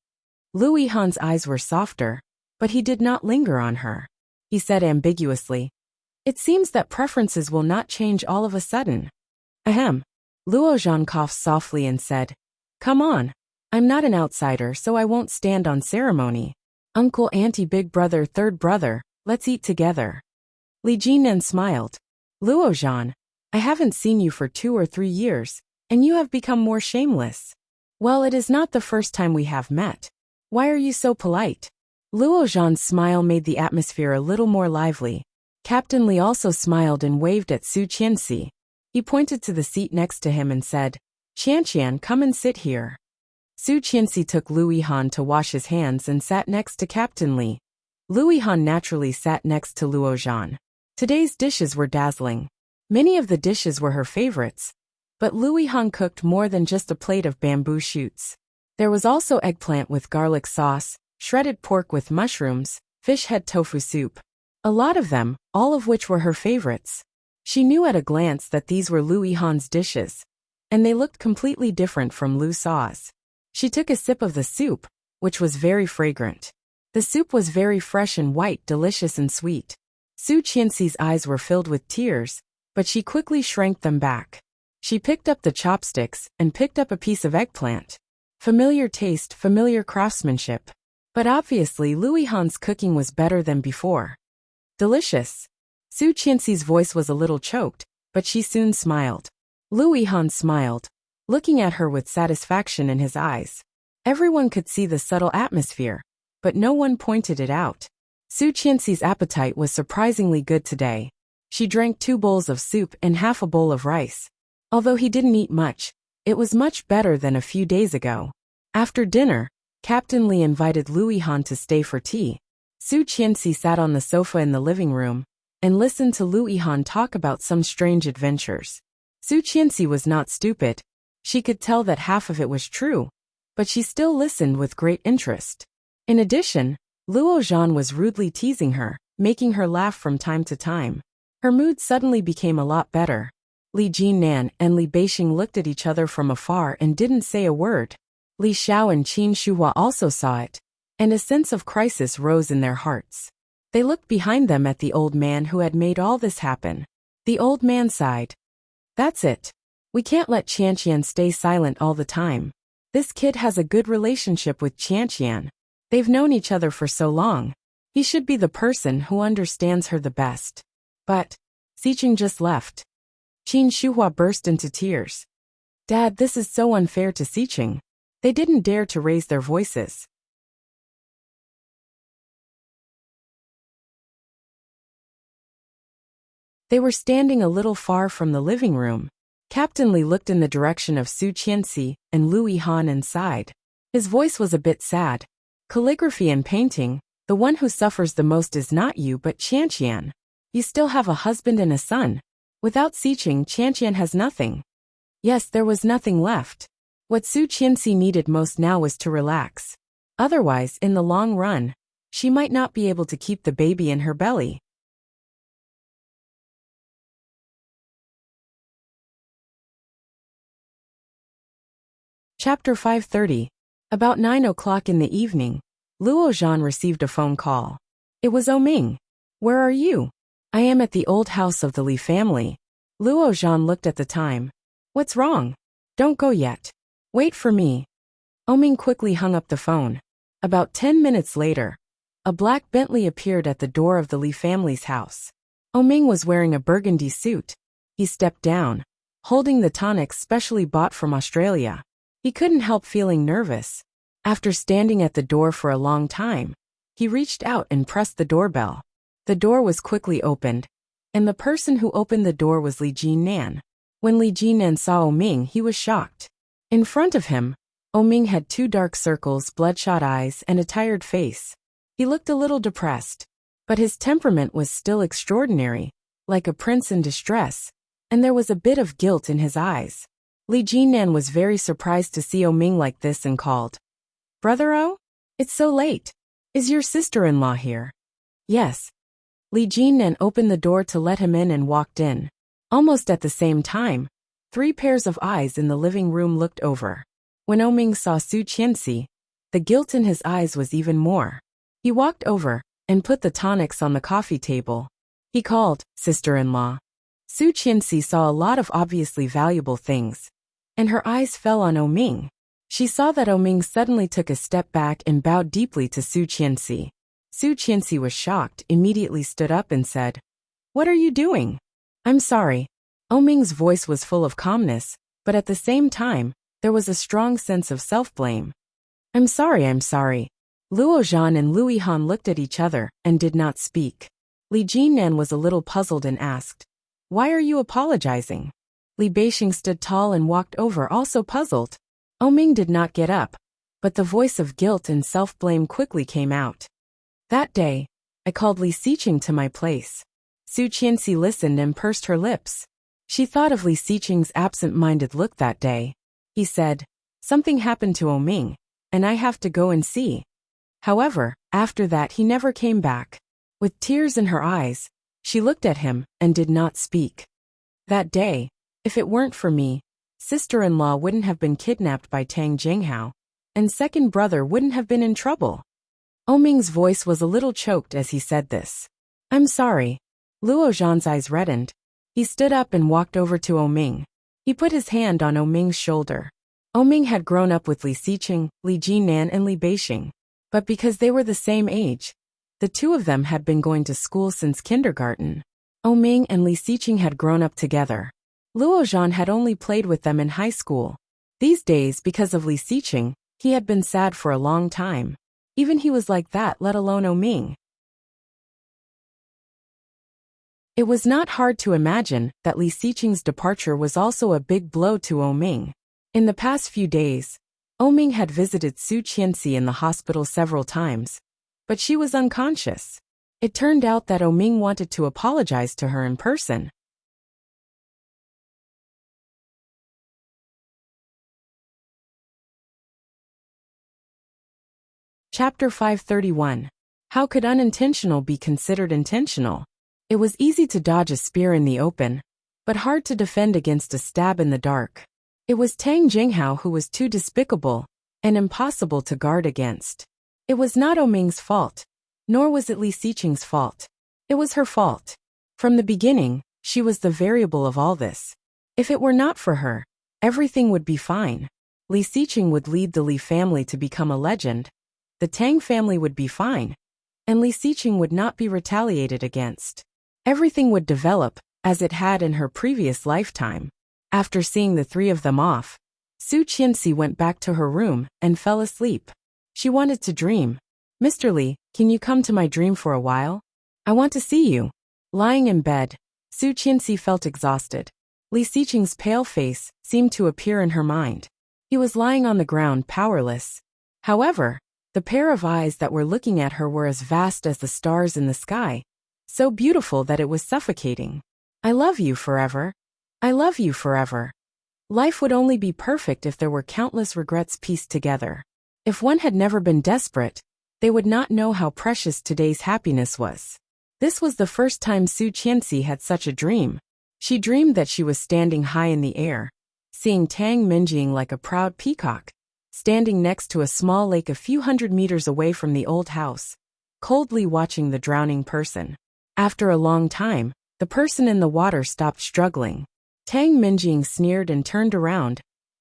Lu Yihan's eyes were softer, but he did not linger on her. He said ambiguously, It seems that preferences will not change all of a sudden. Ahem. Luo Zhan coughed softly and said, Come on. I'm not an outsider, so I won't stand on ceremony. Uncle, auntie, big brother, third brother, let's eat together. Li Jinan smiled. Luo Zhan, I haven't seen you for 2 or 3 years, and you have become more shameless. Well, it is not the first time we have met. Why are you so polite? Luo Zhan's smile made the atmosphere a little more lively. Captain Li also smiled and waved at Su Qianxi. He pointed to the seat next to him and said, Qianqian, come and sit here. Su Qianxi took Lu Yihan to wash his hands and sat next to Captain Li. Lu Yihan naturally sat next to Luo Zhan. Today's dishes were dazzling. Many of the dishes were her favorites, but Lu Yihan cooked more than just a plate of bamboo shoots. There was also eggplant with garlic sauce, shredded pork with mushrooms, fish head tofu soup. A lot of them, all of which were her favorites. She knew at a glance that these were Lu Yihan's dishes, and they looked completely different from Lu Sa's. She took a sip of the soup, which was very fragrant. The soup was very fresh and white, delicious and sweet. Su Qianxi's eyes were filled with tears, but she quickly shrank them back. She picked up the chopsticks and picked up a piece of eggplant. Familiar taste, familiar craftsmanship. But obviously Lu Yihan's cooking was better than before. Delicious. Su Qianxi's voice was a little choked, but she soon smiled. Lu Yihan smiled, looking at her with satisfaction in his eyes. Everyone could see the subtle atmosphere, but no one pointed it out. Su Qianxi's appetite was surprisingly good today. She drank 2 bowls of soup and half a bowl of rice. Although he didn't eat much, it was much better than a few days ago. After dinner, Captain Li invited Lu Yihan to stay for tea. Su Qianxi sat on the sofa in the living room and listened to Lu Yihan talk about some strange adventures. Su Qianxi was not stupid. She could tell that half of it was true, but she still listened with great interest. In addition, Luo Zhan was rudely teasing her, making her laugh from time to time. Her mood suddenly became a lot better. Li Jinnan and Li Beixing looked at each other from afar and didn't say a word. Li Xiao and Qin Shuhua also saw it, and a sense of crisis rose in their hearts. They looked behind them at the old man who had made all this happen. The old man sighed. That's it. We can't let Qianqian stay silent all the time. This kid has a good relationship with Qianqian. They've known each other for so long. He should be the person who understands her the best. But Xiqing just left. Qin Shuhua burst into tears. Dad, this is so unfair to Xiqing. They didn't dare to raise their voices. They were standing a little far from the living room. Captain Li looked in the direction of Su Qianxi and Lu Yihan and sighed. His voice was a bit sad. Calligraphy and painting, the one who suffers the most is not you but Qianqian. You still have a husband and a son. Without Xiqing, Qianqian has nothing. Yes, there was nothing left. What Su Qianxi needed most now was to relax. Otherwise, in the long run, she might not be able to keep the baby in her belly. Chapter 530. About 9 o'clock in the evening, Luo Zhan received a phone call. It was Oming. Where are you? I am at the old house of the Li family. Luo Zhan looked at the time. What's wrong? Don't go yet. Wait for me. Oming quickly hung up the phone. About 10 minutes later, a black Bentley appeared at the door of the Li family's house. Oming was wearing a burgundy suit. He stepped down, holding the tonics specially bought from Australia. He couldn't help feeling nervous. After standing at the door for a long time, he reached out and pressed the doorbell. The door was quickly opened, and the person who opened the door was Li Jinnan. When Li Jinnan saw Oming, he was shocked. In front of him, Oming had 2 dark circles, bloodshot eyes, and a tired face. He looked a little depressed, but his temperament was still extraordinary, like a prince in distress, and there was a bit of guilt in his eyes. Li Jinnan was very surprised to see Oming like this and called, Brother O? It's so late. Is your sister-in-law here? Yes. Li Jinnan opened the door to let him in and walked in. Almost at the same time, 3 pairs of eyes in the living room looked over. When Oming saw Su Qianxi, the guilt in his eyes was even more. He walked over and put the tonics on the coffee table. He called, Sister-in-law. Su Qianxi saw a lot of obviously valuable things, and her eyes fell on Oming. She saw that Oming suddenly took a step back and bowed deeply to Su Qianxi. Su Qianxi was shocked, immediately stood up and said, What are you doing? I'm sorry. Oming's voice was full of calmness, but at the same time, there was a strong sense of self-blame. I'm sorry. Luo Zhan and Lu Yihan looked at each other and did not speak. Li Jinnan was a little puzzled and asked, Why are you apologizing? Li Beixing stood tall and walked over, also puzzled. Oming did not get up, but the voice of guilt and self-blame quickly came out. That day, I called Li Xiqing to my place. Su Qianxi listened and pursed her lips. She thought of Li Xiqing's absent-minded look that day. He said, Something happened to Oming, and I have to go and see. However, after that he never came back. With tears in her eyes, she looked at him and did not speak. That day, if it weren't for me, sister-in-law wouldn't have been kidnapped by Tang Jinghao, and second brother wouldn't have been in trouble. Oming's voice was a little choked as he said this. I'm sorry. Luo Zhan's eyes reddened. He stood up and walked over to Oming. He put his hand on Oming's shoulder. Oming had grown up with Li Xiqing, Li Jinnan and Li Beixing, but because they were the same age, the 2 of them had been going to school since kindergarten. Oming and Li Xiqing had grown up together. Luo Zhan had only played with them in high school. These days, because of Li Xiqing, he had been sad for a long time. Even he was like that, let alone Oming. It was not hard to imagine that Li Xiqing's departure was also a big blow to Oming. In the past few days, Oming had visited Su Qianxi in the hospital several times, but she was unconscious. It turned out that Oming wanted to apologize to her in person. Chapter 531. How could unintentional be considered intentional? It was easy to dodge a spear in the open, but hard to defend against a stab in the dark. It was Tang Jinghao who was too despicable and impossible to guard against. It was not Oming's fault, nor was it Li Xiqing's fault. It was her fault. From the beginning, she was the variable of all this. If it were not for her, everything would be fine. Li Xiqing would lead the Li family to become a legend, the Tang family would be fine, and Li Xiqing would not be retaliated against. Everything would develop as it had in her previous lifetime. After seeing the three of them off, Su Qianxi went back to her room and fell asleep. She wanted to dream. "Mr. Li, can you come to my dream for a while? I want to see you." Lying in bed, Su Qianxi felt exhausted. Li Xiqing's pale face seemed to appear in her mind. He was lying on the ground powerless. However, the pair of eyes that were looking at her were as vast as the stars in the sky, so beautiful that it was suffocating. "I love you forever. I love you forever." Life would only be perfect if there were countless regrets pieced together. If one had never been desperate, they would not know how precious today's happiness was. This was the first time Su Qianxi had such a dream. She dreamed that she was standing high in the air, seeing Tang Minjing like a proud peacock, standing next to a small lake a few hundred meters away from the old house, coldly watching the drowning person. After a long time, the person in the water stopped struggling. Tang Minjing sneered and turned around,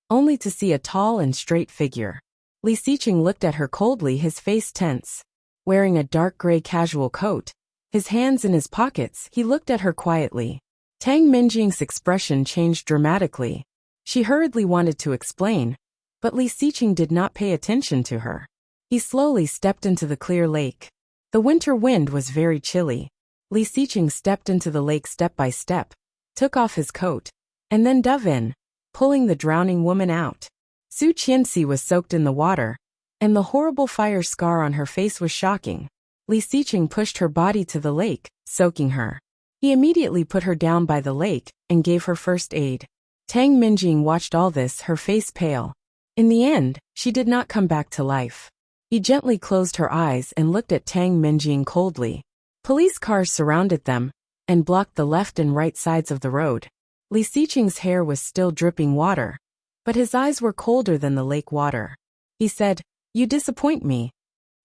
only to see a tall and straight figure. Li Xiqing looked at her coldly, his face tense. Wearing a dark gray casual coat, his hands in his pockets, he looked at her quietly. Tang Minjing's expression changed dramatically. She hurriedly wanted to explain, but Li Xiqing did not pay attention to her. He slowly stepped into the clear lake. The winter wind was very chilly. Li Xiqing stepped into the lake step by step, took off his coat, and then dove in, pulling the drowning woman out. Su Qianxi was soaked in the water, and the horrible fire scar on her face was shocking. Li Xiqing pushed her body to the lake, soaking her. He immediately put her down by the lake and gave her first aid. Tang Minjing watched all this, her face pale. In the end, she did not come back to life. He gently closed her eyes and looked at Tang Minjing coldly. Police cars surrounded them and blocked the left and right sides of the road. Li Xiqing's hair was still dripping water, but his eyes were colder than the lake water. He said, "You disappoint me."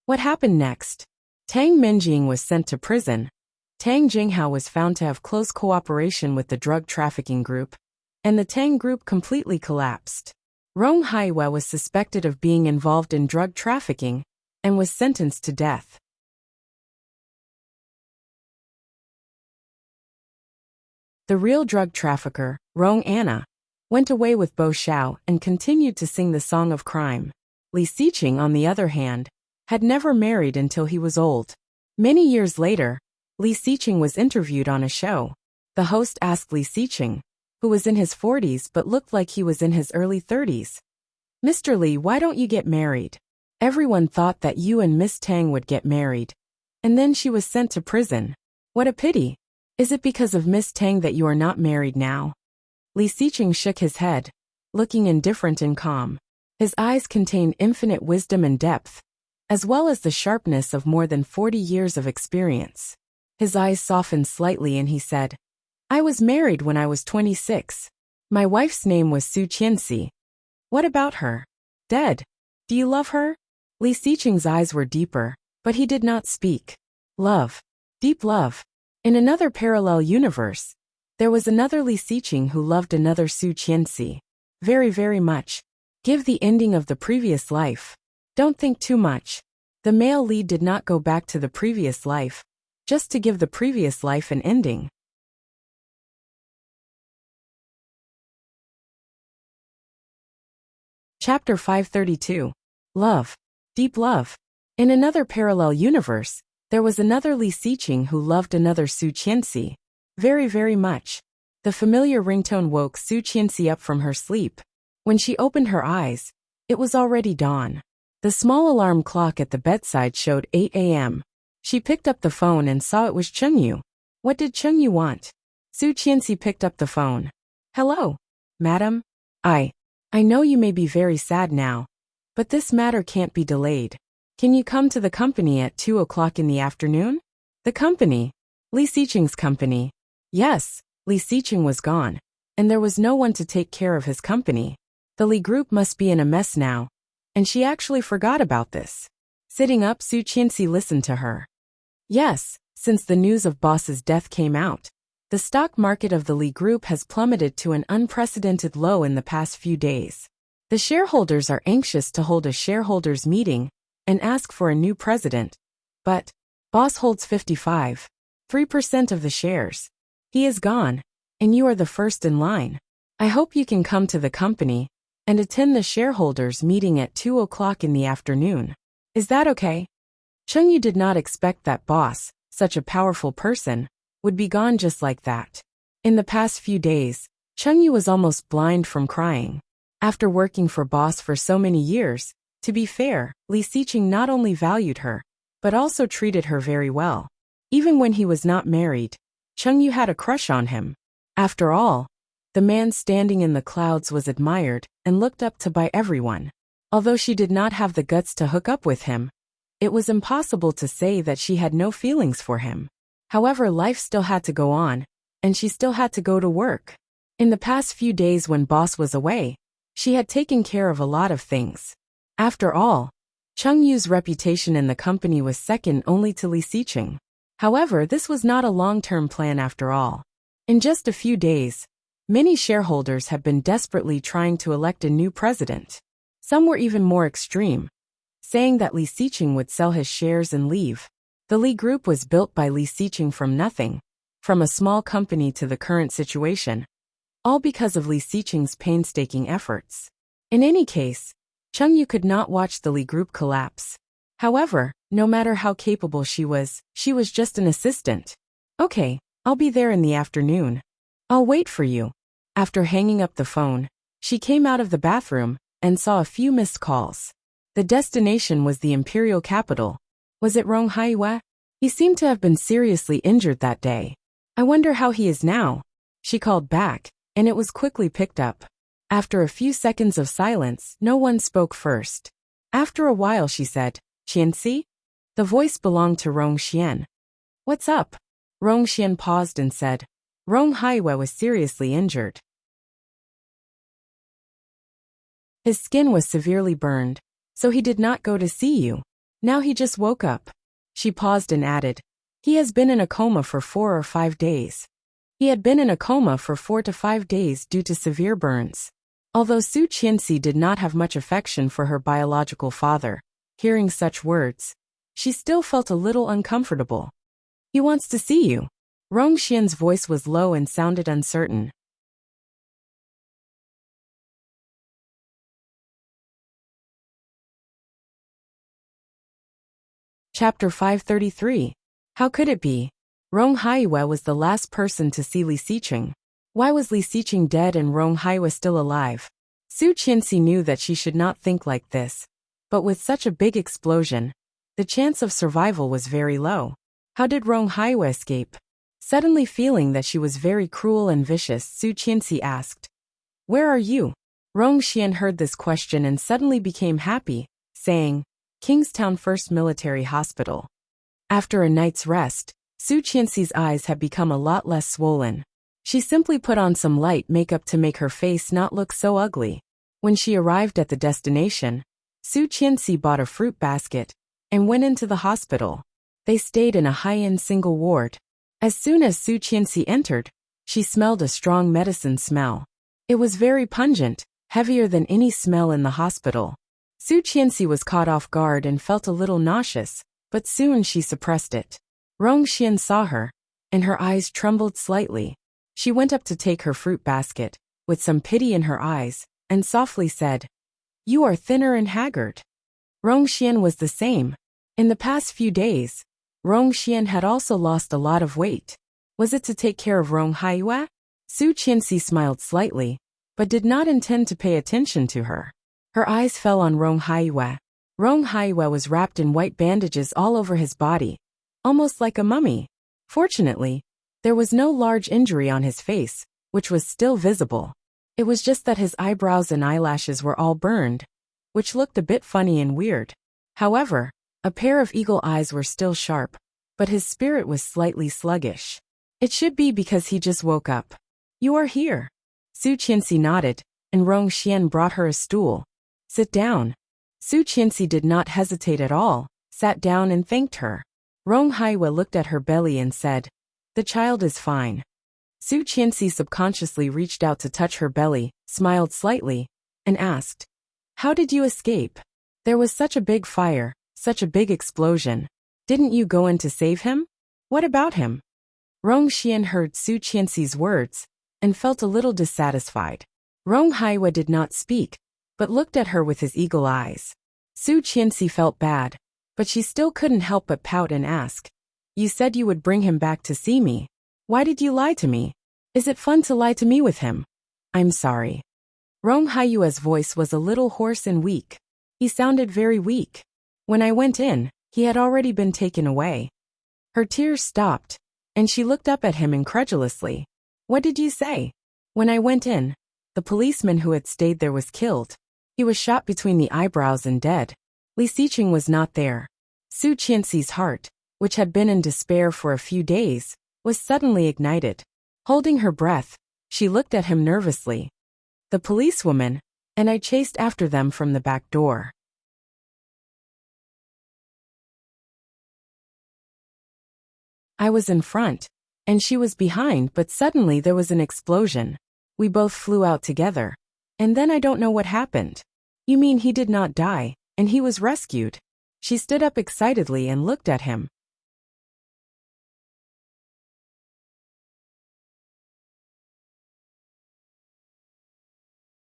What happened next? Tang Minjing was sent to prison. Tang Jinghao was found to have close cooperation with the drug trafficking group, and the Tang group completely collapsed. Rong Haiwe was suspected of being involved in drug trafficking and was sentenced to death. The real drug trafficker, Rong Anna, went away with Bo Xiao and continued to sing the song of crime. Li Xiqing, on the other hand, had never married until he was old. Many years later, Li Xiqing was interviewed on a show. The host asked Li Xiqing, who was in his 40s but looked like he was in his early 30s, "Mr. Li, why don't you get married? Everyone thought that you and Miss Tang would get married, and then she was sent to prison. What a pity. Is it because of Miss Tang that you are not married now?" Li Xiqing shook his head, looking indifferent and calm. His eyes contained infinite wisdom and depth, as well as the sharpness of more than 40 years of experience. His eyes softened slightly and he said, "I was married when I was 26. My wife's name was Su Qianxi. What about her? Dead. Do you love her?" Li Xiqing's eyes were deeper, but he did not speak. Love. Deep love. In another parallel universe, there was another Li Xiqing who loved another Su Qianxi. Very, very much. Give the ending of the previous life. Don't think too much. The male lead did not go back to the previous life, just to give the previous life an ending. Chapter 532. Love. Deep love. In another parallel universe, there was another Li Xiqing who loved another Su Qianxi. Very, very much. The familiar ringtone woke Su Qianxi up from her sleep. When she opened her eyes, it was already dawn. The small alarm clock at the bedside showed 8 a.m. She picked up the phone and saw it was Chengyu. What did Chengyu want? Su Qianxi picked up the phone. "Hello, madam. I know you may be very sad now, but this matter can't be delayed. Can you come to the company at 2 o'clock in the afternoon?" The company? Li Xiqing's company. Yes, Li Siqing was gone, and there was no one to take care of his company. The Li Group must be in a mess now, and she actually forgot about this. Sitting up, Su Qianxi listened to her. Yes, since the news of boss's death came out, the stock market of the Li Group has plummeted to an unprecedented low in the past few days. The shareholders are anxious to hold a shareholders meeting and ask for a new president, but boss holds 55.3% of the shares. He is gone, and you are the first in line. I hope you can come to the company and attend the shareholders meeting at 2 o'clock in the afternoon. Is that okay? Cheng Yu did not expect that boss, such a powerful person, would be gone just like that. In the past few days, Cheng Yu was almost blind from crying. After working for boss for so many years, to be fair, Li Siqing not only valued her, but also treated her very well. Even when he was not married, Cheng Yu had a crush on him. After all, the man standing in the clouds was admired and looked up to by everyone. Although she did not have the guts to hook up with him, it was impossible to say that she had no feelings for him. However, life still had to go on, and she still had to go to work. In the past few days when boss was away, she had taken care of a lot of things. After all, Cheng Yu's reputation in the company was second only to Li Siqing. However, this was not a long-term plan after all. In just a few days, many shareholders have been desperately trying to elect a new president. Some were even more extreme, saying that Li Siqing would sell his shares and leave. The Li Group was built by Li Siqing from nothing, from a small company to the current situation, all because of Li Siqing's painstaking efforts. In any case, Cheng Yu could not watch the Li Group collapse. However, no matter how capable she was just an assistant. Okay, I'll be there in the afternoon. I'll wait for you. After hanging up the phone, she came out of the bathroom and saw a few missed calls. The destination was the imperial capital. Was it Rong Haiwe? He seemed to have been seriously injured that day. I wonder how he is now. She called back, and it was quickly picked up. After a few seconds of silence, no one spoke first. After a while she said, Qianxi? The voice belonged to Rong Xian. What's up? Rong Xian paused and said, Rong Haiwe was seriously injured. His skin was severely burned, so he did not go to see you. Now he just woke up. She paused and added, he has been in a coma for 4 or 5 days. He had been in a coma for 4 to 5 days due to severe burns. Although Su Qianxi did not have much affection for her biological father, hearing such words, she still felt a little uncomfortable. He wants to see you. Rong Xian's voice was low and sounded uncertain. Chapter 533. How could it be? Rong Haiwe was the last person to see Li Siqing. Why was Li Siqing dead and Rong Haiwe still alive? Su Qianxi knew that she should not think like this, but with such a big explosion, the chance of survival was very low. How did Rong Haiwe escape? Suddenly feeling that she was very cruel and vicious, Su Qianxi asked, Where are you? Rong Xian heard this question and suddenly became happy, saying, Kingstown First Military Hospital. After a night's rest, Su Qianxi's eyes had become a lot less swollen. She simply put on some light makeup to make her face not look so ugly. When she arrived at the destination, Su Qianxi bought a fruit basket and went into the hospital. They stayed in a high-end single ward. As soon as Su Qianxi entered, she smelled a strong medicine smell. It was very pungent, heavier than any smell in the hospital. Su Qianxi was caught off guard and felt a little nauseous, but soon she suppressed it. Rong Xian saw her, and her eyes trembled slightly. She went up to take her fruit basket, with some pity in her eyes, and softly said, You are thinner and haggard. Rong Xian was the same. In the past few days, Rong Xian had also lost a lot of weight. Was it to take care of Rong Haiwe? Su Qianxi smiled slightly, but did not intend to pay attention to her. Her eyes fell on Rong Haiwe. Rong Haiwe was wrapped in white bandages all over his body, almost like a mummy. Fortunately, there was no large injury on his face, which was still visible. It was just that his eyebrows and eyelashes were all burned, which looked a bit funny and weird. However, a pair of eagle eyes were still sharp, but his spirit was slightly sluggish. It should be because he just woke up. You are here. Su Qianxi nodded, and Rong Xian brought her a stool. Sit down. Su Qianxi did not hesitate at all, sat down and thanked her. Rong Haiwa looked at her belly and said, "The child is fine." Su Qianxi subconsciously reached out to touch her belly, smiled slightly, and asked, "How did you escape? There was such a big fire, such a big explosion. Didn't you go in to save him? What about him?" Rong Xian heard Su Qianxi's words and felt a little dissatisfied. Rong Haiwa did not speak, but looked at her with his eagle eyes. Su Qianxi felt bad, but she still couldn't help but pout and ask, "You said you would bring him back to see me. Why did you lie to me? Is it fun to lie to me with him?" "I'm sorry." Rong Haiyue's voice was a little hoarse and weak. He sounded very weak. "When I went in, he had already been taken away." Her tears stopped, and she looked up at him incredulously. "What did you say?" "When I went in, the policeman who had stayed there was killed. He was shot between the eyebrows and dead. Li Xiqing was not there." Su Qianxi's heart, which had been in despair for a few days, was suddenly ignited. Holding her breath, she looked at him nervously. "The policewoman, and I chased after them from the back door." I was in front, and she was behind, but suddenly there was an explosion. We both flew out together, and then I don't know what happened. "You mean he did not die, and he was rescued?" She stood up excitedly and looked at him.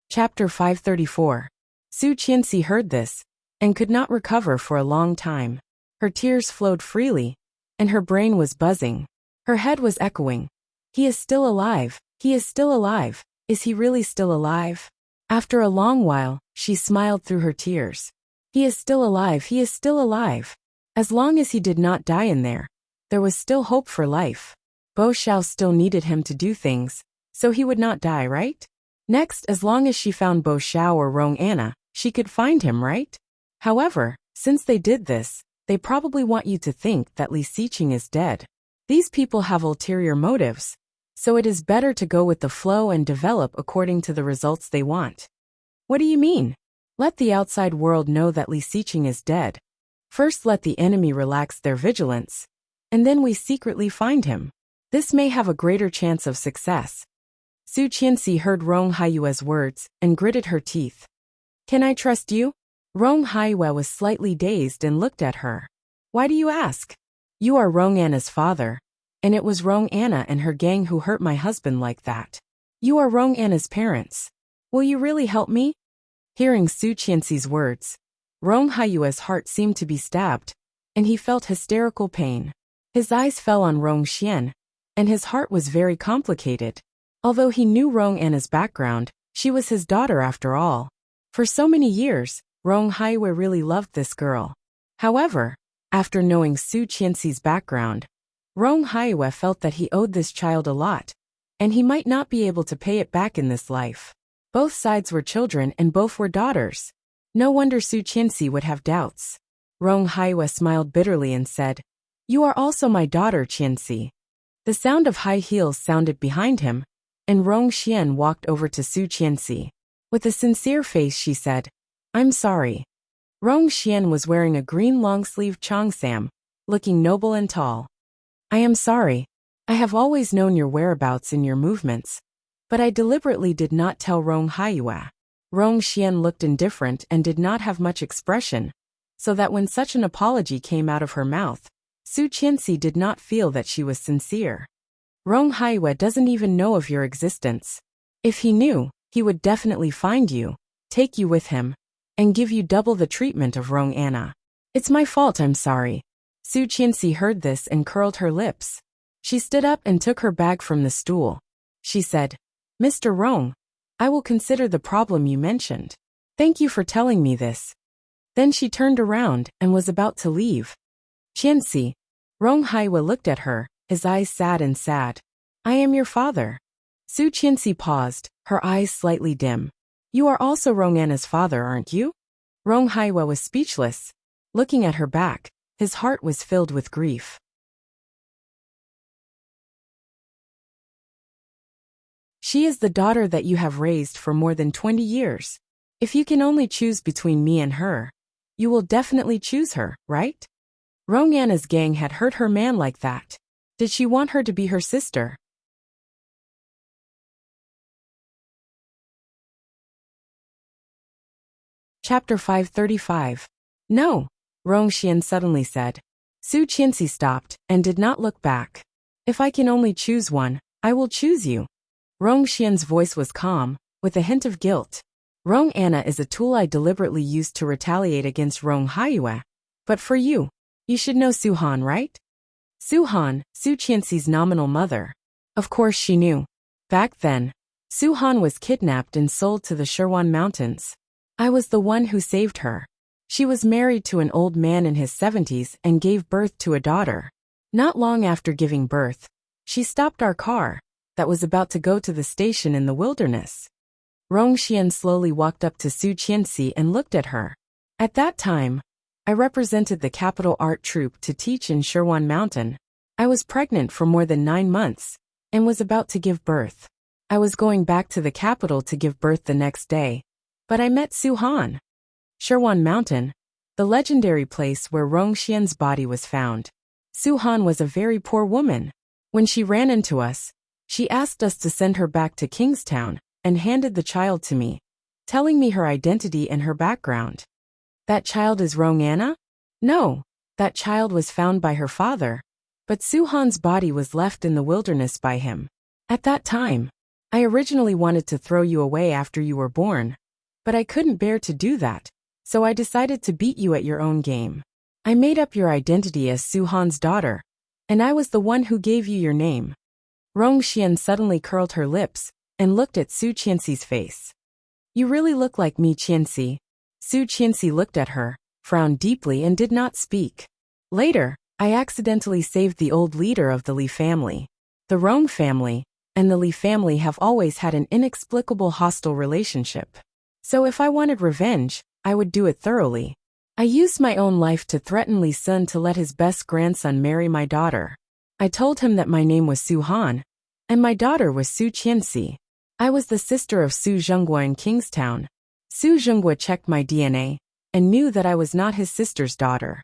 Chapter 534. Su Qianxi heard this, and could not recover for a long time. Her tears flowed freely, and her brain was buzzing. Her head was echoing. "He is still alive. He is still alive. Is he really still alive?" After a long while, she smiled through her tears. "He is still alive. He is still alive. As long as he did not die in there, there was still hope for life. Bo Xiao still needed him to do things, so he would not die, right? Next, as long as she found Bo Xiao or Rong Anna, she could find him, right? However, since they did this, they probably want you to think that Li Xiqing is dead. These people have ulterior motives, so it is better to go with the flow and develop according to the results they want." "What do you mean?" "Let the outside world know that Li Xiqing is dead. First let the enemy relax their vigilance, and then we secretly find him. This may have a greater chance of success." Su Qianxi heard Rong Haiyue's words and gritted her teeth. "Can I trust you?" Rong Haiyue was slightly dazed and looked at her. "Why do you ask? You are Rong Anna's father, and it was Rong Anna and her gang who hurt my husband like that. You are Rong Anna's parents. Will you really help me?" Hearing Su Qianxi's words, Rong Haiyue's heart seemed to be stabbed, and he felt hysterical pain. His eyes fell on Rong Xian, and his heart was very complicated. Although he knew Rong Anna's background, she was his daughter after all. For so many years, Rong Haiyue really loved this girl. However, after knowing Su Qianxi's background, Rong Haiyue felt that he owed this child a lot, and he might not be able to pay it back in this life. Both sides were children and both were daughters. No wonder Su Qianxi would have doubts. Rong Haiyue smiled bitterly and said, "You are also my daughter, Qianxi." The sound of high heels sounded behind him, and Rong Xian walked over to Su Qianxi. With a sincere face she said, "I'm sorry." Rong Xian was wearing a green long-sleeved cheongsam, looking noble and tall. "I am sorry. I have always known your whereabouts and your movements, but I deliberately did not tell Rong Haiyue." Rong Xian looked indifferent and did not have much expression, so that when such an apology came out of her mouth, Su Qianxi did not feel that she was sincere. "Rong Haiyue doesn't even know of your existence. If he knew, he would definitely find you, take you with him, and give you double the treatment of Rong Anna. It's my fault, I'm sorry." Su Qianxi heard this and curled her lips. She stood up and took her bag from the stool. She said, "Mr. Rong, I will consider the problem you mentioned. Thank you for telling me this." Then she turned around and was about to leave. "Qianxi." Rong Haiyue looked at her, his eyes sad and sad. "I am your father." Su Qianxi paused, her eyes slightly dim. "You are also Rong Anna's father, aren't you?" Rong Haiyue was speechless. Looking at her back, his heart was filled with grief. She is the daughter that you have raised for more than 20 years. If you can only choose between me and her, you will definitely choose her, right? Rong Anna's gang had hurt her man like that. Did she want her to be her sister? Chapter 535. No, Rong Xian suddenly said. Su Qianxi stopped and did not look back. If I can only choose one, I will choose you. Rong Xian's voice was calm, with a hint of guilt. Rong Anna is a tool I deliberately used to retaliate against Rong Haiyue. But for you, you should know Su Han, right? Su Han, Su Qianxi's nominal mother. Of course she knew. Back then, Su Han was kidnapped and sold to the Sherwan Mountains. I was the one who saved her. She was married to an old man in his 70s and gave birth to a daughter. Not long after giving birth, she stopped our car that was about to go to the station in the wilderness. Rong Xian slowly walked up to Su Qianxi and looked at her. At that time, I represented the capital art troupe to teach in Sherwan Mountain. I was pregnant for more than 9 months and was about to give birth. I was going back to the capital to give birth the next day, but I met Su Han. Sherwan Mountain, the legendary place where Rong Xian's body was found. Su Han was a very poor woman. When she ran into us, she asked us to send her back to Kingstown and handed the child to me, telling me her identity and her background. That child is Rong Anna? No, that child was found by her father, but Su Han's body was left in the wilderness by him. At that time, I originally wanted to throw you away after you were born, but I couldn't bear to do that, so I decided to beat you at your own game. I made up your identity as Su Han's daughter, and I was the one who gave you your name. Rong Xian suddenly curled her lips and looked at Su Qianxi's face. You really look like me, Qianxi. Su Qianxi looked at her, frowned deeply and did not speak. Later, I accidentally saved the old leader of the Li family. The Rong family and the Li family have always had an inexplicable hostile relationship. So if I wanted revenge, I would do it thoroughly. I used my own life to threaten Li Sun to let his best grandson marry my daughter. I told him that my name was Su Han, and my daughter was Su Qianxi. I was the sister of Su Zhenghua in Kingstown. Su Zhenghua checked my DNA and knew that I was not his sister's daughter.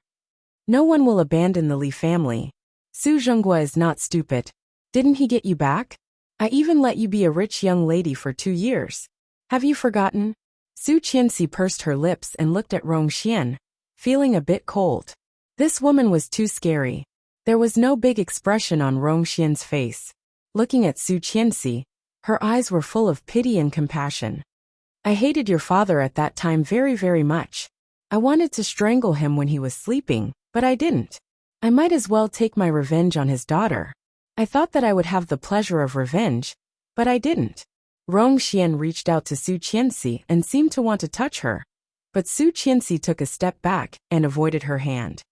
No one will abandon the Li family. Su Zhenghua is not stupid. Didn't he get you back? I even let you be a rich young lady for 2 years. Have you forgotten? Su Qianxi pursed her lips and looked at Rong Xian, feeling a bit cold. This woman was too scary. There was no big expression on Rong Xian's face. Looking at Su Qianxi, her eyes were full of pity and compassion. I hated your father at that time very, very much. I wanted to strangle him when he was sleeping, but I didn't. I might as well take my revenge on his daughter. I thought that I would have the pleasure of revenge, but I didn't. Rong Xian reached out to Su Qianxi and seemed to want to touch her, but Su Qianxi took a step back and avoided her hand.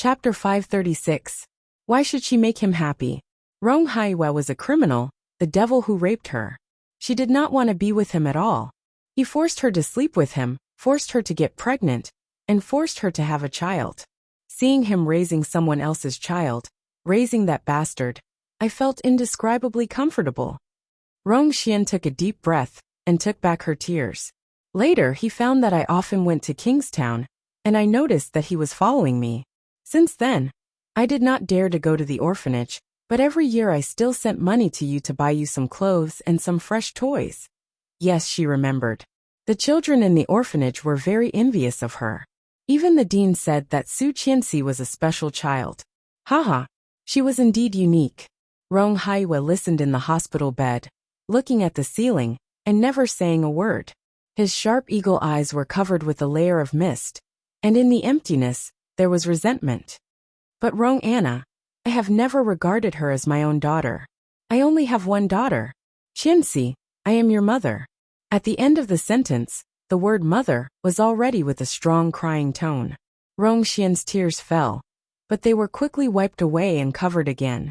Chapter 536. Why should she make him happy? Rong Haiyue was a criminal, the devil who raped her. She did not want to be with him at all. He forced her to sleep with him, forced her to get pregnant, and forced her to have a child. Seeing him raising someone else's child, raising that bastard, I felt indescribably comfortable. Rong Xian took a deep breath and took back her tears. Later he found that I often went to Kingstown, and I noticed that he was following me. Since then, I did not dare to go to the orphanage, but every year I still sent money to you to buy you some clothes and some fresh toys. Yes, she remembered. The children in the orphanage were very envious of her. Even the dean said that Su Qianxi was a special child. Haha, she was indeed unique. Rong Haiyue listened in the hospital bed, looking at the ceiling, and never saying a word. His sharp eagle eyes were covered with a layer of mist, and in the emptiness, there was resentment. But Rong Anna, I have never regarded her as my own daughter. I only have one daughter. Qianxi, I am your mother. At the end of the sentence, the word mother was already with a strong crying tone. Rong Xian's tears fell, but they were quickly wiped away and covered again.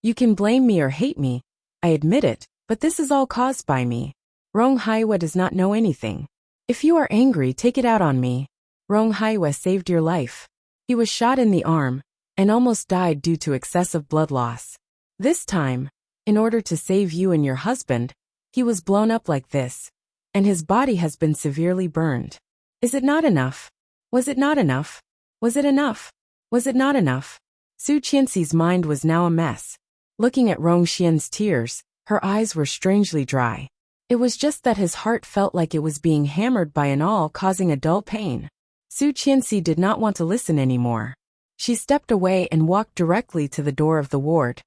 You can blame me or hate me, I admit it, but this is all caused by me. Rong Haiwa does not know anything. If you are angry, take it out on me. Rong Haiwa saved your life. He was shot in the arm and almost died due to excessive blood loss. This time, in order to save you and your husband, he was blown up like this, and his body has been severely burned. Is it not enough? Was it not enough? Was it enough? Was it not enough? Su Qianxi's mind was now a mess. Looking at Rong Xian's tears, her eyes were strangely dry. It was just that his heart felt like it was being hammered by an awl, causing a dull pain. Su Qianxi did not want to listen anymore. She stepped away and walked directly to the door of the ward.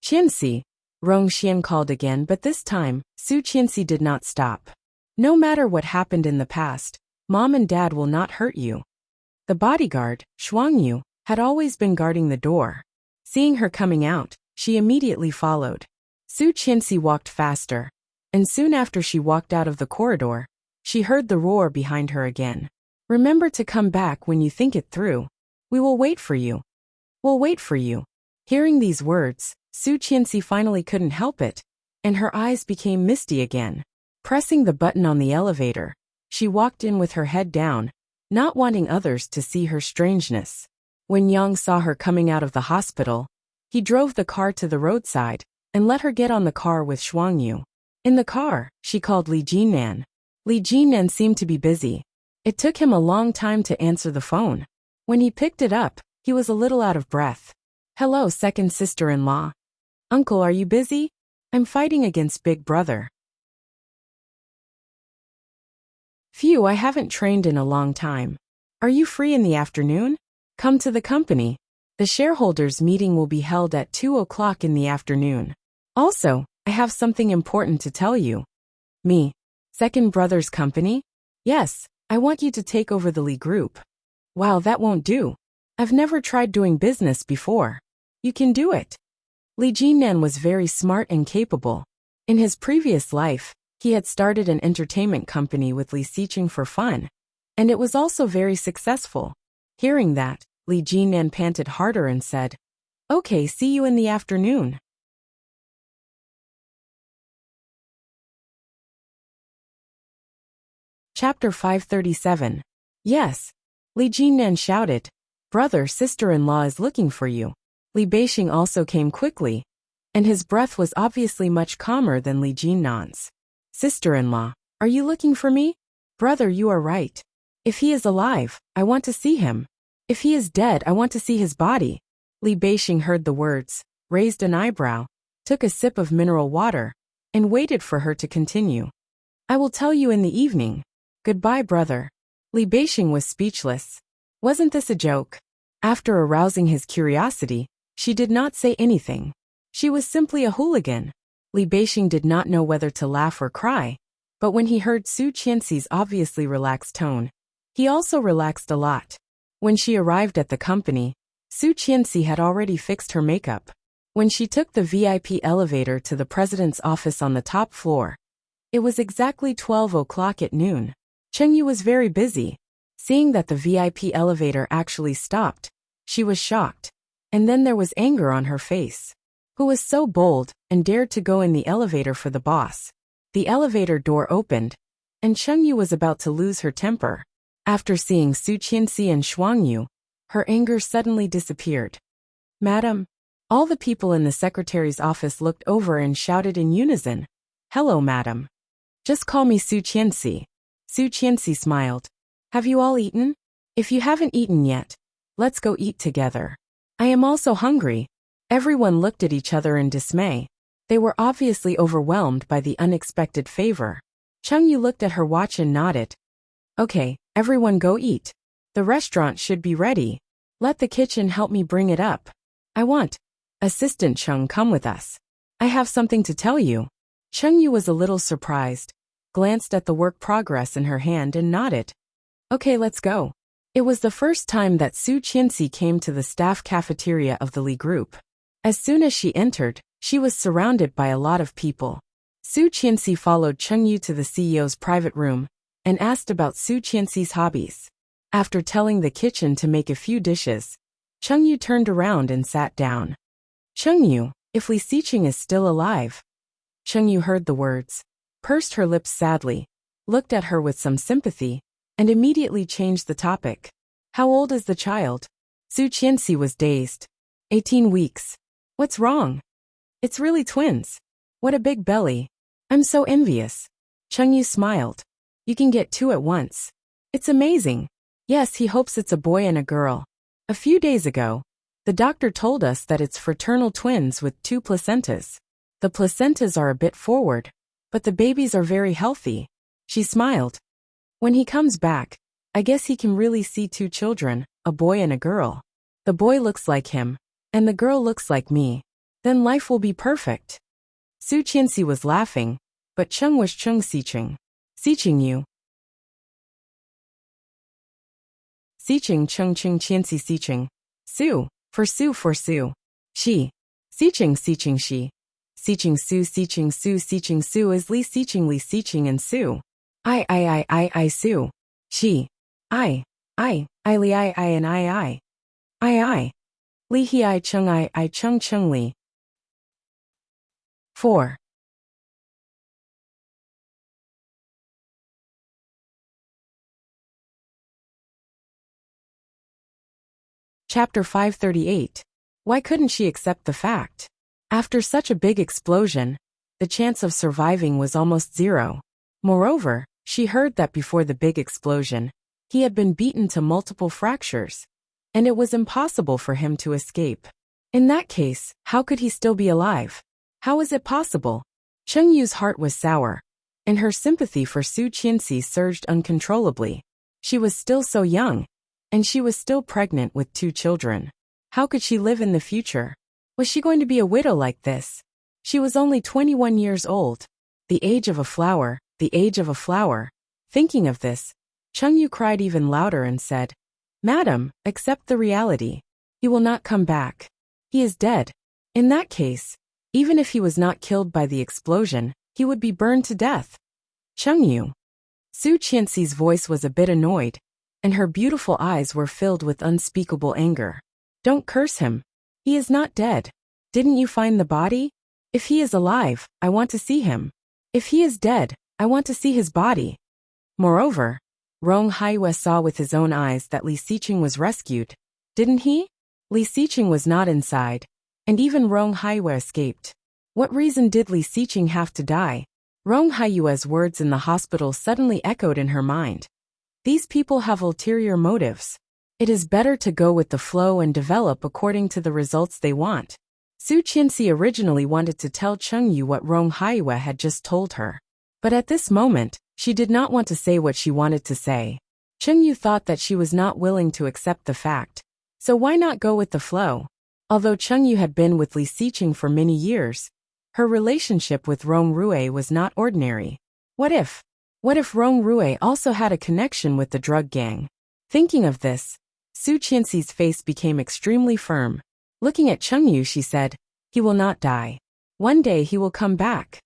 Qianxi, Rong Xian called again, but this time, Su Qianxi did not stop. No matter what happened in the past, Mom and Dad will not hurt you. The bodyguard, Shuangyu, had always been guarding the door. Seeing her coming out, she immediately followed. Su Qianxi walked faster, and soon after she walked out of the corridor, she heard the roar behind her again. Remember to come back when you think it through. We will wait for you. We'll wait for you. Hearing these words, Su Qianxi finally couldn't help it, and her eyes became misty again. Pressing the button on the elevator, she walked in with her head down, not wanting others to see her strangeness. When Yang saw her coming out of the hospital, he drove the car to the roadside and let her get on the car with Shuangyu. In the car, she called Li Jinnan. Li Jinnan seemed to be busy. It took him a long time to answer the phone. When he picked it up, he was a little out of breath. Hello, second sister-in-law. Uncle, are you busy? I'm fighting against Big Brother. Phew, I haven't trained in a long time. Are you free in the afternoon? Come to the company. The shareholders' meeting will be held at 2 o'clock in the afternoon. Also, I have something important to tell you. Me? Second brother's company? Yes, I want you to take over the Li Group. Wow, that won't do. I've never tried doing business before. You can do it. Li Jinnan was very smart and capable. In his previous life, he had started an entertainment company with Li Xiqing for fun, and it was also very successful. Hearing that, Li Jinnan panted harder and said, Okay, see you in the afternoon. Chapter 537. Yes. Li Jinnan shouted. Brother, sister-in-law is looking for you. Li Beixing also came quickly, and his breath was obviously much calmer than Li Jinnan's. Sister-in-law, are you looking for me? Brother, you are right. If he is alive, I want to see him. If he is dead, I want to see his body. Li Beixing heard the words, raised an eyebrow, took a sip of mineral water, and waited for her to continue. I will tell you in the evening. Goodbye, brother. Li Beixing was speechless. Wasn't this a joke? After arousing his curiosity, she did not say anything. She was simply a hooligan. Li Beixing did not know whether to laugh or cry, but when he heard Su Qianxi's obviously relaxed tone, he also relaxed a lot. When she arrived at the company, Su Qianxi had already fixed her makeup. When she took the VIP elevator to the president's office on the top floor, it was exactly 12 o'clock at noon. Chengyu was very busy. Seeing that the VIP elevator actually stopped, she was shocked. And then there was anger on her face. Who was so bold and dared to go in the elevator for the boss? The elevator door opened, and Chengyu was about to lose her temper. After seeing Su Qianxi and Shuangyu, her anger suddenly disappeared. Madam, all the people in the secretary's office looked over and shouted in unison, Hello, madam. Just call me Su Qianxi. Su Qianxi smiled. Have you all eaten? If you haven't eaten yet, let's go eat together. I am also hungry. Everyone looked at each other in dismay. They were obviously overwhelmed by the unexpected favor. Chengyu looked at her watch and nodded. Okay, everyone go eat. The restaurant should be ready. Let the kitchen help me bring it up. I want. Assistant Cheng, come with us. I have something to tell you. Chengyu was a little surprised, glanced at the work progress in her hand and nodded. Okay, let's go. It was the first time that Su Qianxi came to the staff cafeteria of the Li Group. As soon as she entered, she was surrounded by a lot of people. Su Qianxi followed Chengyu to the CEO's private room and asked about Su Qianxi's hobbies. After telling the kitchen to make a few dishes, Chengyu turned around and sat down. Chengyu, if Li Xiqing is still alive. Chengyu heard the words. pursed her lips sadly, looked at her with some sympathy, and immediately changed the topic. How old is the child? Su Qianxi was dazed. 18 weeks. What's wrong? It's really twins. What a big belly. I'm so envious. Chengyu smiled. You can get 2 at once. It's amazing. Yes, he hopes it's a boy and a girl. A few days ago, the doctor told us that it's fraternal twins with 2 placentas. The placentas are a bit forward, but the babies are very healthy. She smiled. When he comes back, I guess he can really see 2 children, a boy and a girl. The boy looks like him, and the girl looks like me. Then life will be perfect. Su Qianxi was laughing, but Cheng was Cheng Xiqing. Xiqing you. Xiqing Cheng Cheng Qianxi Xiqing. Su, for Su for Su. She. Xiqing Xiqing she. Xiqing Su Xiqing Su is Li Xiqing and Su. I Su. She. I Li I and I. Li He I Cheng Li. 4. Chapter 538. Why couldn't she accept the fact? After such a big explosion, the chance of surviving was almost 0. Moreover, she heard that before the big explosion, he had been beaten to multiple fractures, and it was impossible for him to escape. In that case, how could he still be alive? How is it possible? Chengyu's heart was sour, and her sympathy for Su Qianxi surged uncontrollably. She was still so young, and she was still pregnant with 2 children. How could she live in the future? Was she going to be a widow like this? She was only 21 years old. The age of a flower, the age of a flower. Thinking of this, Chengyu cried even louder and said, Madam, accept the reality. He will not come back. He is dead. In that case, even if he was not killed by the explosion, he would be burned to death. Chengyu. Su Qianxi's voice was a bit annoyed, and her beautiful eyes were filled with unspeakable anger. Don't curse him. He is not dead. Didn't you find the body? If he is alive, I want to see him. If he is dead, I want to see his body. Moreover, Rong Haiyue saw with his own eyes that Li Xiqing was rescued. Didn't he? Li Xiqing was not inside, and even Rong Haiyue escaped. What reason did Li Xiqing have to die? Rong Haiyue's words in the hospital suddenly echoed in her mind. These people have ulterior motives. It is better to go with the flow and develop according to the results they want. Su Qianxi originally wanted to tell Chengyu what Rong Haiyue had just told her. But at this moment, she did not want to say what she wanted to say. Chengyu thought that she was not willing to accept the fact. So why not go with the flow? Although Chengyu had been with Li Xiqing for many years, her relationship with Rong Rue was not ordinary. What if Rong Rue also had a connection with the drug gang? Thinking of this, Su Qianxi's face became extremely firm. Looking at Chengyu, she said, He will not die. One day he will come back.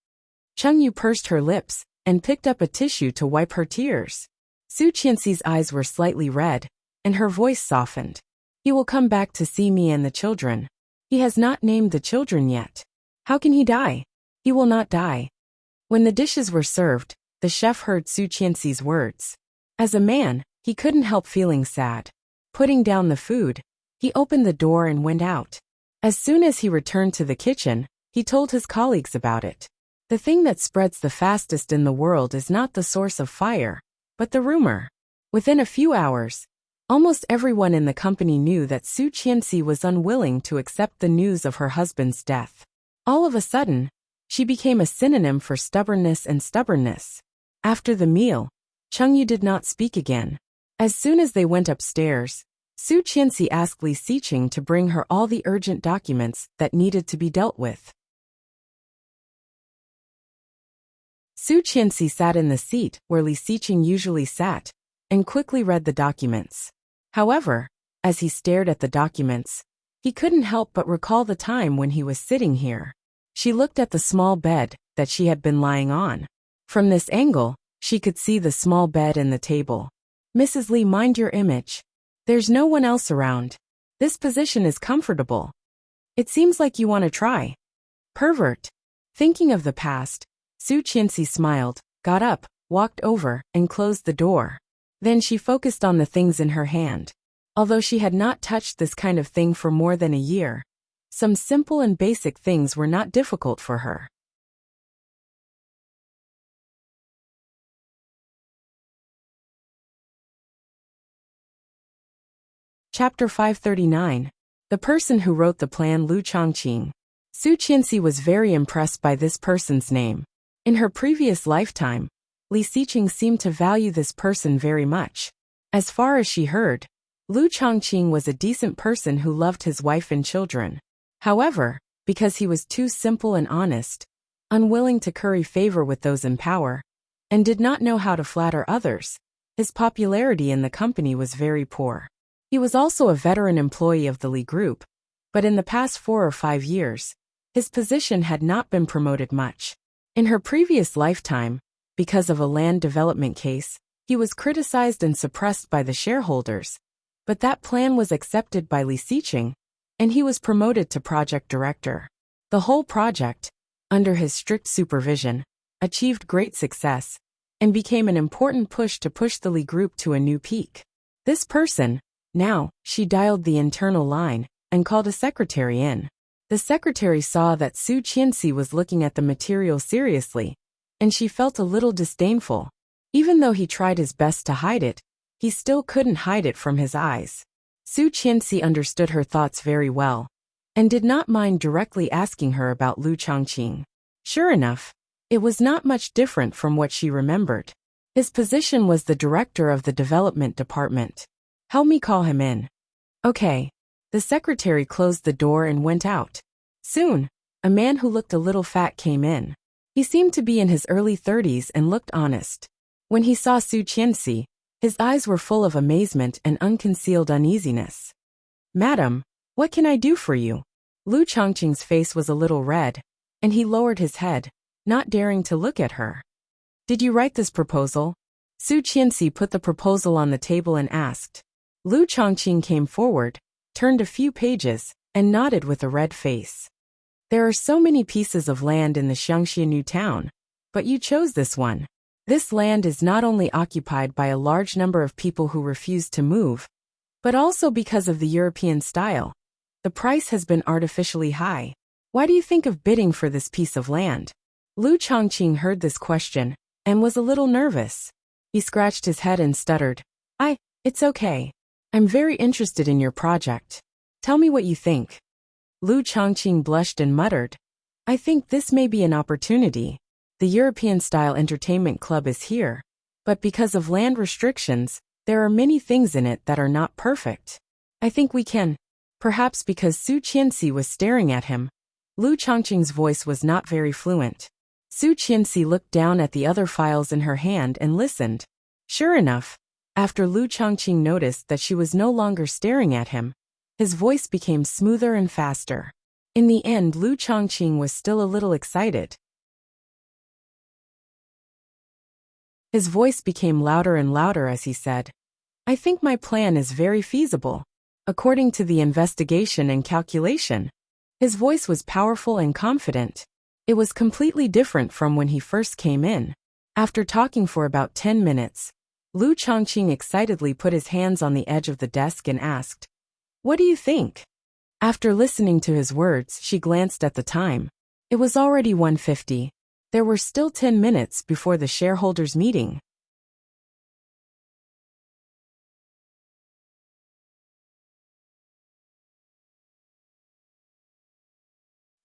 Chengyu pursed her lips and picked up a tissue to wipe her tears. Su Qianxi's eyes were slightly red, and her voice softened. He will come back to see me and the children. He has not named the children yet. How can he die? He will not die. When the dishes were served, the chef heard Su Qianxi's words. As a man, he couldn't help feeling sad. Putting down the food, he opened the door and went out. As soon as he returned to the kitchen, he told his colleagues about it. The thing that spreads the fastest in the world is not the source of fire, but the rumor. Within a few hours, almost everyone in the company knew that Su Qianxi was unwilling to accept the news of her husband's death. All of a sudden, she became a synonym for stubbornness and stubbornness. After the meal, Chengyu did not speak again. As soon as they went upstairs, Su Qianxi asked Li Xiqing to bring her all the urgent documents that needed to be dealt with. Su Qianxi sat in the seat where Li Xiqing usually sat, and quickly read the documents. However, as he stared at the documents, he couldn't help but recall the time when he was sitting here. She looked at the small bed that she had been lying on. From this angle, she could see the small bed and the table. Mrs. Li, mind your image. There's no one else around. This position is comfortable. It seems like you want to try. Pervert. Thinking of the past, Su Qianxi smiled, got up, walked over, and closed the door. Then she focused on the things in her hand. Although she had not touched this kind of thing for more than a year, some simple and basic things were not difficult for her. Chapter 539. The person who wrote the plan, Lu Chongqing. Su Qianxi was very impressed by this person's name. In her previous lifetime, Li Xiqing seemed to value this person very much. As far as she heard, Lu Chongqing was a decent person who loved his wife and children. However, because he was too simple and honest, unwilling to curry favor with those in power, and did not know how to flatter others, his popularity in the company was very poor. He was also a veteran employee of the Li Group, but in the past 4 or 5 years, his position had not been promoted much. In her previous lifetime, because of a land development case, he was criticized and suppressed by the shareholders, but that plan was accepted by Li Xiqing, and he was promoted to project director. The whole project, under his strict supervision, achieved great success, and became an important push to push the Li Group to a new peak. This person, now, she dialed the internal line, and called a secretary in. The secretary saw that Su Qianxi was looking at the material seriously, and she felt a little disdainful. Even though he tried his best to hide it, he still couldn't hide it from his eyes. Su Qianxi understood her thoughts very well, and did not mind directly asking her about Lu Chongqing. Sure enough, it was not much different from what she remembered. His position was the director of the development department. Help me call him in. Okay. The secretary closed the door and went out. Soon, a man who looked a little fat came in. He seemed to be in his early 30s and looked honest. When he saw Su Qianxi, his eyes were full of amazement and unconcealed uneasiness. Madam, what can I do for you? Lu Chongqing's face was a little red, and he lowered his head, not daring to look at her. Did you write this proposal? Su Qianxi put the proposal on the table and asked. Lu Chongqing came forward, turned a few pages, and nodded with a red face. There are so many pieces of land in the Xiangxia new town, but you chose this one. This land is not only occupied by a large number of people who refuse to move, but also because of the European style. The price has been artificially high. Why do you think of bidding for this piece of land? Lu Chongqing heard this question, and was a little nervous. He scratched his head and stuttered. It's okay. I'm very interested in your project. Tell me what you think. Lu Chongqing blushed and muttered. I think this may be an opportunity. The European-style entertainment club is here, but because of land restrictions, there are many things in it that are not perfect. I think we can. Perhaps because Su Qianxi was staring at him. Lu Chongqing's voice was not very fluent. Su Qianxi looked down at the other files in her hand and listened. Sure enough, after Lu Chongqing noticed that she was no longer staring at him, his voice became smoother and faster. In the end, Lu Chongqing was still a little excited. His voice became louder and louder as he said, I think my plan is very feasible. According to the investigation and calculation, his voice was powerful and confident. It was completely different from when he first came in. After talking for about 10 minutes, Lu Chongqing excitedly put his hands on the edge of the desk and asked, What do you think? After listening to his words, she glanced at the time. It was already 1:50. There were still 10 minutes before the shareholders' meeting.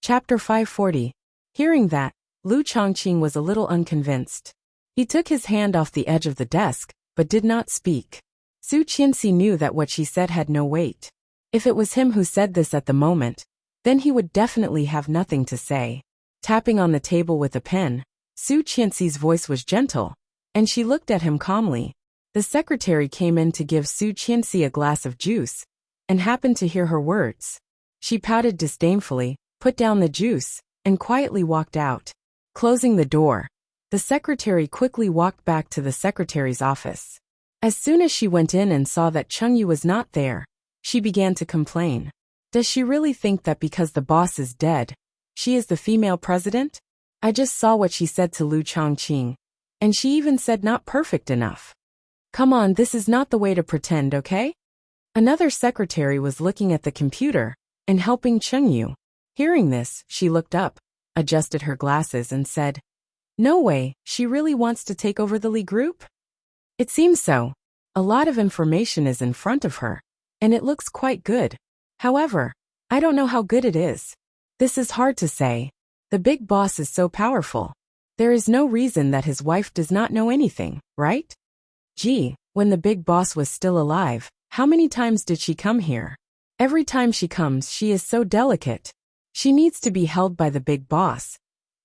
Chapter 540. Hearing that, Lu Chongqing was a little unconvinced. He took his hand off the edge of the desk, but did not speak. Su Qianxi knew that what she said had no weight. If it was him who said this at the moment, then he would definitely have nothing to say. Tapping on the table with a pen, Su Qianxi's voice was gentle, and she looked at him calmly. The secretary came in to give Su Qianxi a glass of juice, and happened to hear her words. She pouted disdainfully, put down the juice, and quietly walked out. Closing the door, the secretary quickly walked back to the secretary's office. As soon as she went in and saw that Chengyu was not there, she began to complain. Does she really think that because the boss is dead, she is the female president? I just saw what she said to Lu Chongqing. And she even said not perfect enough. Come on, this is not the way to pretend, okay? Another secretary was looking at the computer and helping Chengyu. Hearing this, she looked up, adjusted her glasses and said, "No way, she really wants to take over the Li group?" It seems so. A lot of information is in front of her, and it looks quite good. However, I don't know how good it is. This is hard to say. The big boss is so powerful. There is no reason that his wife does not know anything, right? Gee, when the big boss was still alive, how many times did she come here? Every time she comes, she is so delicate. She needs to be held by the big boss,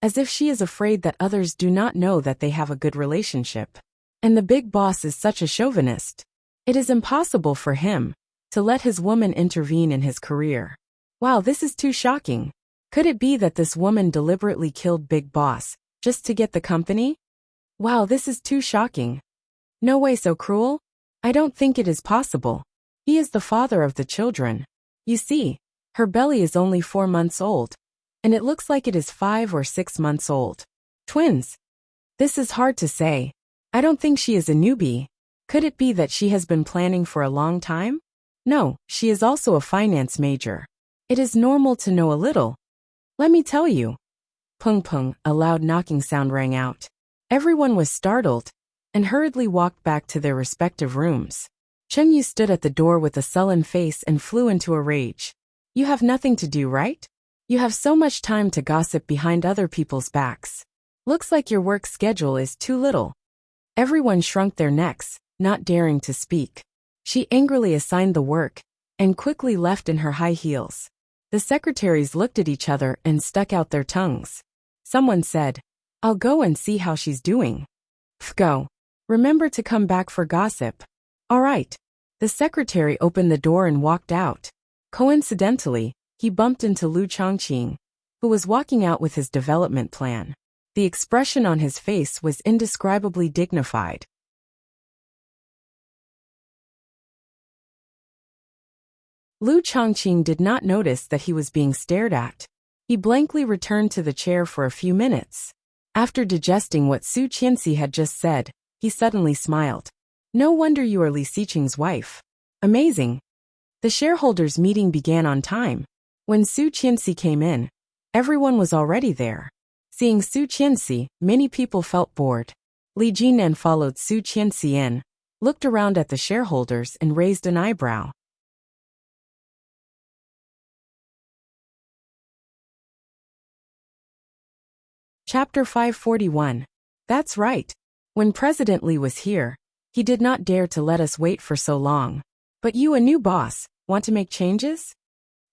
as if she is afraid that others do not know that they have a good relationship. And the big boss is such a chauvinist. It is impossible for him to let his woman intervene in his career. Wow, this is too shocking. Could it be that this woman deliberately killed Big Boss just to get the company? Wow, this is too shocking. No way, so cruel? I don't think it is possible. He is the father of the children. You see, her belly is only 4 months old, and it looks like it is 5 or 6 months old. Twins. This is hard to say. I don't think she is a newbie. Could it be that she has been planning for a long time? No, she is also a finance major. It is normal to know a little. Let me tell you. Pung pung, a loud knocking sound rang out. Everyone was startled and hurriedly walked back to their respective rooms. Chengyu stood at the door with a sullen face and flew into a rage. You have nothing to do, right? You have so much time to gossip behind other people's backs. Looks like your work schedule is too little. Everyone shrunk their necks, not daring to speak. She angrily assigned the work and quickly left in her high heels. The secretaries looked at each other and stuck out their tongues. Someone said, "I'll go and see how she's doing." Go. Remember to come back for gossip. All right. The secretary opened the door and walked out. Coincidentally, he bumped into Lu Chongqing, who was walking out with his development plan. The expression on his face was indescribably dignified. Lu Chongqing did not notice that he was being stared at. He blankly returned to the chair for a few minutes. After digesting what Su Qianxi had just said, he suddenly smiled. No wonder you are Li Xiqing's wife. Amazing. The shareholders' meeting began on time. When Su Qianxi came in, everyone was already there. Seeing Su Qianxi, many people felt bored. Li Jinan followed Su Qianxi in, looked around at the shareholders and raised an eyebrow. Chapter 541. That's right. When President Li was here, he did not dare to let us wait for so long. But you, a new boss, want to make changes?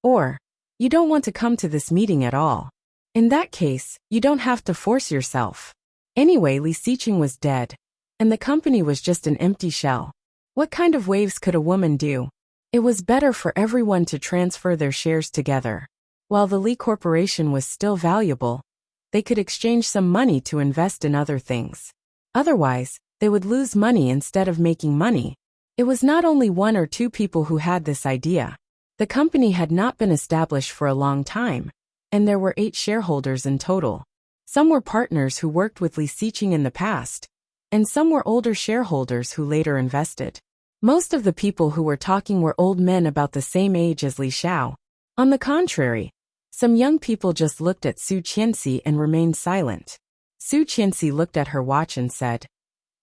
Or, you don't want to come to this meeting at all. In that case, you don't have to force yourself. Anyway, Li Xiqing was dead, and the company was just an empty shell. What kind of waves could a woman do? It was better for everyone to transfer their shares together. While the Li Corporation was still valuable, they could exchange some money to invest in other things. Otherwise, they would lose money instead of making money. It was not only 1 or 2 people who had this idea. The company had not been established for a long time, and there were 8 shareholders in total. Some were partners who worked with Li Xiqing in the past, and some were older shareholders who later invested. Most of the people who were talking were old men about the same age as Li Xiao. On the contrary, some young people just looked at Su Qianxi and remained silent. Su Qianxi looked at her watch and said,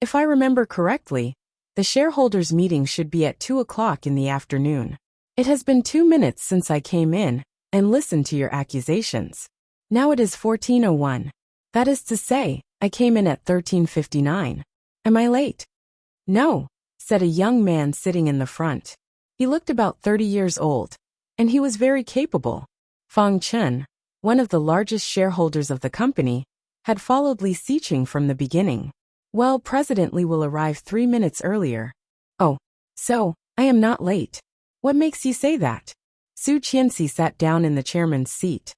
"If I remember correctly, the shareholders' meeting should be at 2 o'clock in the afternoon. It has been 2 minutes since I came in and listened to your accusations. Now it is 14:01. That is to say, I came in at 13:59. Am I late?" "No," said a young man sitting in the front. He looked about 30 years old, and he was very capable. Fang Chen, one of the largest shareholders of the company, had followed Li Xiqing from the beginning. Well, President Li will arrive 3 minutes earlier. Oh, so, I am not late. What makes you say that? Su Qianxi sat down in the chairman's seat.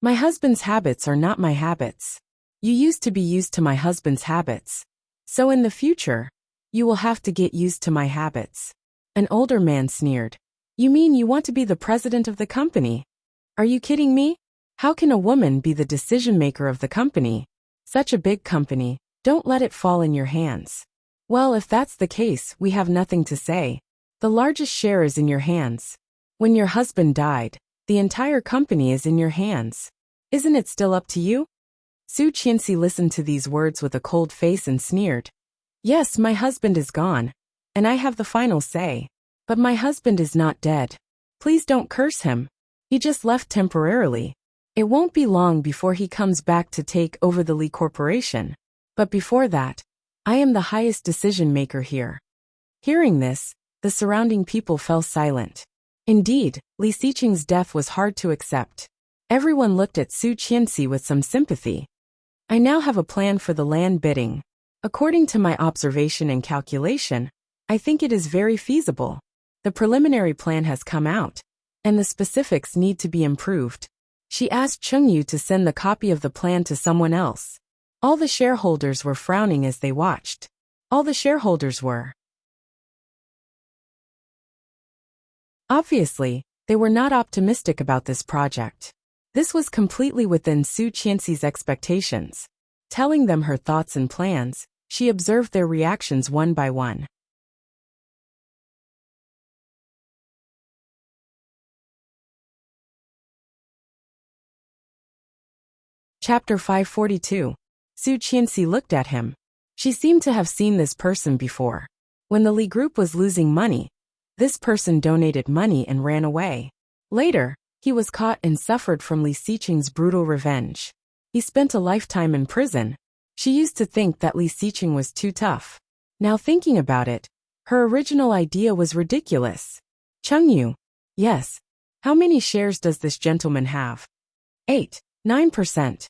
My husband's habits are not my habits. You used to be used to my husband's habits. So in the future, you will have to get used to my habits. An older man sneered. You mean you want to be the president of the company? Are you kidding me? How can a woman be the decision-maker of the company? Such a big company, don't let it fall in your hands. Well, if that's the case, we have nothing to say. The largest share is in your hands. When your husband died, the entire company is in your hands. Isn't it still up to you? Su Qianxi listened to these words with a cold face and sneered. Yes, my husband is gone, and I have the final say. But my husband is not dead. Please don't curse him. He just left temporarily. It won't be long before he comes back to take over the Li Corporation. But before that, I am the highest decision maker here. Hearing this, the surrounding people fell silent. Indeed, Li Xiqing's death was hard to accept. Everyone looked at Su Qianxi with some sympathy. I now have a plan for the land bidding. According to my observation and calculation, I think it is very feasible. The preliminary plan has come out, and the specifics need to be improved. She asked Chengyu to send the copy of the plan to someone else. All the shareholders were frowning as they watched. All the shareholders were. Obviously, they were not optimistic about this project. This was completely within Su Qianxi's expectations. Telling them her thoughts and plans, she observed their reactions one by one. Chapter 542. Su Qianxi looked at him. She seemed to have seen this person before. When the Li Group was losing money, this person donated money and ran away. Later, he was caught and suffered from Li Xiqing's brutal revenge. He spent a lifetime in prison. She used to think that Li Xiqing was too tough. Now thinking about it, her original idea was ridiculous. Chengyu. Yes. How many shares does this gentleman have? 8, 9%.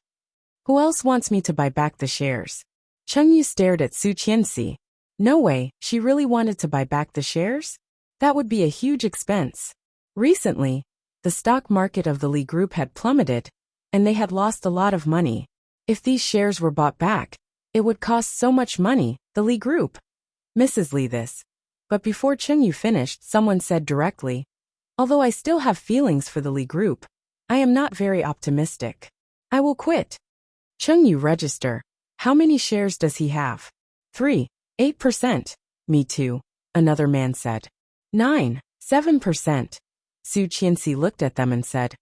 Who else wants me to buy back the shares? Chengyu stared at Su Qianxi. No way, she really wanted to buy back the shares? That would be a huge expense. Recently, the stock market of the Li Group had plummeted, and they had lost a lot of money. If these shares were bought back, it would cost so much money, the Li Group. Mrs. Li this. But before Chengyu finished, someone said directly, although I still have feelings for the Li Group, I am not very optimistic. I will quit. Chengyu register. How many shares does he have? 3, 8%. Me too, another man said. 9, 7%. Su Qianxi looked at them and said,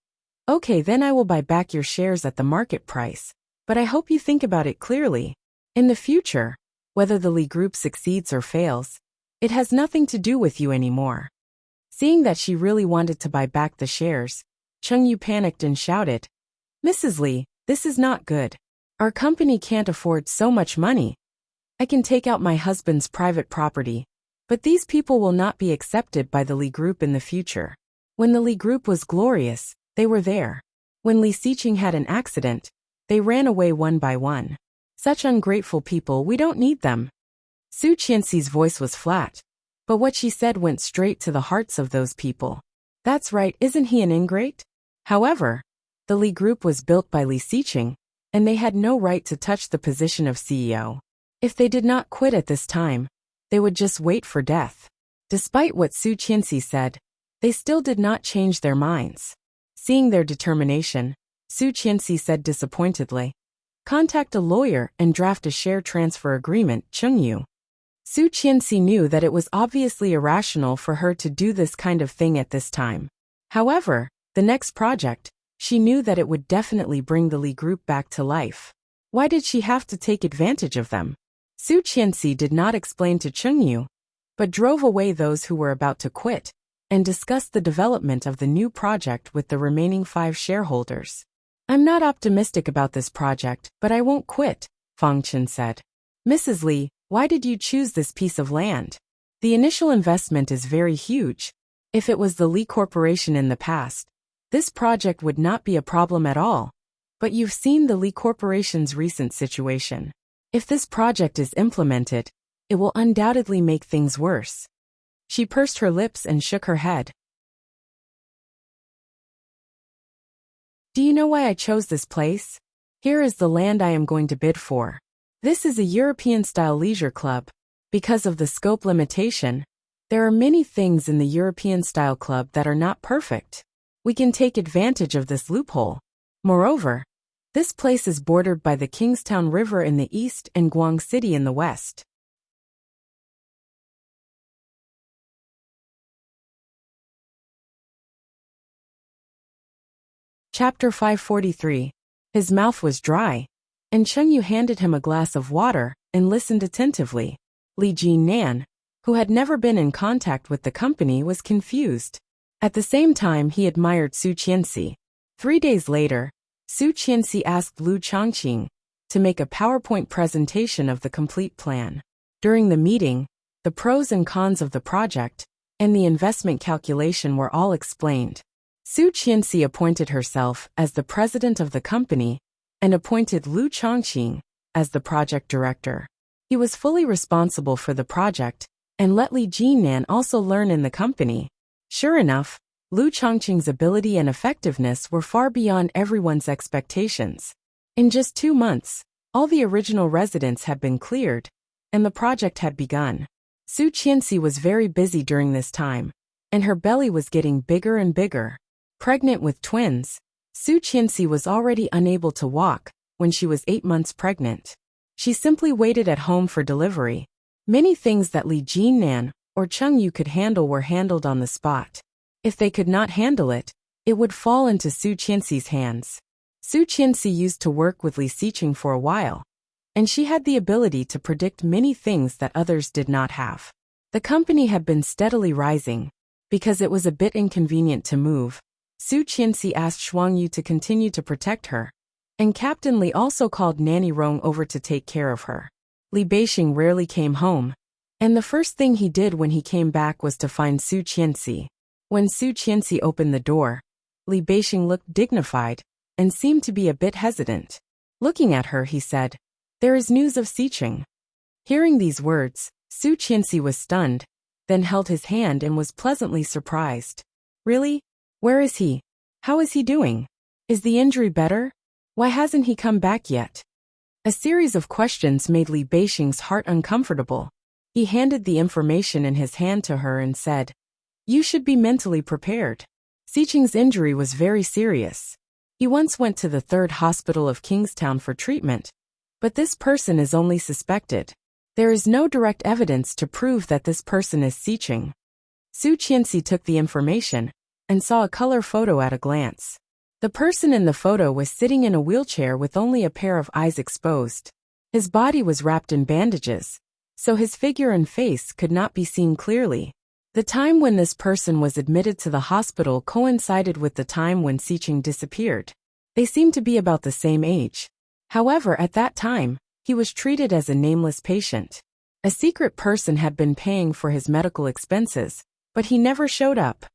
okay, then I will buy back your shares at the market price. But I hope you think about it clearly. In the future, whether the Li Group succeeds or fails, it has nothing to do with you anymore. Seeing that she really wanted to buy back the shares, Chengyu panicked and shouted, Mrs. Li, this is not good. Our company can't afford so much money. I can take out my husband's private property, but these people will not be accepted by the Li Group in the future. When the Li Group was glorious, they were there. When Li Xiqing had an accident, they ran away one by one. Such ungrateful people, we don't need them. Su Qianxi's voice was flat, but what she said went straight to the hearts of those people. That's right, isn't he an ingrate? However, the Li Group was built by Li Xiqing, and they had no right to touch the position of CEO. If they did not quit at this time, they would just wait for death. Despite what Su Qianxi said, they still did not change their minds. Seeing their determination, Su Qianxi said disappointedly, contact a lawyer and draft a share transfer agreement, Chengyu. Su Qianxi knew that it was obviously irrational for her to do this kind of thing at this time. However, the next project, she knew that it would definitely bring the Li Group back to life. Why did she have to take advantage of them? Su Qianxi did not explain to Chengyu, but drove away those who were about to quit, and discussed the development of the new project with the remaining 5 shareholders. I'm not optimistic about this project, but I won't quit, Fang Chen said. Mrs. Li, why did you choose this piece of land? The initial investment is very huge. If it was the Li Corporation in the past, this project would not be a problem at all. But you've seen the Li Corporation's recent situation. If this project is implemented, it will undoubtedly make things worse. She pursed her lips and shook her head. Do you know why I chose this place? Here is the land I am going to bid for. This is a European-style leisure club. Because of the scope limitation, there are many things in the European-style club that are not perfect. We can take advantage of this loophole. Moreover, this place is bordered by the Kingstown River in the east and Guang City in the west. Chapter 543. His mouth was dry, and Cheng Yu handed him a glass of water and listened attentively. Li Jinan, who had never been in contact with the company, was confused. At the same time, he admired Su Qianxi. 3 days later, Su Qianxi asked Lu Chongqing to make a PowerPoint presentation of the complete plan. During the meeting, the pros and cons of the project and the investment calculation were all explained. Su Qianxi appointed herself as the president of the company and appointed Lu Chongqing as the project director. He was fully responsible for the project and let Li Jinan also learn in the company. Sure enough, Lu Chongqing's ability and effectiveness were far beyond everyone's expectations. In just 2 months, all the original residents had been cleared, and the project had begun. Su Qianxi was very busy during this time, and her belly was getting bigger and bigger. Pregnant with twins, Su Qianxi was already unable to walk when she was 8 months pregnant. She simply waited at home for delivery. Many things that Li Jinan or Cheng Yu could handle were handled on the spot. If they could not handle it, it would fall into Su Qianxi's hands. Su Qianxi used to work with Li Xiqing for a while, and she had the ability to predict many things that others did not have. The company had been steadily rising. Because it was a bit inconvenient to move, Su Qianxi asked Shuang Yu to continue to protect her, and Captain Li also called Nanny Rong over to take care of her. Li Beixing rarely came home, and the first thing he did when he came back was to find Su Qianxi. When Su Qianxi opened the door, Li Beixing looked dignified and seemed to be a bit hesitant. Looking at her, he said, "There is news of Xiqing." Hearing these words, Su Qianxi was stunned, then held his hand and was pleasantly surprised. "Really? Where is he? How is he doing? Is the injury better? Why hasn't he come back yet?" A series of questions made Li Beixing's heart uncomfortable. He handed the information in his hand to her and said, "You should be mentally prepared. Xiqing's injury was very serious. He once went to the 3rd hospital of Kingstown for treatment, but this person is only suspected. There is no direct evidence to prove that this person is Xiqing." Su Qianxi took the information and saw a color photo at a glance. The person in the photo was sitting in a wheelchair with only a pair of eyes exposed. His body was wrapped in bandages, so his figure and face could not be seen clearly. The time when this person was admitted to the hospital coincided with the time when Xiqing disappeared. They seemed to be about the same age. However, at that time, he was treated as a nameless patient. A secret person had been paying for his medical expenses, but he never showed up.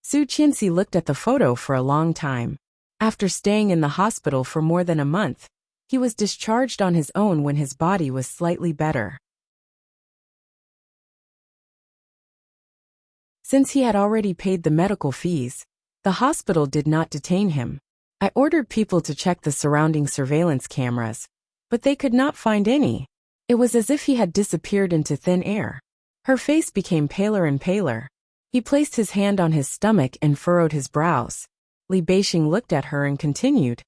Su Qianxi looked at the photo for a long time. After staying in the hospital for more than a month, he was discharged on his own when his body was slightly better. Since he had already paid the medical fees, the hospital did not detain him. I ordered people to check the surrounding surveillance cameras, but they could not find any. It was as if he had disappeared into thin air. Her face became paler and paler. He placed his hand on his stomach and furrowed his brows. Li Beixing looked at her and continued,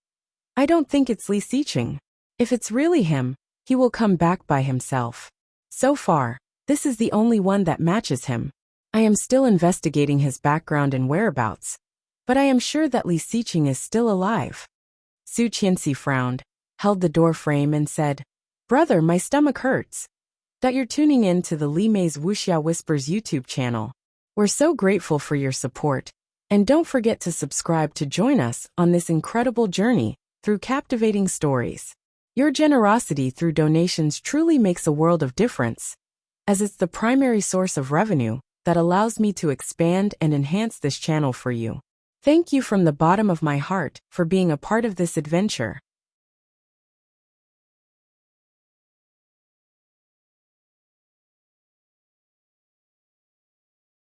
"I don't think it's Li Xiqing. If it's really him, he will come back by himself. So far, this is the only one that matches him. I am still investigating his background and whereabouts, but I am sure that Li Xiqing is still alive." Su Qianxi frowned, held the door frame and said, "Brother, my stomach hurts." That you're tuning in to the Li Mei's Wuxia Whispers YouTube channel. We're so grateful for your support, and don't forget to subscribe to join us on this incredible journey through captivating stories. Your generosity through donations truly makes a world of difference, as it's the primary source of revenue that allows me to expand and enhance this channel for you. Thank you from the bottom of my heart for being a part of this adventure.